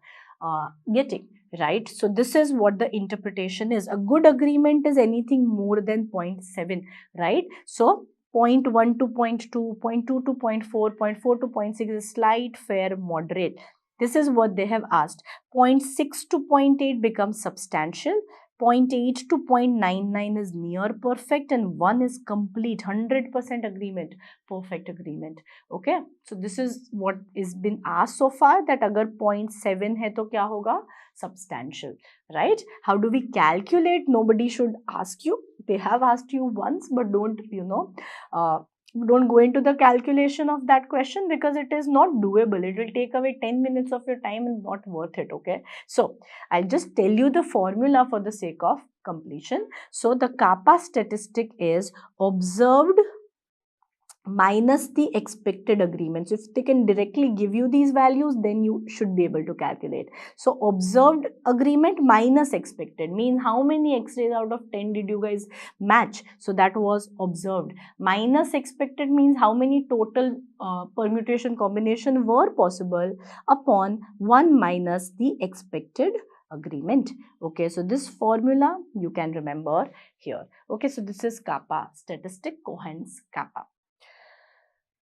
getting, right? So this is what the interpretation is. A good agreement is anything more than 0.7, right? So 0.1 to 0.2, 0.2 to 0.4, 0.4 to 0.6 is slight, fair, moderate. This is what they have asked. 0.6 to 0.8 becomes substantial. 0.8 to 0.99 is near perfect, and 1 is complete, 100% agreement, perfect agreement. Okay, so this is what is been asked so far, that agar 0.7 hai to kya hoga? Substantial, right? How do we calculate? Nobody should ask you. They have asked you once, but don't don't go into the calculation of that question, because it is not doable. It will take away 10 minutes of your time and not worth it. Okay, so I'll just tell you the formula for the sake of completion. So the kappa statistic is observed minus the expected agreements. If they can directly give you these values, then you should be able to calculate. So observed agreement minus expected means how many x-rays out of 10 did you guys match? So that was observed. Minus expected means how many total permutation combination were possible upon 1 minus the expected agreement. Okay, so this formula you can remember here. Okay, so this is kappa statistic, Cohen's kappa.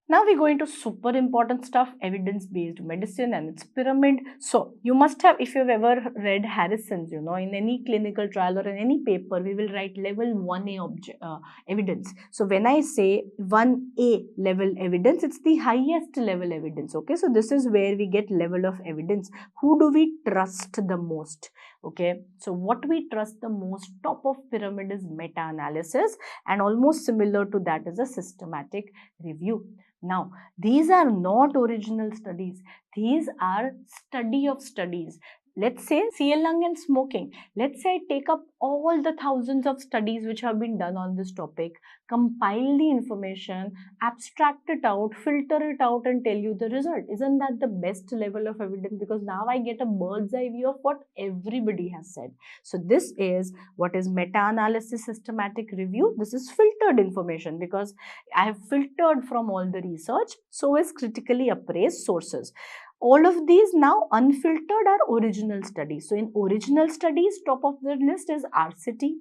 Now we go into super important stuff, evidence-based medicine and its pyramid. So you must have, if you've ever read Harrison's, in any clinical trial or in any paper, we will write level 1A evidence. So when I say 1A level evidence, it's the highest level evidence. Okay, so this is where we get level of evidence. Who do we trust the most? Okay, so what we trust the most, top of pyramid, is meta-analysis, and almost similar to that is a systematic review. Now, these are not original studies. These are study of studies. Let's say CL lung and smoking. Let's say I take up all the thousands of studies which have been done on this topic, compile the information, abstract it out, filter it out, and tell you the result. Isn't that the best level of evidence? Because now I get a bird's eye view of what everybody has said. So this is what is meta-analysis, systematic review. This is filtered information because I have filtered from all the research, so is critically appraised sources. All of these now unfiltered are original studies. So in original studies, top of the list is RCT,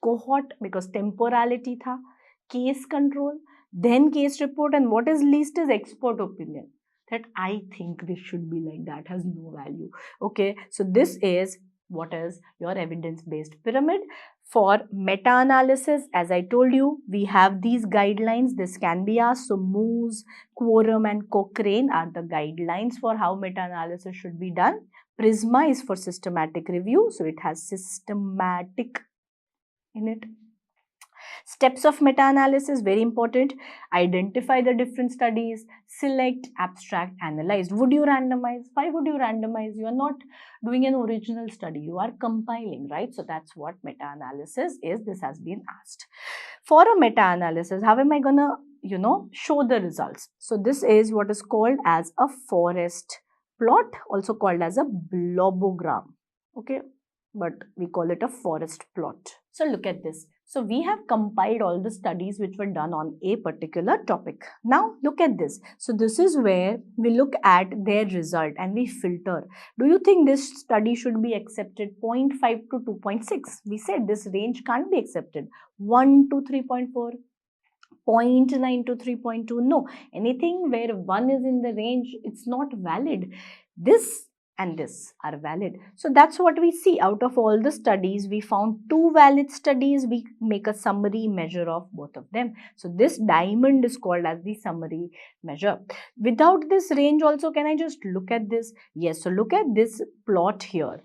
cohort, because temporality tha, case control, then case report, and what is least is expert opinion. That I think this should be like that, has no value. Okay, so this is what is your evidence-based pyramid. For meta-analysis, as I told you, we have these guidelines. This can be asked. So Moose, Quorum, and Cochrane are the guidelines for how meta-analysis should be done. Prisma is for systematic review. So it has systematic in it. Steps of meta-analysis, very important. Identify the different studies, select, abstract, analyze. Would you randomize? Why would you randomize? You are not doing an original study. You are compiling, right? So that's what meta-analysis is. This has been asked. For a meta-analysis, how am I gonna, show the results? So this is what is called as a forest plot, also called as a blobogram. Okay, but we call it a forest plot. So look at this. So we have compiled all the studies which were done on a particular topic. Now look at this. So this is where we look at their result and we filter. Do you think this study should be accepted 0.5 to 2.6? We said this range can't be accepted. 1 to 3.4. 0.9 to 3.2. No, anything where 1 is in the range, it's not valid. This and this are valid. So that's what we see. Out of all the studies, we found 2 valid studies. We make a summary measure of both of them. So this diamond is called as the summary measure. Without this range also, can I just look at this? Yes, so look at this plot here.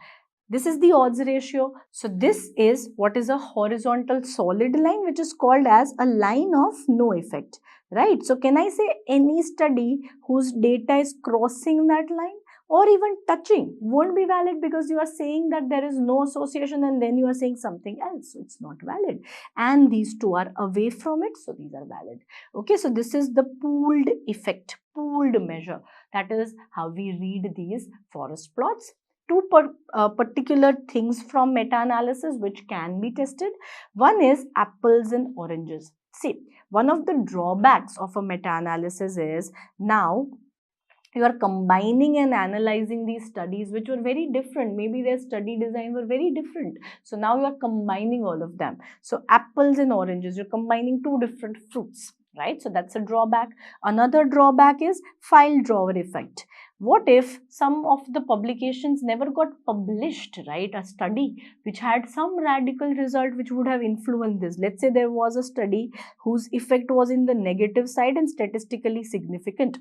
This is the odds ratio. So this is what is a horizontal solid line, which is called as a line of no effect, right? So can I say any study whose data is crossing that line or even touching won't be valid, because you are saying that there is no association and then you are saying something else. So it's not valid. And these two are away from it. So these are valid. Okay, so this is the pooled effect, pooled measure. That is how we read these forest plots. two particular things from meta-analysis which can be tested. One is apples and oranges. See, one of the drawbacks of a meta-analysis is now you are combining and analyzing these studies which were very different. Maybe their study design were very different. So now you are combining all of them. So apples and oranges, you're combining two different fruits, right? So that's a drawback. Another drawback is file drawer effect. What if some of the publications never got published, right? A study which had some radical result which would have influenced this. Let's say there was a study whose effect was in the negative side and statistically significant,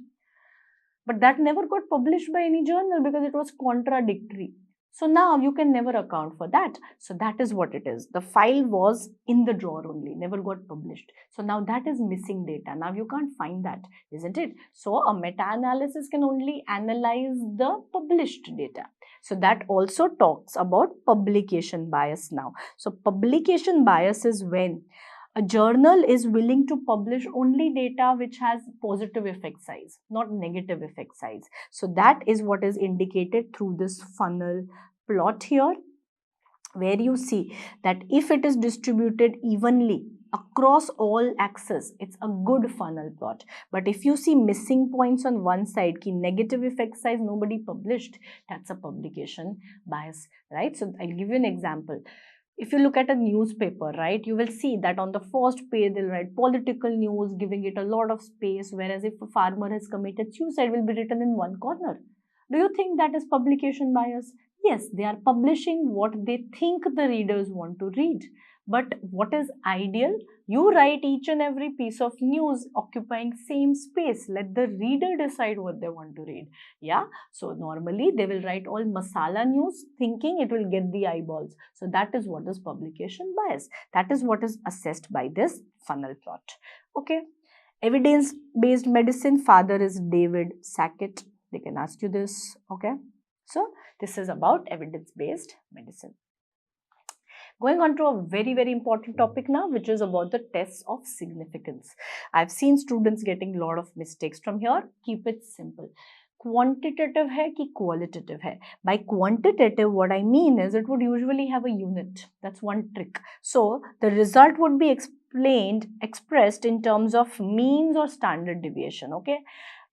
but that never got published by any journal because it was contradictory. So now you can never account for that. So that is what it is. The file was in the drawer only, never got published. So now that is missing data. Now you can't find that, isn't it? So a meta-analysis can only analyze the published data. So that also talks about publication bias now. So publication bias is when a journal is willing to publish only data which has positive effect size, not negative effect size. So that is what is indicated through this funnel plot here, where you see that if it is distributed evenly across all axes, it's a good funnel plot. But if you see missing points on one side, ki negative effect size nobody published, that's a publication bias, right? So I'll give you an example. If you look at a newspaper, right, you will see that on the first page they'll write political news, giving it a lot of space, whereas if a farmer has committed suicide, will be written in one corner. Do you think that is publication bias? Yes, they are publishing what they think the readers want to read. But what is ideal? You write each and every piece of news occupying same space. Let the reader decide what they want to read. Yeah. So normally they will write all masala news thinking it will get the eyeballs. So that is what is publication bias. That is what is assessed by this funnel plot. Okay. Evidence-based medicine, father is David Sackett. They can ask you this. Okay. So this is about evidence-based medicine. Going on to a very, very important topic now, which is about the tests of significance. I've seen students getting a lot of mistakes from here. Keep it simple. Quantitative hai ki qualitative hai? By quantitative, what I mean is it would usually have a unit. That's one trick. So the result would be expressed in terms of means or standard deviation. Okay,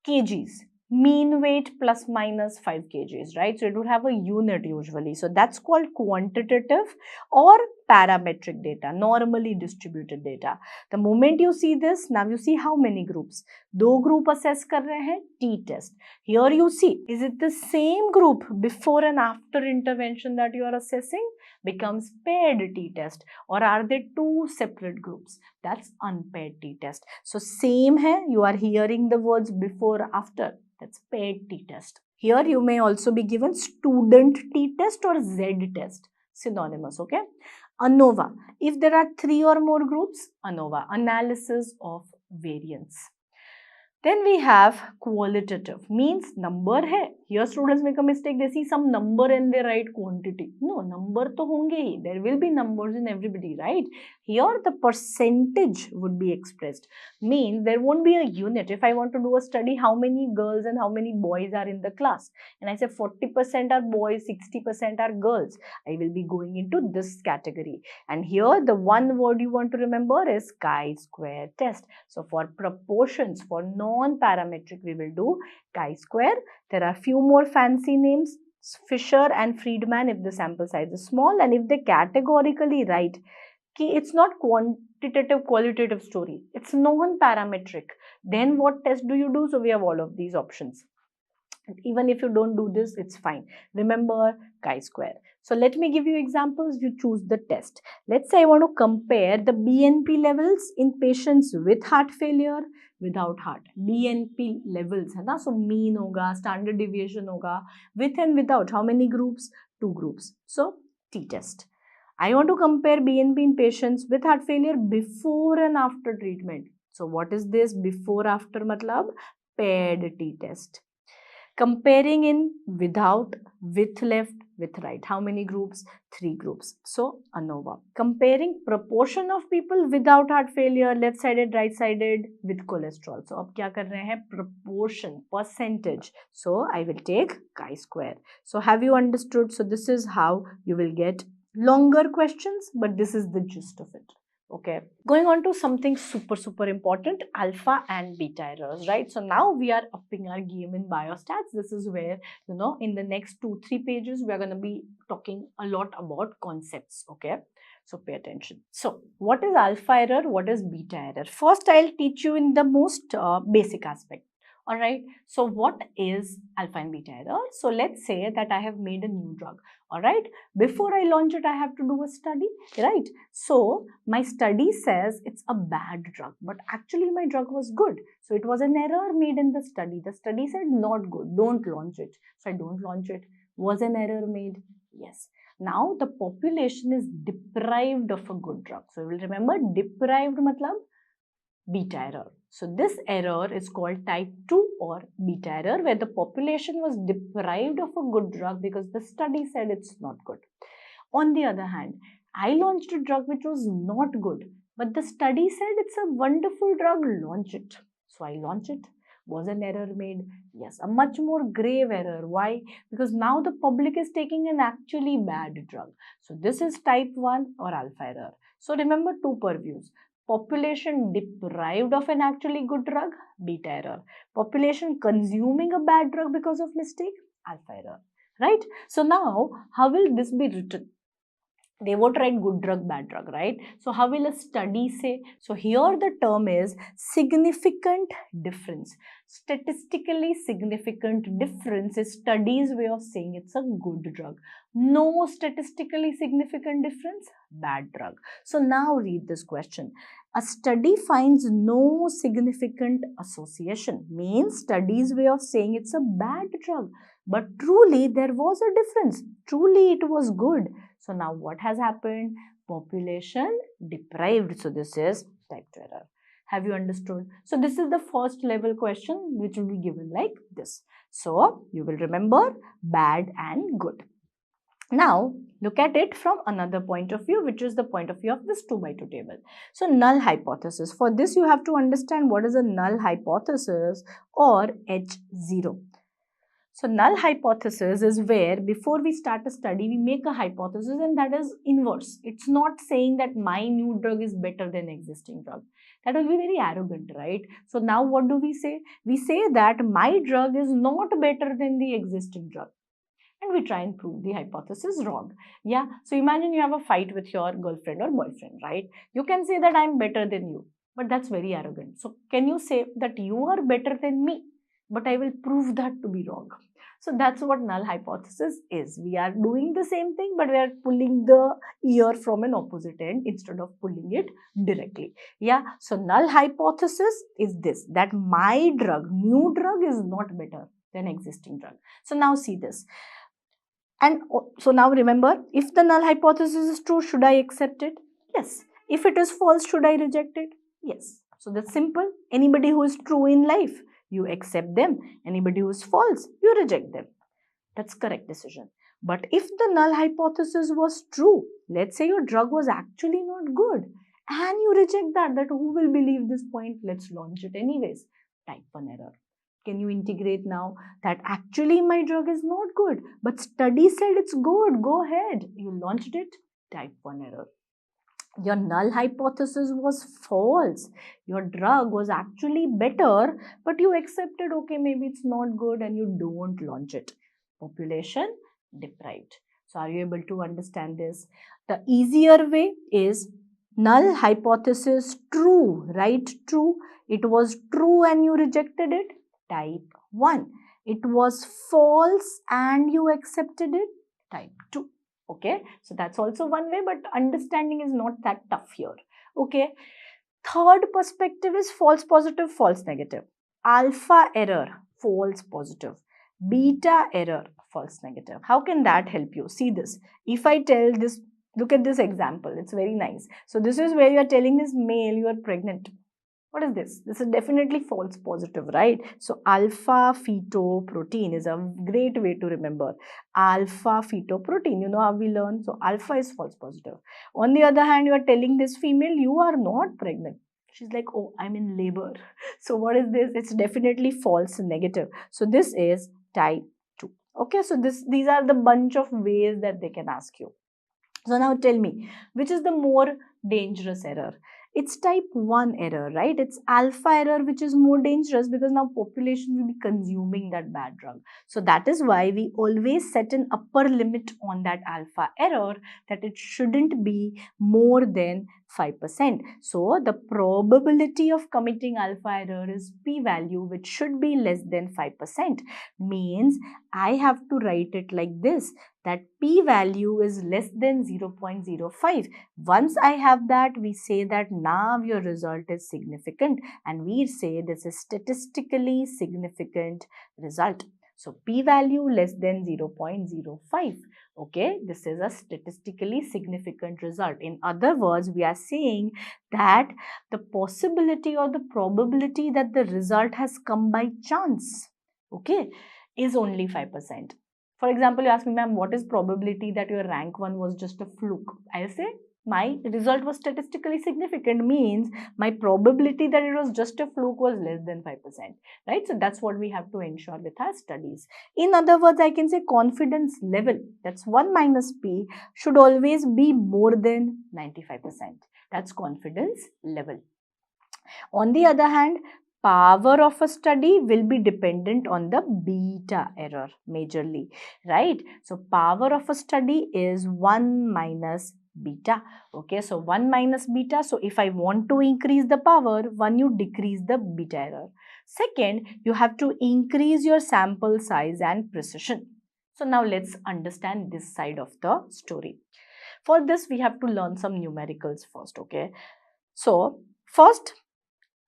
kgs. Mean weight plus minus 5 kgs, right? So it would have a unit usually. So that's called quantitative or parametric data, normally distributed data. The moment you see this, now you see how many groups? दो group assess कर रहे हैं t-test. Here you see, is it the same group before and after intervention that you are assessing? Becomes paired t-test, or are they two separate groups? That's unpaired t-test. So same hai, you are hearing the words before, after. That's paired t-test. Here you may also be given student t-test or z-test. Synonymous, okay? ANOVA. If there are 3 or more groups, ANOVA, analysis of variance. Then we have qualitative, means number hai. Here students make a mistake, they see some number and they write quantity. No, number to honge hi. There will be numbers in everybody, right? Here the percentage would be expressed. Means there won't be a unit. If I want to do a study, how many girls and how many boys are in the class? And I say 40% are boys, 60% are girls. I will be going into this category. And here the one word you want to remember is chi-square test. So for proportions, for non-parametric, we will do chi-square. There are few more fancy names, Fisher and Friedman if the sample size is small, and if they categorically write ki it's not quantitative qualitative story, it's non-parametric, then what test do you do? So we have all of these options. Even if you don't do this, it's fine. Remember chi-square. So let me give you examples. You choose the test. Let's say I want to compare the BNP levels in patients with heart failure, without heart. BNP levels है ना, so mean होगा, standard deviation होगा, with and without. How many groups? 2 groups. So t-test. I want to compare BNP in patients with heart failure before and after treatment. So what is this before after matlab? Paired t-test. Comparing in without, with left, with right. How many groups? 3 groups. So ANOVA. Comparing proportion of people without heart failure, left-sided, right-sided, with cholesterol. So अब क्या कर रहे हैं? Proportion, percentage. So I will take chi-square. So have you understood? So this is how you will get longer questions, but this is the gist of it. Okay, going on to something super important, alpha and beta errors, right? So now we are upping our game in biostats. This is where, you know, in the next 2-3 pages we are going to be talking a lot about concepts. Okay, so pay attention. So what is alpha error, what is beta error? First I'll teach you in the most basic aspect. All right, so what is alpha and beta error? So let's say that I have made a new drug. All right, before I launch it I have to do a study, right? So my study says it's a bad drug, but actually my drug was good. So it was an error made in the study. The study said not good, don't launch it. So I don't launch it. Was an error made? Yes. Now the population is deprived of a good drug. So you will remember, deprived matlab beta error. So this error is called type 2 or beta error, where the population was deprived of a good drug because the study said it's not good. On the other hand, I launched a drug which was not good, but the study said it's a wonderful drug, launch it. So I launch it. Was an error made? Yes, a much more grave error. Why? Because now the public is taking an actually bad drug. So this is type 1 or alpha error. So remember two purviews. Population deprived of an actually good drug, beta error. Population consuming a bad drug because of mistake, alpha error. Right? So now, how will this be written? They won't write good drug, bad drug, right? So how will a study say? So here the term is significant difference. Statistically significant difference is study's way of saying it's a good drug. No statistically significant difference, bad drug. So now read this question. A study finds no significant association, means study's way of saying it's a bad drug. But truly there was a difference. Truly it was good. So now what has happened? Population deprived. So this is type 2 error. Have you understood? So this is the first level question which will be given like this. So you will remember bad and good. Now look at it from another point of view, which is the point of view of this 2x2 table. So null hypothesis. For this you have to understand what is a null hypothesis or H0. So null hypothesis is where before we start a study, we make a hypothesis and that is inverse. It's not saying that my new drug is better than existing drug. That will be very arrogant, right? So now what do we say? We say that my drug is not better than the existing drug. And we try and prove the hypothesis wrong. Yeah. So imagine you have a fight with your girlfriend or boyfriend, right? You can say that I'm better than you, but that's very arrogant. So can you say that you are better than me, but I will prove that to be wrong? So that's what null hypothesis is. We are doing the same thing, but we are pulling the ear from an opposite end instead of pulling it directly. Yeah. So null hypothesis is this, that my drug, new drug is not better than existing drug. So now see this. And so now remember, if the null hypothesis is true, should I accept it? Yes. If it is false, should I reject it? Yes. So that's simple. Anybody who is true in life, you accept them. Anybody who is false, you reject them. That's correct decision. But if the null hypothesis was true, let's say your drug was actually not good and you reject that who will believe this point? Let's launch it anyways. Type 1 error. Can you integrate now that actually my drug is not good, but study said it's good, go ahead. You launched it, type 1 error. Your null hypothesis was false. Your drug was actually better, but you accepted, okay, maybe it's not good and you don't launch it. Population deprived. So are you able to understand this? The easier way is null hypothesis true, right? True. It was true and you rejected it. Type 1. It was false and you accepted it. Type 2. Okay, so that's also one way, but understanding is not that tough here. Okay, third perspective is false positive, false negative. Alpha error, false positive. Beta error, false negative. How can that help you? See this. If I tell this, look at this example. It's very nice. So this is where you are telling this male you are pregnant. What is this? This is definitely false positive, right? So alpha fetoprotein is a great way to remember. Alpha fetoprotein, you know how we learn? So alpha is false positive. On the other hand, you are telling this female, you are not pregnant. She's like, oh, I'm in labor. So what is this? It's definitely false negative. So this is type 2. Okay, so these are the bunch of ways that they can ask you. So now tell me, which is the more dangerous error? It's type 1 error, right? It's alpha error which is more dangerous because now population will be consuming that bad drug. So that is why we always set an upper limit on that alpha error, that it shouldn't be more than 5%. So the probability of committing alpha error is p-value which should be less than 5%. Means I have to write it like this, that p-value is less than 0.05. Once I have that, we say that now your result is significant, and we say this is statistically significant result. So p-value less than 0.05. Okay, this is a statistically significant result. In other words, we are saying that the possibility or the probability that the result has come by chance, okay, is only 5%. For example, you ask me, ma'am, what is probability that your rank 1 was just a fluke? I'll say my result was statistically significant, means my probability that it was just a fluke was less than 5%, right? So that's what we have to ensure with our studies. In other words, I can say confidence level, that's 1 minus p, should always be more than 95%. That's confidence level. On the other hand, power of a study will be dependent on the beta error majorly, right? So power of a study is 1 minus beta. Okay, so 1 minus beta. So if I want to increase the power, one, you decrease the beta error. Second, you have to increase your sample size and precision. So now let's understand this side of the story. For this, we have to learn some numericals first, okay? So first,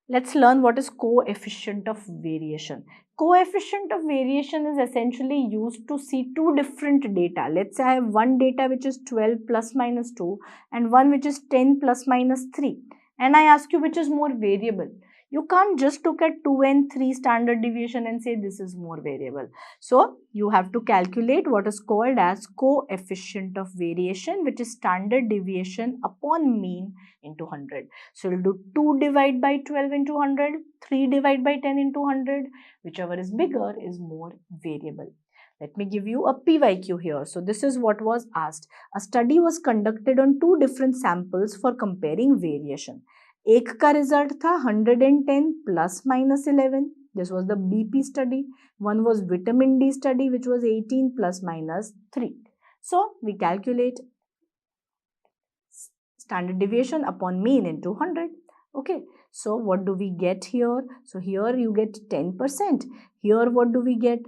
let's learn what is coefficient of variation. Coefficient of variation is essentially used to see two different data. Let's say I have one data which is 12 plus minus 2 and one which is 10 plus minus 3. And I ask you which is more variable. You can't just look at 2 and 3 standard deviation and say this is more variable. So you have to calculate what is called as coefficient of variation, which is standard deviation upon mean into 100. So we'll do 2 divide by 12 into 100, 3 divide by 10 into 100. Whichever is bigger is more variable. Let me give you a PYQ here. So this is what was asked. A study was conducted on two different samples for comparing variation. एक का result था 110 plus minus 11. This was the BP study. One was vitamin D study, which was 18 plus minus 3. So we calculate standard deviation upon mean into 100. Okay, so what do we get here? So here you get 10%. Here what do we get?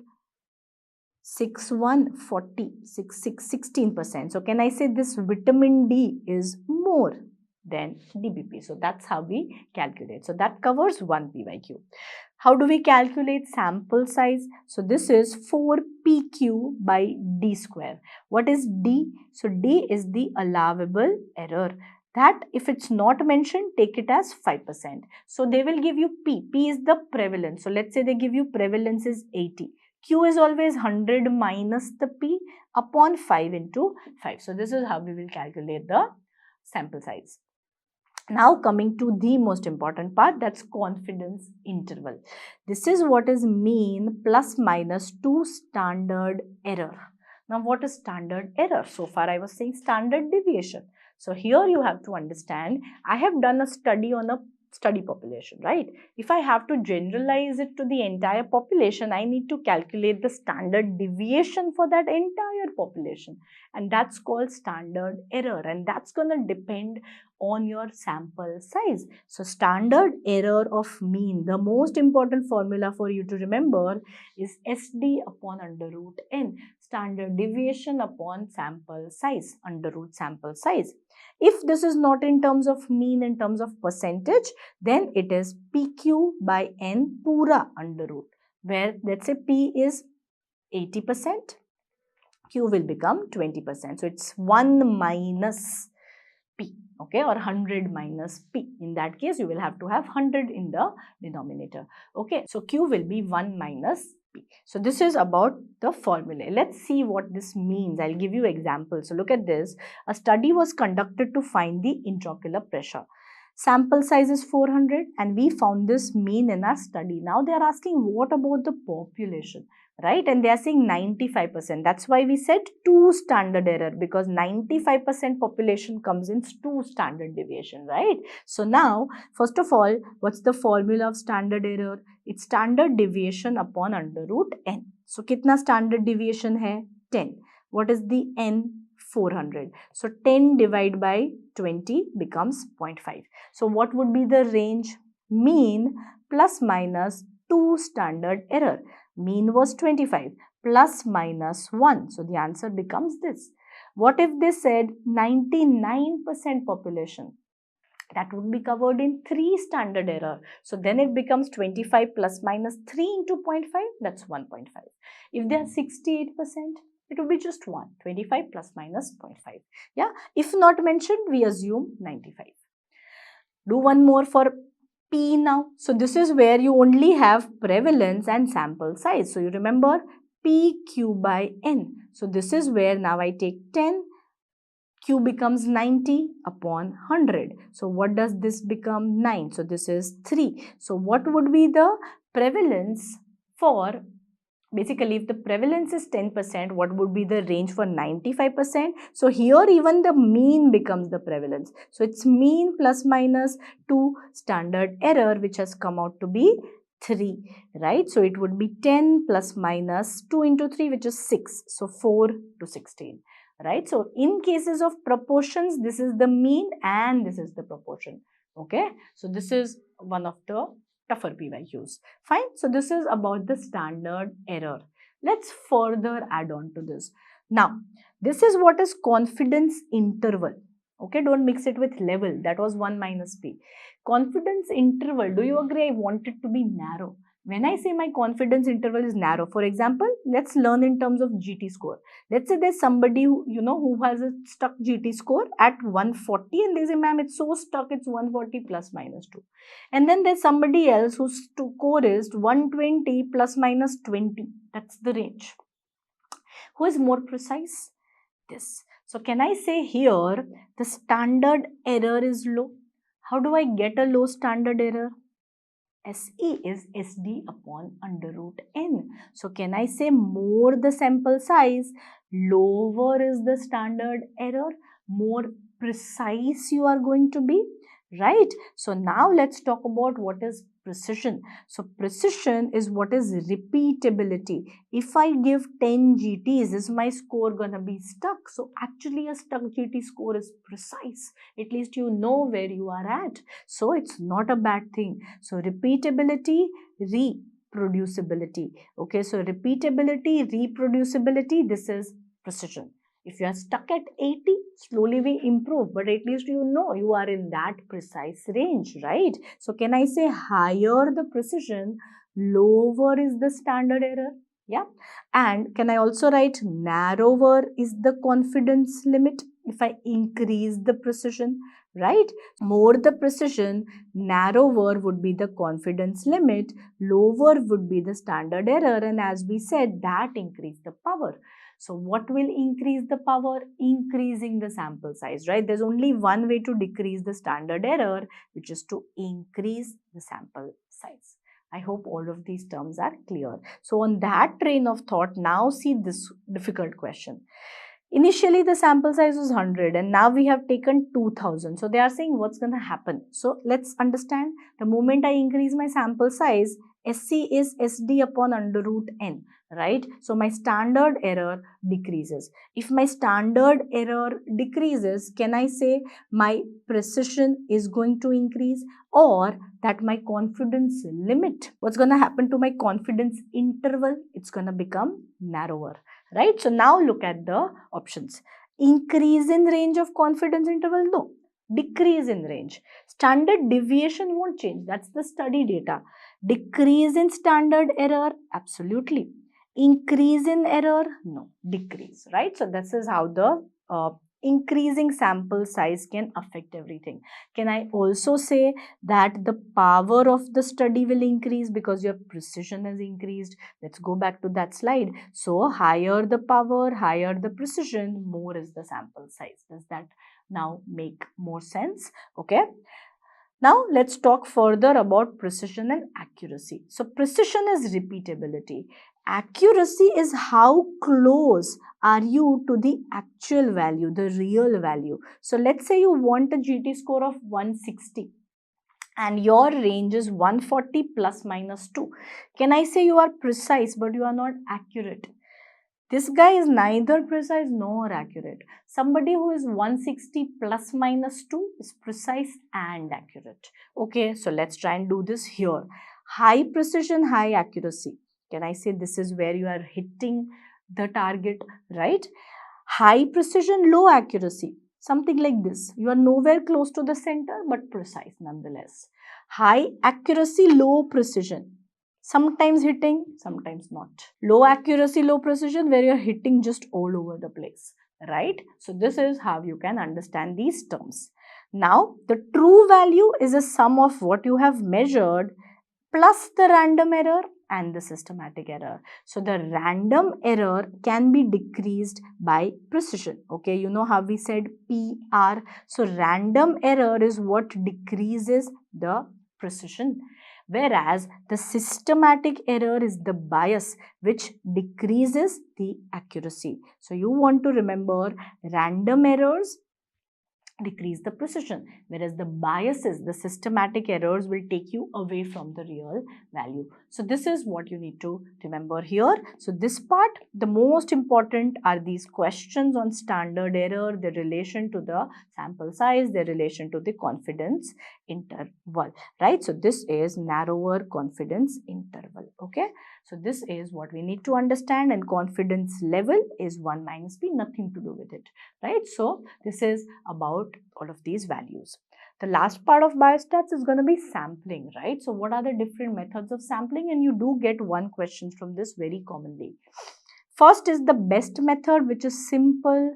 6, 1, 40, 6, 6, 16%. So can I say this vitamin D is more than DBP? So that's how we calculate. So that covers one PYQ. How do we calculate sample size? So this is 4PQ by D square. What is D? So D is the allowable error. That if it's not mentioned, take it as 5%. So they will give you P. P is the prevalence. So let's say they give you prevalence is 80. Q is always 100 minus the P upon 5 into 5. So this is how we will calculate the sample size. Now coming to the most important part, that's confidence interval. This is what is mean plus minus 2 standard error. Now what is standard error? So far I was saying standard deviation. So here you have to understand, I have done a study on a study population, right? If I have to generalize it to the entire population, I need to calculate the standard deviation for that entire population. And that's called standard error. And that's going to depend on your sample size. So standard error of mean, the most important formula for you to remember is SD upon under root n. Standard deviation upon sample size, under root sample size. If this is not in terms of mean, in terms of percentage, then it is PQ by N pura under root, where let's say P is 80%, Q will become 20%. So it's 1 minus P. okay, or 100 minus p. In that case, you will have to have 100 in the denominator, okay. So q will be 1 minus p. So this is about the formula. Let's see what this means. I'll give you examples. So look at this. A study was conducted to find the intraocular pressure. Sample size is 400 and we found this mean in our study. Now they are asking what about the population, right? And they are saying 95%. That's why we said 2 standard error, because 95% population comes in 2 standard deviation, right? So now, first of all, what's the formula of standard error? It's standard deviation upon under root n. So kitna standard deviation hai? 10. What is the n? 400. So 10 divided by 20 becomes 0.5. So what would be the range? Mean plus minus 2 standard error. Mean was 25 plus minus 1. So the answer becomes this. What if they said 99% population? That would be covered in 3 standard error. So then it becomes 25 plus minus 3 into 0.5. That's 1.5. If they are 68%, it will be just 1. 25 plus minus 0.5. Yeah. If not mentioned, we assume 95. Do one more for P now. So this is where you only have prevalence and sample size. So you remember PQ by N. So this is where now I take 10. Q becomes 90 upon 100. So what does this become? 9. So this is 3. So what would be the prevalence for, basically if the prevalence is 10%, what would be the range for 95%? So here even the mean becomes the prevalence. So it's mean plus minus 2 standard error, which has come out to be 3, right? So it would be 10 plus minus 2 into 3, which is 6. So 4 to 16. Right? So in cases of proportions, this is the mean and this is the proportion. Okay. So this is one of the tougher PYQs. Fine. So this is about the standard error. Let's further add on to this. Now, this is what is confidence interval. Okay. Don't mix it with level. That was 1 minus p. Confidence interval. Do you agree? I want it to be narrow. When I say my confidence interval is narrow, for example, let's learn in terms of GT score. Let's say there's somebody who has a stuck GT score at 140 and they say, ma'am, it's so stuck, it's 140 plus minus 2. And then there's somebody else whose score is 120 plus minus 20. That's the range. Who is more precise? This. So can I say here the standard error is low? How do I get a low standard error? SE is SD upon under root n. So can I say more the sample size, lower is the standard error, more precise you are going to be, right? So now let's talk about what is precision. So precision is what is repeatability. If I give 10 GTs, is my score gonna be stuck? So actually a stuck GT score is precise. At least you know where you are at. So it's not a bad thing. So repeatability, reproducibility. Okay, so repeatability, reproducibility, this is precision. If you are stuck at 80, slowly we improve, but at least you know you are in that precise range, right? So can I say higher the precision, lower is the standard error? Yeah. And can I also write narrower is the confidence limit if I increase the precision, right? More the precision, narrower would be the confidence limit, lower would be the standard error, and as we said, that increase the power. So what will increase the power? Increasing the sample size, right? There's only one way to decrease the standard error, which is to increase the sample size. I hope all of these terms are clear. So on that train of thought, now see this difficult question. Initially, the sample size was 100 and now we have taken 2000. So they are saying what's going to happen. So let's understand. The moment I increase my sample size, SC is SD upon under root n, right? So my standard error decreases. If my standard error decreases, can I say my precision is going to increase, or that my confidence limit, what's going to happen to my confidence interval? It's going to become narrower, right? So now look at the options. Increase in range of confidence interval? No. Decrease in range. Standard deviation won't change. That's the study data. Decrease in standard error? Absolutely. Increase in error? No. Decrease, right? So this is how the increasing sample size can affect everything. Can I also say that the power of the study will increase because your precision has increased? Let's go back to that slide. So higher the power, higher the precision, more is the sample size. Does that now make more sense? Okay. Now let's talk further about precision and accuracy. So precision is repeatability. Accuracy is how close are you to the actual value, the real value. So let's say you want a GT score of 160 and your range is 140 plus minus 2. Can I say you are precise but you are not accurate? This guy is neither precise nor accurate. Somebody who is 160 plus minus 2 is precise and accurate. Okay, so let's try and do this here. High precision, high accuracy. Can I say this is where you are hitting the target, right? High precision, low accuracy. Something like this. You are nowhere close to the center but precise nonetheless. High accuracy, low precision. Sometimes hitting, sometimes not. Low accuracy, low precision, where you're hitting just all over the place, right? So this is how you can understand these terms. Now, the true value is a sum of what you have measured plus the random error and the systematic error. So the random error can be decreased by precision. Okay, you know how we said PR. So random error is what decreases the precision, whereas the systematic error is the bias which decreases the accuracy. So you want to remember random errors decrease the precision, whereas the biases, the systematic errors will take you away from the real value. So this is what you need to remember here. So this part, the most important are these questions on standard error, the relation to the sample size, the relation to the confidence interval, right? So this is narrower confidence interval, okay? So this is what we need to understand, and confidence level is 1 minus p, nothing to do with it, right? So this is about all of these values. The last part of biostats is going to be sampling, right? So what are the different methods of sampling? And you do get one question from this very commonly. First is the best method, which is simple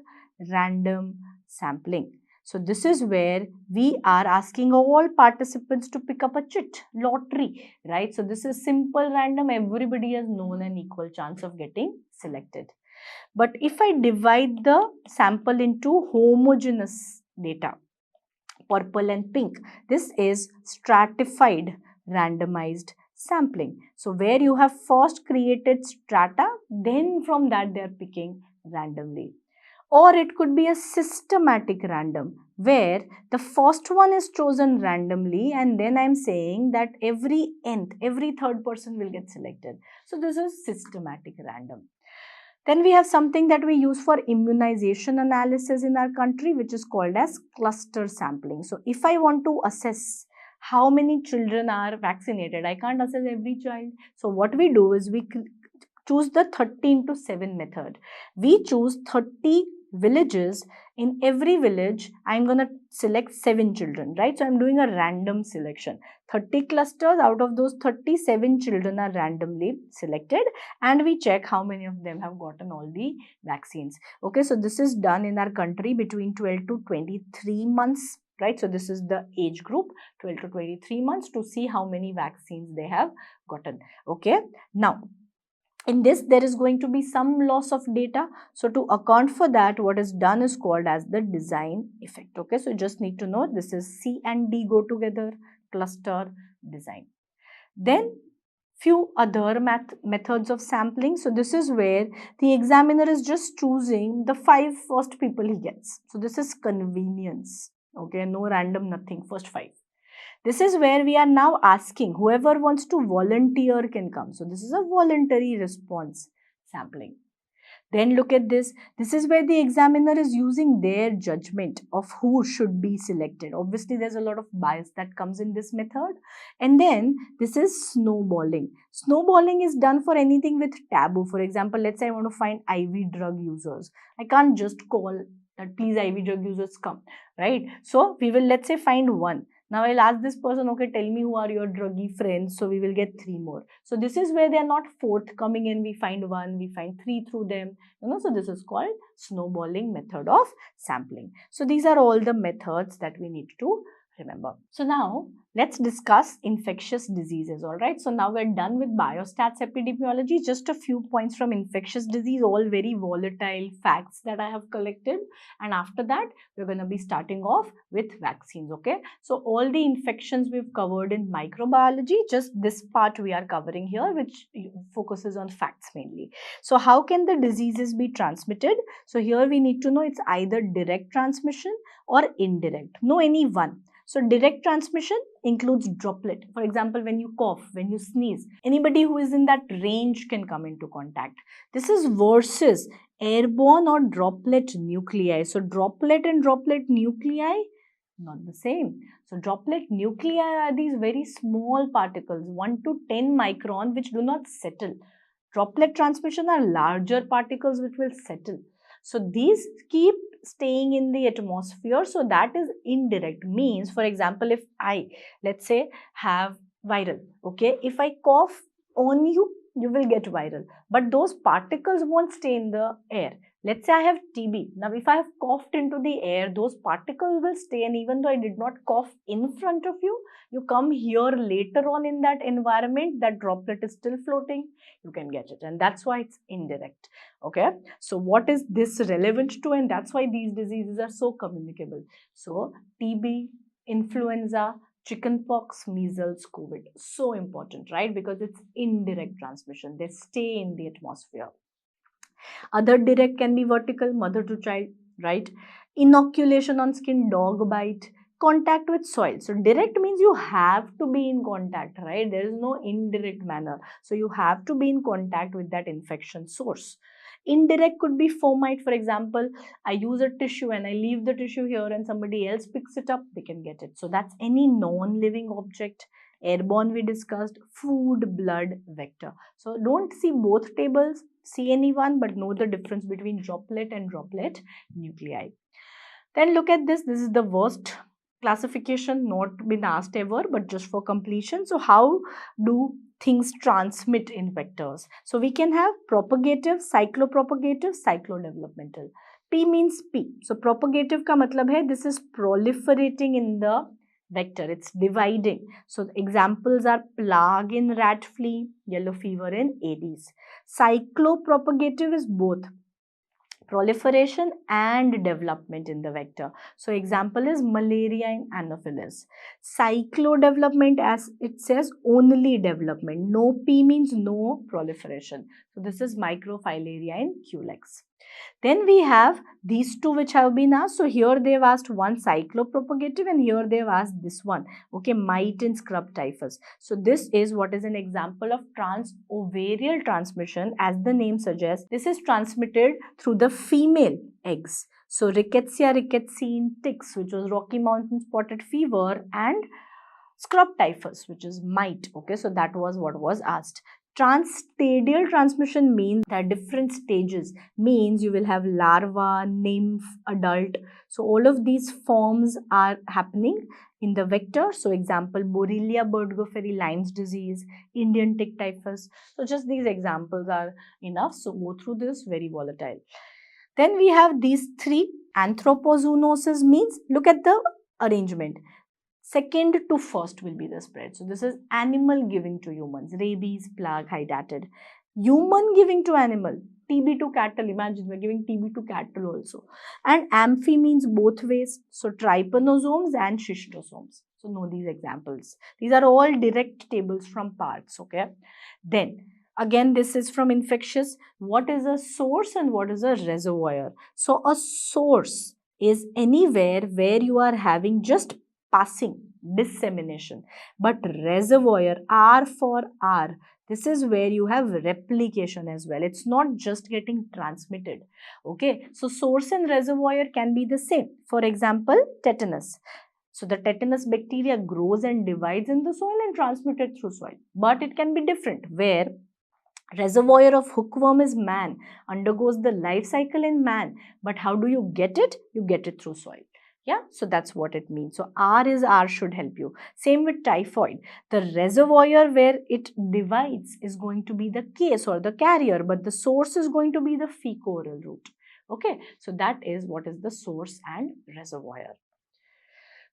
random sampling. So this is where we are asking all participants to pick up a chit, lottery, right? So this is simple random, everybody has known an equal chance of getting selected. But if I divide the sample into homogeneous data, purple and pink, this is stratified randomized sampling. So where you have first created strata, then from that they are picking randomly. Or it could be a systematic random, where the first one is chosen randomly and then I'm saying that every third person will get selected. So this is systematic random. Then we have something that we use for immunization analysis in our country, which is called as cluster sampling. So if I want to assess how many children are vaccinated, I can't assess every child. So what we do is we choose the 30x7 method. We choose 30 villages. In every village, I'm going to select 7 children, right? So I'm doing a random selection. 30 clusters, out of those 37 children are randomly selected, and we check how many of them have gotten all the vaccines. Okay, so this is done in our country between 12 to 23 months, right? So this is the age group, 12 to 23 months, to see how many vaccines they have gotten. Okay, now in this there is going to be some loss of data. So to account for that, what is done is called as the design effect. Okay, so you just need to know this is C and D go together, cluster design. Then few other methods of sampling. So this is where the examiner is just choosing the 5 first people he gets. So this is convenience. Okay, no random, nothing, first 5. This is where we are now asking whoever wants to volunteer can come. So this is a voluntary response sampling. Then look at this. This is where the examiner is using their judgment of who should be selected. Obviously, there's a lot of bias that comes in this method. And then this is snowballing. Snowballing is done for anything with taboo. For example, let's say I want to find IV drug users. I can't just call that please IV drug users come, right? So we will, let's say, find one. Now I'll ask this person, okay, tell me who are your druggy friends. So we will get 3 more. So this is where they are not forthcoming and we find 1, we find 3 through them. So this is called snowballing method of sampling. So these are all the methods that we need to remember. So now let's discuss infectious diseases. All right. So now we're done with biostats epidemiology. Just a few points from infectious disease, all very volatile facts that I have collected. And after that, we're going to be starting off with vaccines. Okay. So all the infections we've covered in microbiology, just this part we are covering here, which focuses on facts mainly. So how can the diseases be transmitted? So here we need to know it's either direct transmission or indirect. No any one. So direct transmission includes droplet. For example, when you cough, when you sneeze, anybody who is in that range can come into contact. This is versus airborne or droplet nuclei. So droplet and droplet nuclei, not the same. So droplet nuclei are these very small particles, 1 to 10 micron, which do not settle. Droplet transmission are larger particles which will settle. So these keep staying in the atmosphere. So that is indirect. Means, for example, if I, let's say, have viral, okay, if I cough on you, you will get viral. But those particles won't stay in the air. Let's say I have TB. Now, if I have coughed into the air, those particles will stay. And even though I did not cough in front of you, you come here later on in that environment, that droplet is still floating, you can get it. And that's why it's indirect. Okay. So what is this relevant to? And that's why these diseases are so communicable. So TB, influenza, chickenpox, measles, COVID. So important, right? Because it's indirect transmission. They stay in the atmosphere. Other direct can be vertical, mother to child, right? Inoculation on skin, dog bite, contact with soil. So direct means you have to be in contact, right? There is no indirect manner. So you have to be in contact with that infection source. Indirect could be fomite. For example, I use a tissue and I leave the tissue here and somebody else picks it up, they can get it. So that's any non-living object. Airborne we discussed, food, blood, vector. So don't see both tables, see any one, but know the difference between droplet and droplet nuclei. Then look at this. This is the worst classification, not been asked ever, but just for completion. So how do things transmit in vectors? So we can have propagative, cyclopropagative, cyclodevelopmental. P means P. So propagative ka matlab hai, this is proliferating in the vector, it's dividing. So examples are plague in rat flea, yellow fever in Aedes. Cyclopropagative is both proliferation and development in the vector. So example is malaria in Anopheles. Cyclodevelopment, as it says, only development. No P means no proliferation. So this is microfilaria in Culex. Then we have these two which have been asked. So here they have asked one cyclopropagative and here they have asked this one. Okay, mite and scrub typhus. So this is what is an example of transovarial transmission. As the name suggests, this is transmitted through the female eggs. So rickettsia rickettsine ticks, which was Rocky Mountain spotted fever, and scrub typhus, which is mite. Okay, so that was what was asked. Transstadial transmission means that different stages, means you will have larva, nymph, adult. So all of these forms are happening in the vector. So example, Borrelia burgdorferi, Lyme's disease, Indian tick typhus. So just these examples are enough. So go through this, very volatile. Then we have these three. Anthropozoonosis means, look at the arrangement. Second to first will be the spread. So this is animal giving to humans. Rabies, plague, hydatid. Human giving to animal. TB to cattle. Imagine we're giving TB to cattle also. And amphi means both ways. So trypanosomes and schistosomes. So know these examples. These are all direct tables from parts. Okay. Then again, this is from infectious. What is a source and what is a reservoir? So a source is anywhere where you are having just passing dissemination, but reservoir, R for R, this is where you have replication as well. It's not just getting transmitted. Okay, so source and reservoir can be the same. For example, tetanus. So the tetanus bacteria grows and divides in the soil and transmitted through soil, but it can be different, where reservoir of hookworm is man, undergoes the life cycle in man, but how do you get it? You get it through soil. Yeah, so that's what it means. So R should help you. Same with typhoid. The reservoir where it divides is going to be the case or the carrier, but the source is going to be the fecal-oral route. Okay, so that is what is the source and reservoir.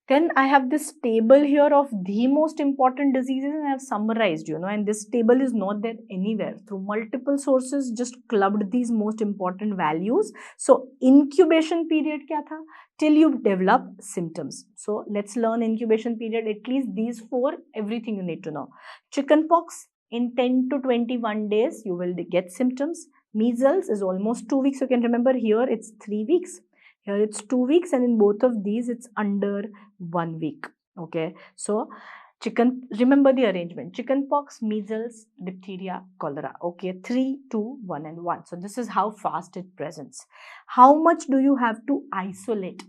Then I have this table here of the most important diseases and I have summarized, and this table is not there anywhere. Through multiple sources, just clubbed these most important values. So incubation period kya tha? Till you develop symptoms. So let's learn incubation period, at least these four, everything you need to know. Chickenpox, in 10 to 21 days, you will get symptoms. Measles is almost 2 weeks. You can remember here it's 3 weeks. Here it's 2 weeks, and in both of these it's under 1 week. Okay, so remember the arrangement: chickenpox, measles, diphtheria, cholera. Okay, 3, 2, 1 and 1. So this is how fast it presents. How much do you have to isolate?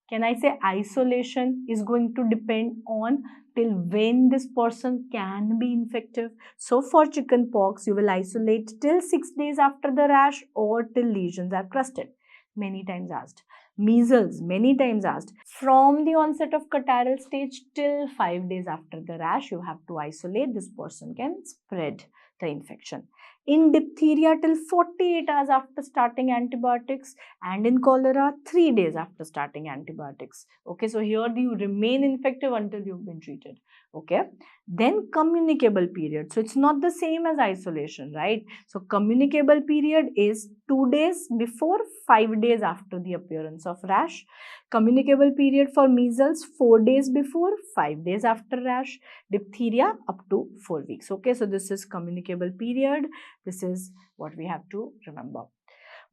Can I say isolation is going to depend on till when this person can be infective? So for chickenpox, you will isolate till 6 days after the rash or till lesions are crusted. Many times asked. Measles, many times asked. From the onset of catarrhal stage till 5 days after the rash, you have to isolate. This person can spread the infection. In diphtheria, till 48 hours after starting antibiotics, and in cholera, 3 days after starting antibiotics. Okay, so here you remain infective until you've been treated. Okay, then communicable period. So it's not the same as isolation, right? So communicable period is 2 days before, 5 days after the appearance of rash. Communicable period for measles, 4 days before, 5 days after rash. Diphtheria up to 4 weeks. Okay, so this is communicable period. This is what we have to remember.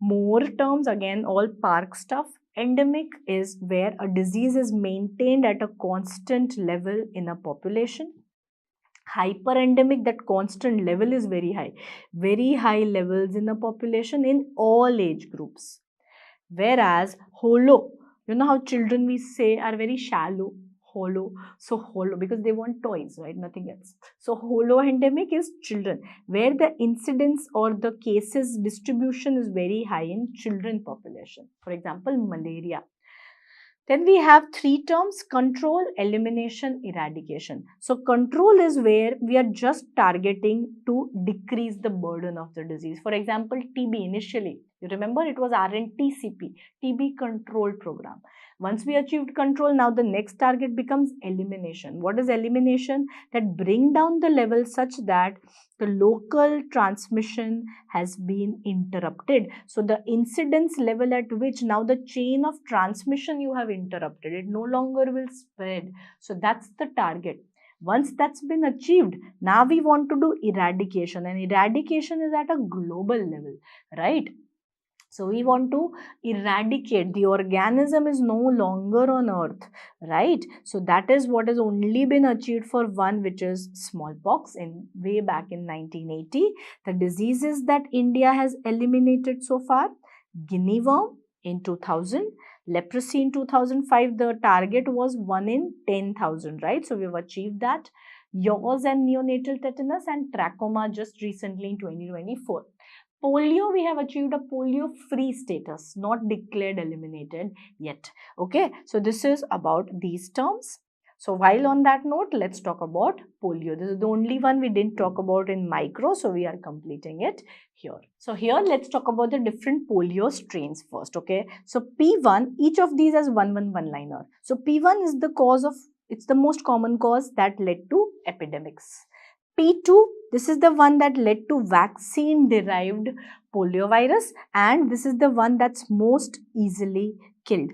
More terms, again all park stuff. Endemic is where a disease is maintained at a constant level in a population. Hyperendemic, that constant level is very high levels in a population in all age groups. Whereas hollow, you know how children we say are very shallow, hollow. So hollow because they want toys, right? Nothing else. So hollow endemic is children, where the incidence or the cases distribution is very high in children population. For example, malaria. Then we have 3 terms: control, elimination, eradication. So control is where we are just targeting to decrease the burden of the disease. For example, TB initially, you remember it was RNTCP, TB control program. Once we achieved control, now the next target becomes elimination. What is elimination? That bring down the level such that the local transmission has been interrupted. So the incidence level at which now the chain of transmission you have interrupted, it no longer will spread. So that's the target. Once that's been achieved, now we want to do eradication, and eradication is at a global level, right? So we want to eradicate. The organism is no longer on earth, right? So that is what has only been achieved for one, which is smallpox in way back in 1980. The diseases that India has eliminated so far: guinea worm in 2000, leprosy in 2005. The target was 1 in 10,000, right? So we've achieved that. Yaws and neonatal tetanus, and trachoma just recently in 2024. Polio, we have achieved a polio-free status, not declared eliminated yet. Okay, so this is about these terms. So while on that note, let's talk about polio. This is the only one we didn't talk about in micro, so we are completing it here. So here, let's talk about the different polio strains first. Okay, so P1, each of these has one-liner. So P1 is the cause of, it's the most common cause that led to epidemics. P2, this is the one that led to vaccine-derived poliovirus, and this is the one that's most easily killed.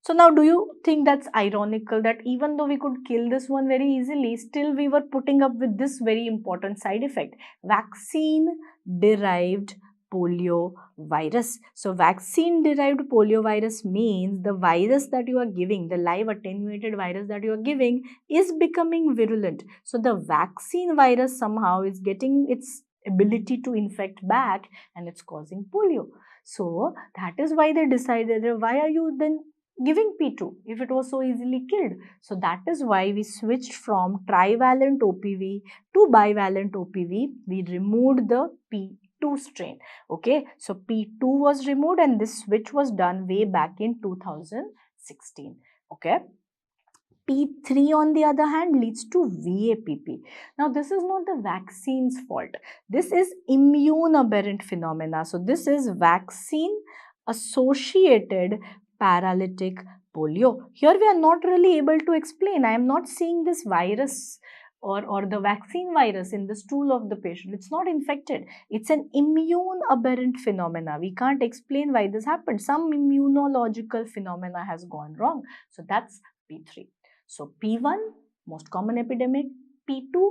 So now, do you think that's ironical that even though we could kill this one very easily, still we were putting up with this very important side effect: vaccine-derived polio virus. So vaccine derived poliovirus means the virus that you are giving, the live attenuated virus that you are giving, is becoming virulent. So the vaccine virus somehow is getting its ability to infect back, and it's causing polio. So that is why they decided, why are you then giving P2 if it was so easily killed? So that is why we switched from trivalent OPV to bivalent OPV. We removed the P2 strain. Okay, so P2 was removed, and this switch was done way back in 2016. Okay. P3 on the other hand leads to VAPP. Now this is not the vaccine's fault. This is immune aberrant phenomena. So this is vaccine associated paralytic polio. Here we are not really able to explain. I am not seeing this virus or the vaccine virus in the stool of the patient. It's not infected. It's an immune aberrant phenomena. We can't explain why this happened. Some immunological phenomena has gone wrong. So that's P3. So P1, most common epidemic, P2,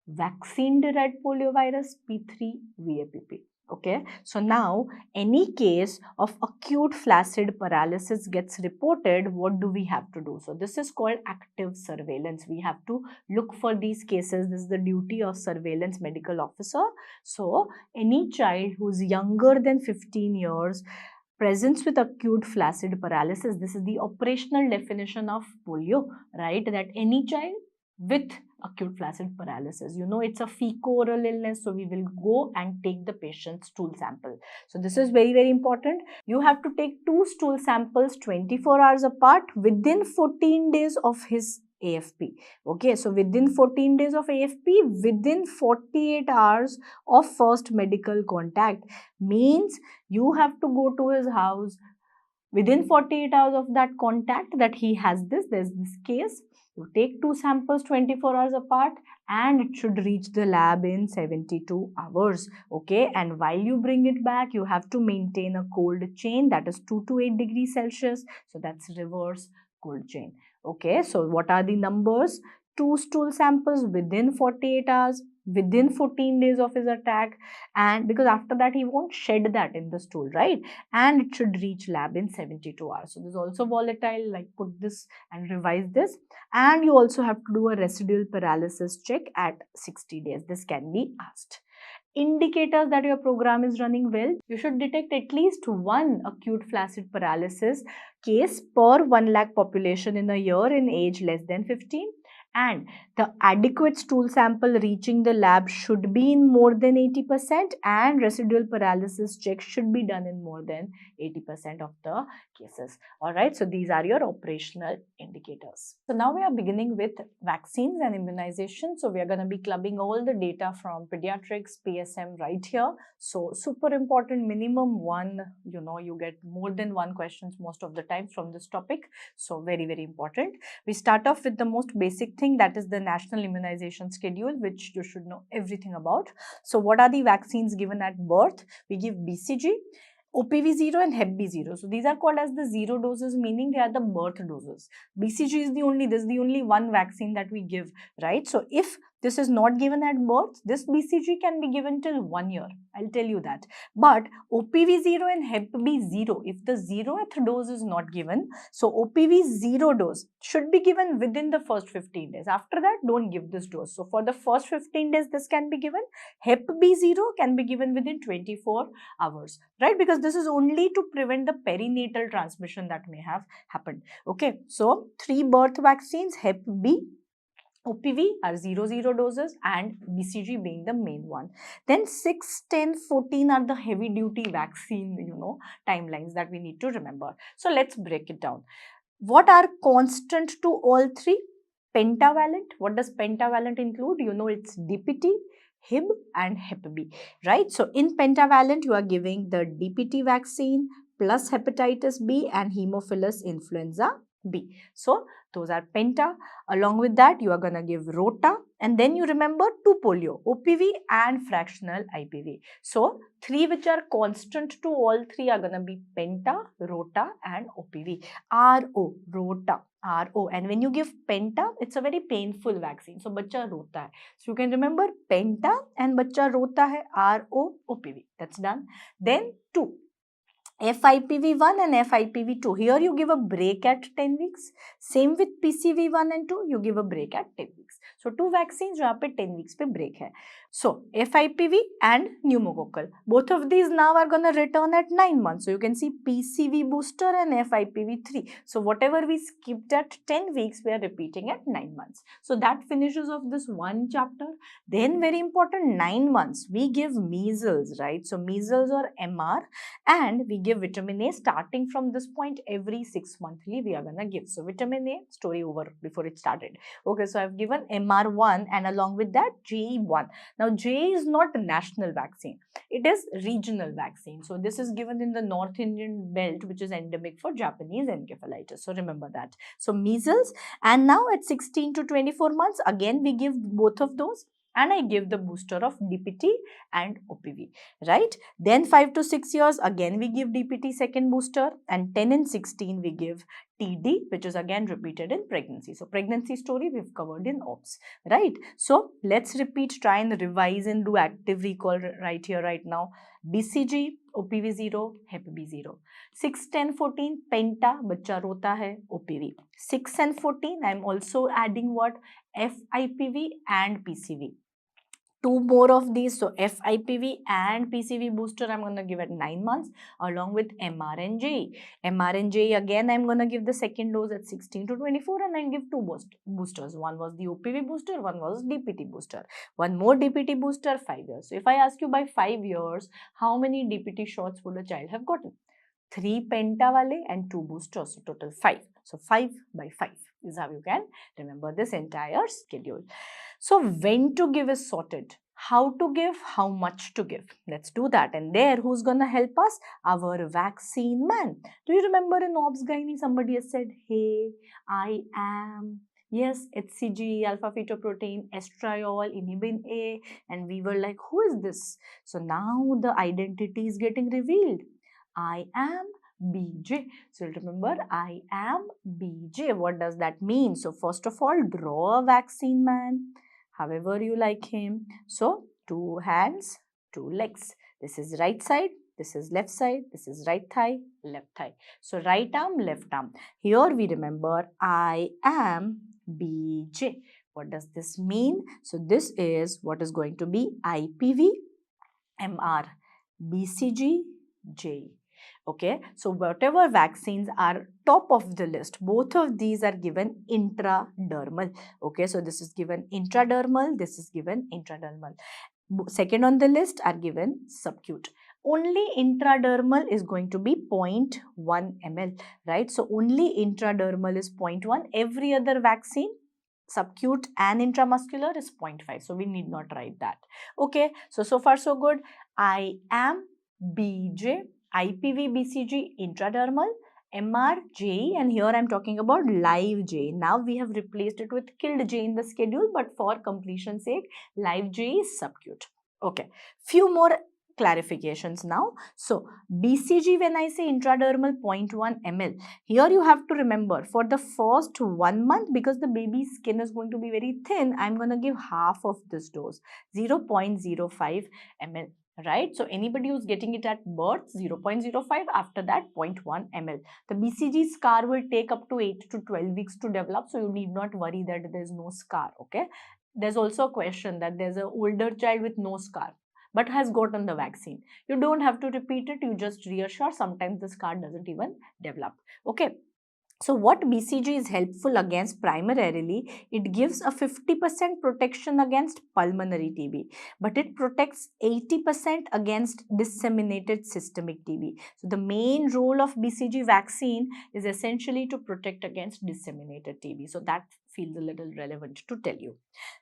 vaccine-derived poliovirus, P3, VAPP. Okay, so now any case of acute flaccid paralysis gets reported, what do we have to do? So this is called active surveillance. We have to look for these cases. This is the duty of surveillance medical officer. So any child who's younger than 15 years, presents with acute flaccid paralysis. This is the operational definition of polio, right? That any child with acute flaccid paralysis, you know, it's a fecal-oral illness, so we will go and take the patient's stool sample. So this is very, very important. You have to take 2 stool samples 24 hours apart within 14 days of his AFP. Okay, so within 14 days of AFP, within 48 hours of first medical contact, means you have to go to his house within 48 hours of that contact that he has there's this case. You take 2 samples 24 hours apart and it should reach the lab in 72 hours. Okay, and while you bring it back, you have to maintain a cold chain, that is 2 to 8 degrees Celsius. So that's reverse cold chain. Okay, so what are the numbers? 2 stool samples within 48 hours, within 14 days of his attack, and because after that he won't shed that in the stool, right? And it should reach lab in 72 hours. So this is also volatile, like put this and revise this. And you also have to do a residual paralysis check at 60 days. This can be asked. Indicators that your program is running well. You should detect at least one acute flaccid paralysis case per 1 lakh population in a year in age less than 15. And the adequate stool sample reaching the lab should be in more than 80%, and residual paralysis check should be done in more than 80% of the cases. Alright, so these are your operational indicators. So now we are beginning with vaccines and immunization. So we are going to be clubbing all the data from pediatrics, PSM right here. So super important, minimum one, you get more than one questions most of the times from this topic. So very, very important. We start off with the most basic thing, that is the national immunization schedule, which you should know everything about. So what are the vaccines given at birth? We give BCG, OPV0 and Hep B0. So these are called as the 0 doses, meaning they are the birth doses. BCG is the only one vaccine that we give, right? So if this is not given at birth, this BCG can be given till 1 year. I'll tell you that. But OPV0 and Hep B0, if the 0th dose is not given, so OPV0 dose should be given within the first 15 days. After that, don't give this dose. So for the first 15 days, this can be given. Hep B0 can be given within 24 hours, right? Because this is only to prevent the perinatal transmission that may have happened. Okay, so 3 birth vaccines, Hep B, OPV are 0 doses and BCG being the main one. Then 6, 10, 14 are the heavy duty vaccine, timelines that we need to remember. So let's break it down. What are constant to all 3? Pentavalent. What does pentavalent include? It's DPT, Hib and Hep B, right? So in pentavalent, you are giving the DPT vaccine plus hepatitis B and Haemophilus influenza B. So those are penta. Along with that, you are going to give rota, and then you remember 2 polio, OPV and fractional IPV. So 3 which are constant to all 3 are going to be penta, rota and OPV. RO, rota, RO. And when you give penta, it's a very painful vaccine. So bachcha rota hai. So you can remember penta and bachcha rota hai, RO, OPV. That's done. Then 2. FIPV1 and FIPV2. Here you give a break at 10 weeks. Same with PCV1 and 2, you give a break at 10 weeks. So 2 vaccines, यहाँ पे 10 weeks पे break है. So FIPV and pneumococcal. Both of these now are going to return at 9 months. So you can see PCV booster and FIPV3. So whatever we skipped at 10 weeks, we are repeating at 9 months. So that finishes off this one chapter. Then very important, 9 months, we give measles, right? So measles or MR, and we give vitamin A starting from this point every 6 monthly we are going to give. So vitamin A, story over before it started. Okay, so I've given MR1 and along with that GE1. Now, J is not a national vaccine. It is regional vaccine. So, this is given in the North Indian belt, which is endemic for Japanese encephalitis. So, remember that. So, measles, and now at 16 to 24 months, again we give both of those. And I give the booster of DPT and OPV, right? Then 5 to 6 years, again we give DPT second booster, and 10 and 16 we give TD, which is again repeated in pregnancy. So, pregnancy story we've covered in OPS, right? So, let's repeat, try and revise and do active recall right here, right now. BCG, OPV0, Hep B0. 6, 10, 14, Penta, bachcha rota hai, OPV. 6 and 14, I am also adding what? FIPV and PCV. Two more of these, so FIPV and PCV booster I'm going to give at 9 months along with mRNA. mRNA again I'm going to give the second dose at 16 to 24, and I'll give two boosters. One was the OPV booster, one was DPT booster. One more DPT booster, 5 years. So if I ask you by 5 years, how many DPT shots would a child have gotten? 3 penta wale and 2 boosters, so total 5. So 5 by 5 is how you can remember this entire schedule. So when to give is sorted. How to give, how much to give. Let's do that. And there, who's going to help us? Our vaccine man. Do you remember in Obs Gynae, somebody has said, hey, I am, yes, HCG, alpha fetoprotein, estriol, inhibin A. And we were like, who is this? So now the identity is getting revealed. I am BJ. So remember, I am BJ. What does that mean? So first of all, draw a vaccine man, however you like him. So 2 hands, 2 legs. This is right side, this is left side, this is right thigh, left thigh. So right arm, left arm. Here we remember, I am BJ. What does this mean? So this is what is going to be IPV, MR, BCG, J. Okay, so whatever vaccines are top of the list, both of these are given intradermal. Okay, so this is given intradermal, this is given intradermal. Second on the list are given subcute. Only intradermal is going to be 0.1 ml, right? So only intradermal is 0.1. Every other vaccine, subcute and intramuscular, is 0.5. So we need not write that. Okay, so far so good. I am BJ, IPV, BCG, intradermal, MR, J, and here I am talking about live J. Now we have replaced it with killed J in the schedule, but for completion's sake, live J is subcute. Okay, few more clarifications now. So BCG, when I say intradermal 0.1 ml, here you have to remember, for the first 1 month, because the baby's skin is going to be very thin, I'm going to give half of this dose, 0.05 ml. Right, so anybody who's getting it at birth, 0.05, after that 0.1 ml. The BCG scar will take up to 8 to 12 weeks to develop, so you need not worry that there's no scar. Okay, there's also a question that there's an older child with no scar but has gotten the vaccine. You don't have to repeat it, you just reassure, sometimes the scar doesn't even develop. Okay, so what BCG is helpful against primarily, it gives a 50% protection against pulmonary TB, but it protects 80% against disseminated systemic TB. So the main role of BCG vaccine is essentially to protect against disseminated TB. So that feels a little relevant to tell you.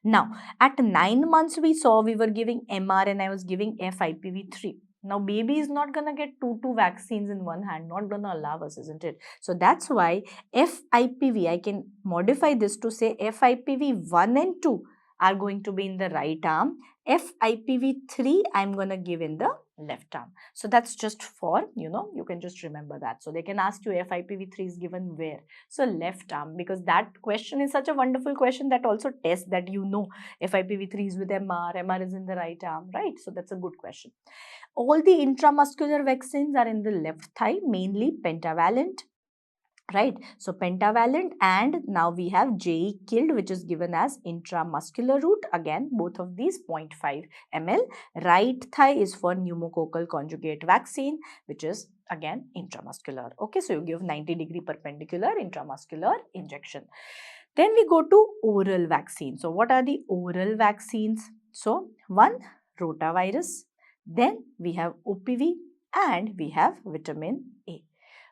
Now, at 9 months we saw we were giving MR and I was giving FIPV3. Now, baby is not going to get two vaccines in one hand, not going to allow us, isn't it? So, that's why FIPV, I can modify this to say FIPV 1 and 2 are going to be in the right arm. FIPV3, I'm going to give in the left arm. So, that's just for, you can just remember that. So, they can ask you FIPV3 is given where? So, left arm, because that question is such a wonderful question that also tests that FIPV3 is with MR, MR is in the right arm, right? So, that's a good question. All the intramuscular vaccines are in the left thigh, mainly pentavalent. right? So pentavalent, and now we have JE killed, which is given as intramuscular route. Again, both of these 0.5 ml. Right thigh is for pneumococcal conjugate vaccine, which is again intramuscular. Okay, so you give 90-degree perpendicular intramuscular injection. Then we go to oral vaccine. So what are the oral vaccines? So one, rotavirus, then we have OPV, and we have vitamin A.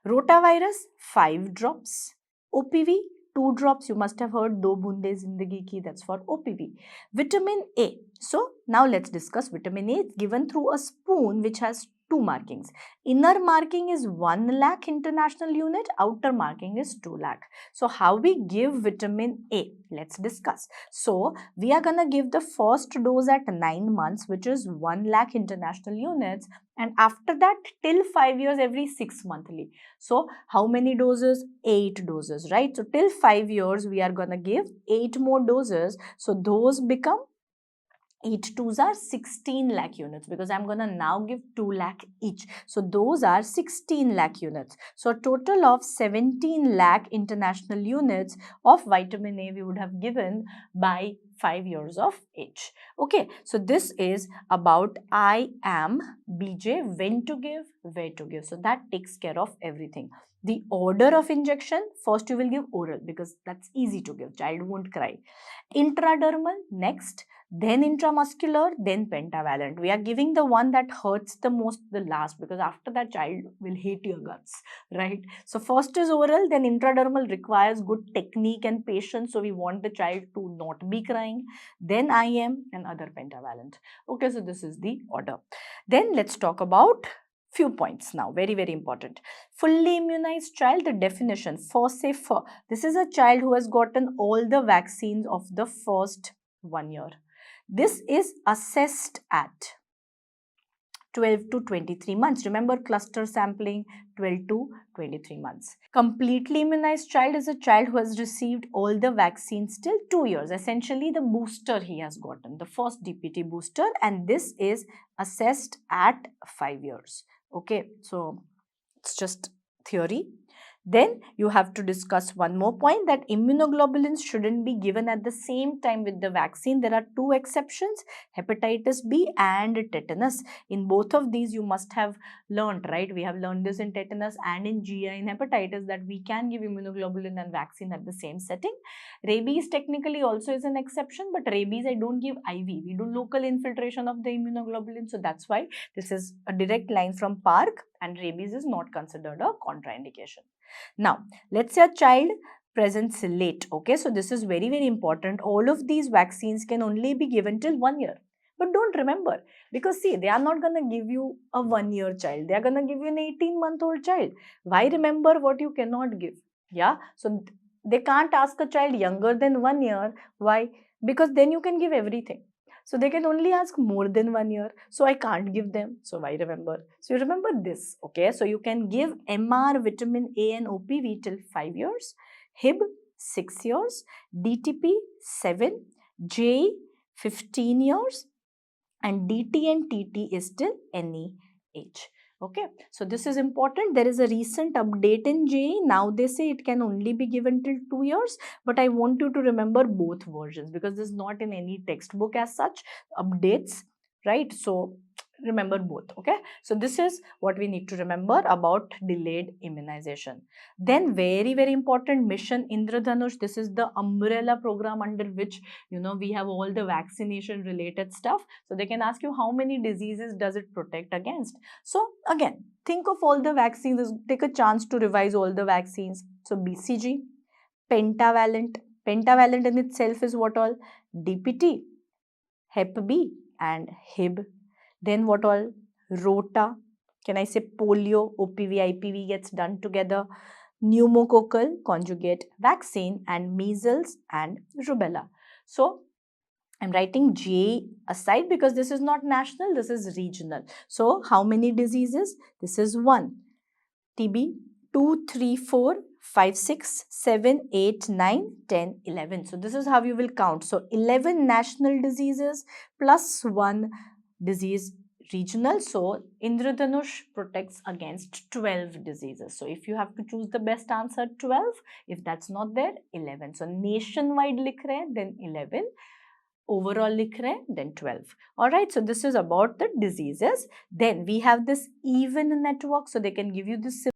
Rotavirus 5 drops, OPV 2 drops. You must have heard do bunde zindagi ki, that's for OPV. Vitamin A. So now let's discuss vitamin A. It's given through a spoon which has two markings. Inner marking is 1 lakh international unit, outer marking is 2 lakh. So how we give vitamin A? Let's discuss. So we are gonna give the first dose at 9 months, which is 1 lakh international units, and after that till 5 years every 6 monthly. So how many doses? 8 doses, right? So till 5 years we are gonna give 8 more doses. So those become 8 twos are 16 lakh units, because I'm going to now give 2 lakh each. So those are 16 lakh units. So a total of 17 lakh international units of vitamin A we would have given by 5 years of age. Okay, so this is about IM, BJ, when to give, where to give. So that takes care of everything. The order of injection, first you will give oral because that's easy to give, child won't cry. Intradermal next, then intramuscular, then pentavalent. We are giving the one that hurts the most the last, because after that child will hate your guts, right? So first is oral, then intradermal requires good technique and patience, so we want the child to not be crying, then IM, and other pentavalent. Okay, so this is the order. Then let's talk about few points now, very very important. Fully immunized child, the definition, FOSSEFA. This is a child who has gotten all the vaccines of the first 1 year. This is assessed at 12 to 23 months. Remember cluster sampling, 12 to 23 months. Completely immunized child is a child who has received all the vaccines till 2 years. Essentially the booster he has gotten, the first DPT booster, and this is assessed at 5 years. Okay, so it's just theory. Then you have to discuss one more point, that immunoglobulins shouldn't be given at the same time with the vaccine. There are two exceptions, hepatitis B and tetanus. In both of these you must have learned, right? We have learned this in tetanus and in GI in hepatitis, that we can give immunoglobulin and vaccine at the same setting. Rabies technically also is an exception, but rabies I don't give IV. We do local infiltration of the immunoglobulin. So that's why this is a direct line from PARC, and rabies is not considered a contraindication. Now, let's say a child presents late. Okay, so this is very, very important. All of these vaccines can only be given till 1 year. But don't remember, because see, they are not going to give you a 1-year child. They are going to give you an 18-month-old child. Why remember what you cannot give? Yeah, so they can't ask a child younger than 1 year. Why? Because then you can give everything. So they can only ask more than 1 year. So I can't give them. So why remember? So you remember this. Okay. So you can give MR, vitamin A and OPV till 5 years. HIB 6 years. DTP 7. J 15 years. And DT and TT is till any age. Okay, so this is important. There is a recent update in JE. Now they say it can only be given till 2 years, but I want you to remember both versions, because this is not in any textbook as such. Updates, right? So remember both. Okay, so this is what we need to remember about delayed immunization. Then very very important, mission Indradhanush. This is the umbrella program under which we have all the vaccination related stuff. So they can ask you how many diseases does it protect against. So again, think of all the vaccines, take a chance to revise all the vaccines. So BCG, pentavalent. Pentavalent in itself is what all? DPT, Hep B and HIB. Then what all? Rota. Can I say polio, OPV, IPV gets done together. Pneumococcal conjugate vaccine, and measles and rubella. So I'm writing J aside because this is not national, this is regional. So how many diseases? This is 1. TB, 2, 3, 4, 5, 6, 7, 8, 9, 10, 11. So this is how you will count. So 11 national diseases plus 1 disease regional, so Indradhanush protects against 12 diseases. So if you have to choose the best answer, 12. If that's not there, 11. So nationwide likh rahe hain, then 11. Overall likh rahe hain, then 12. Alright, so this is about the diseases. Then we have this even network, so they can give you this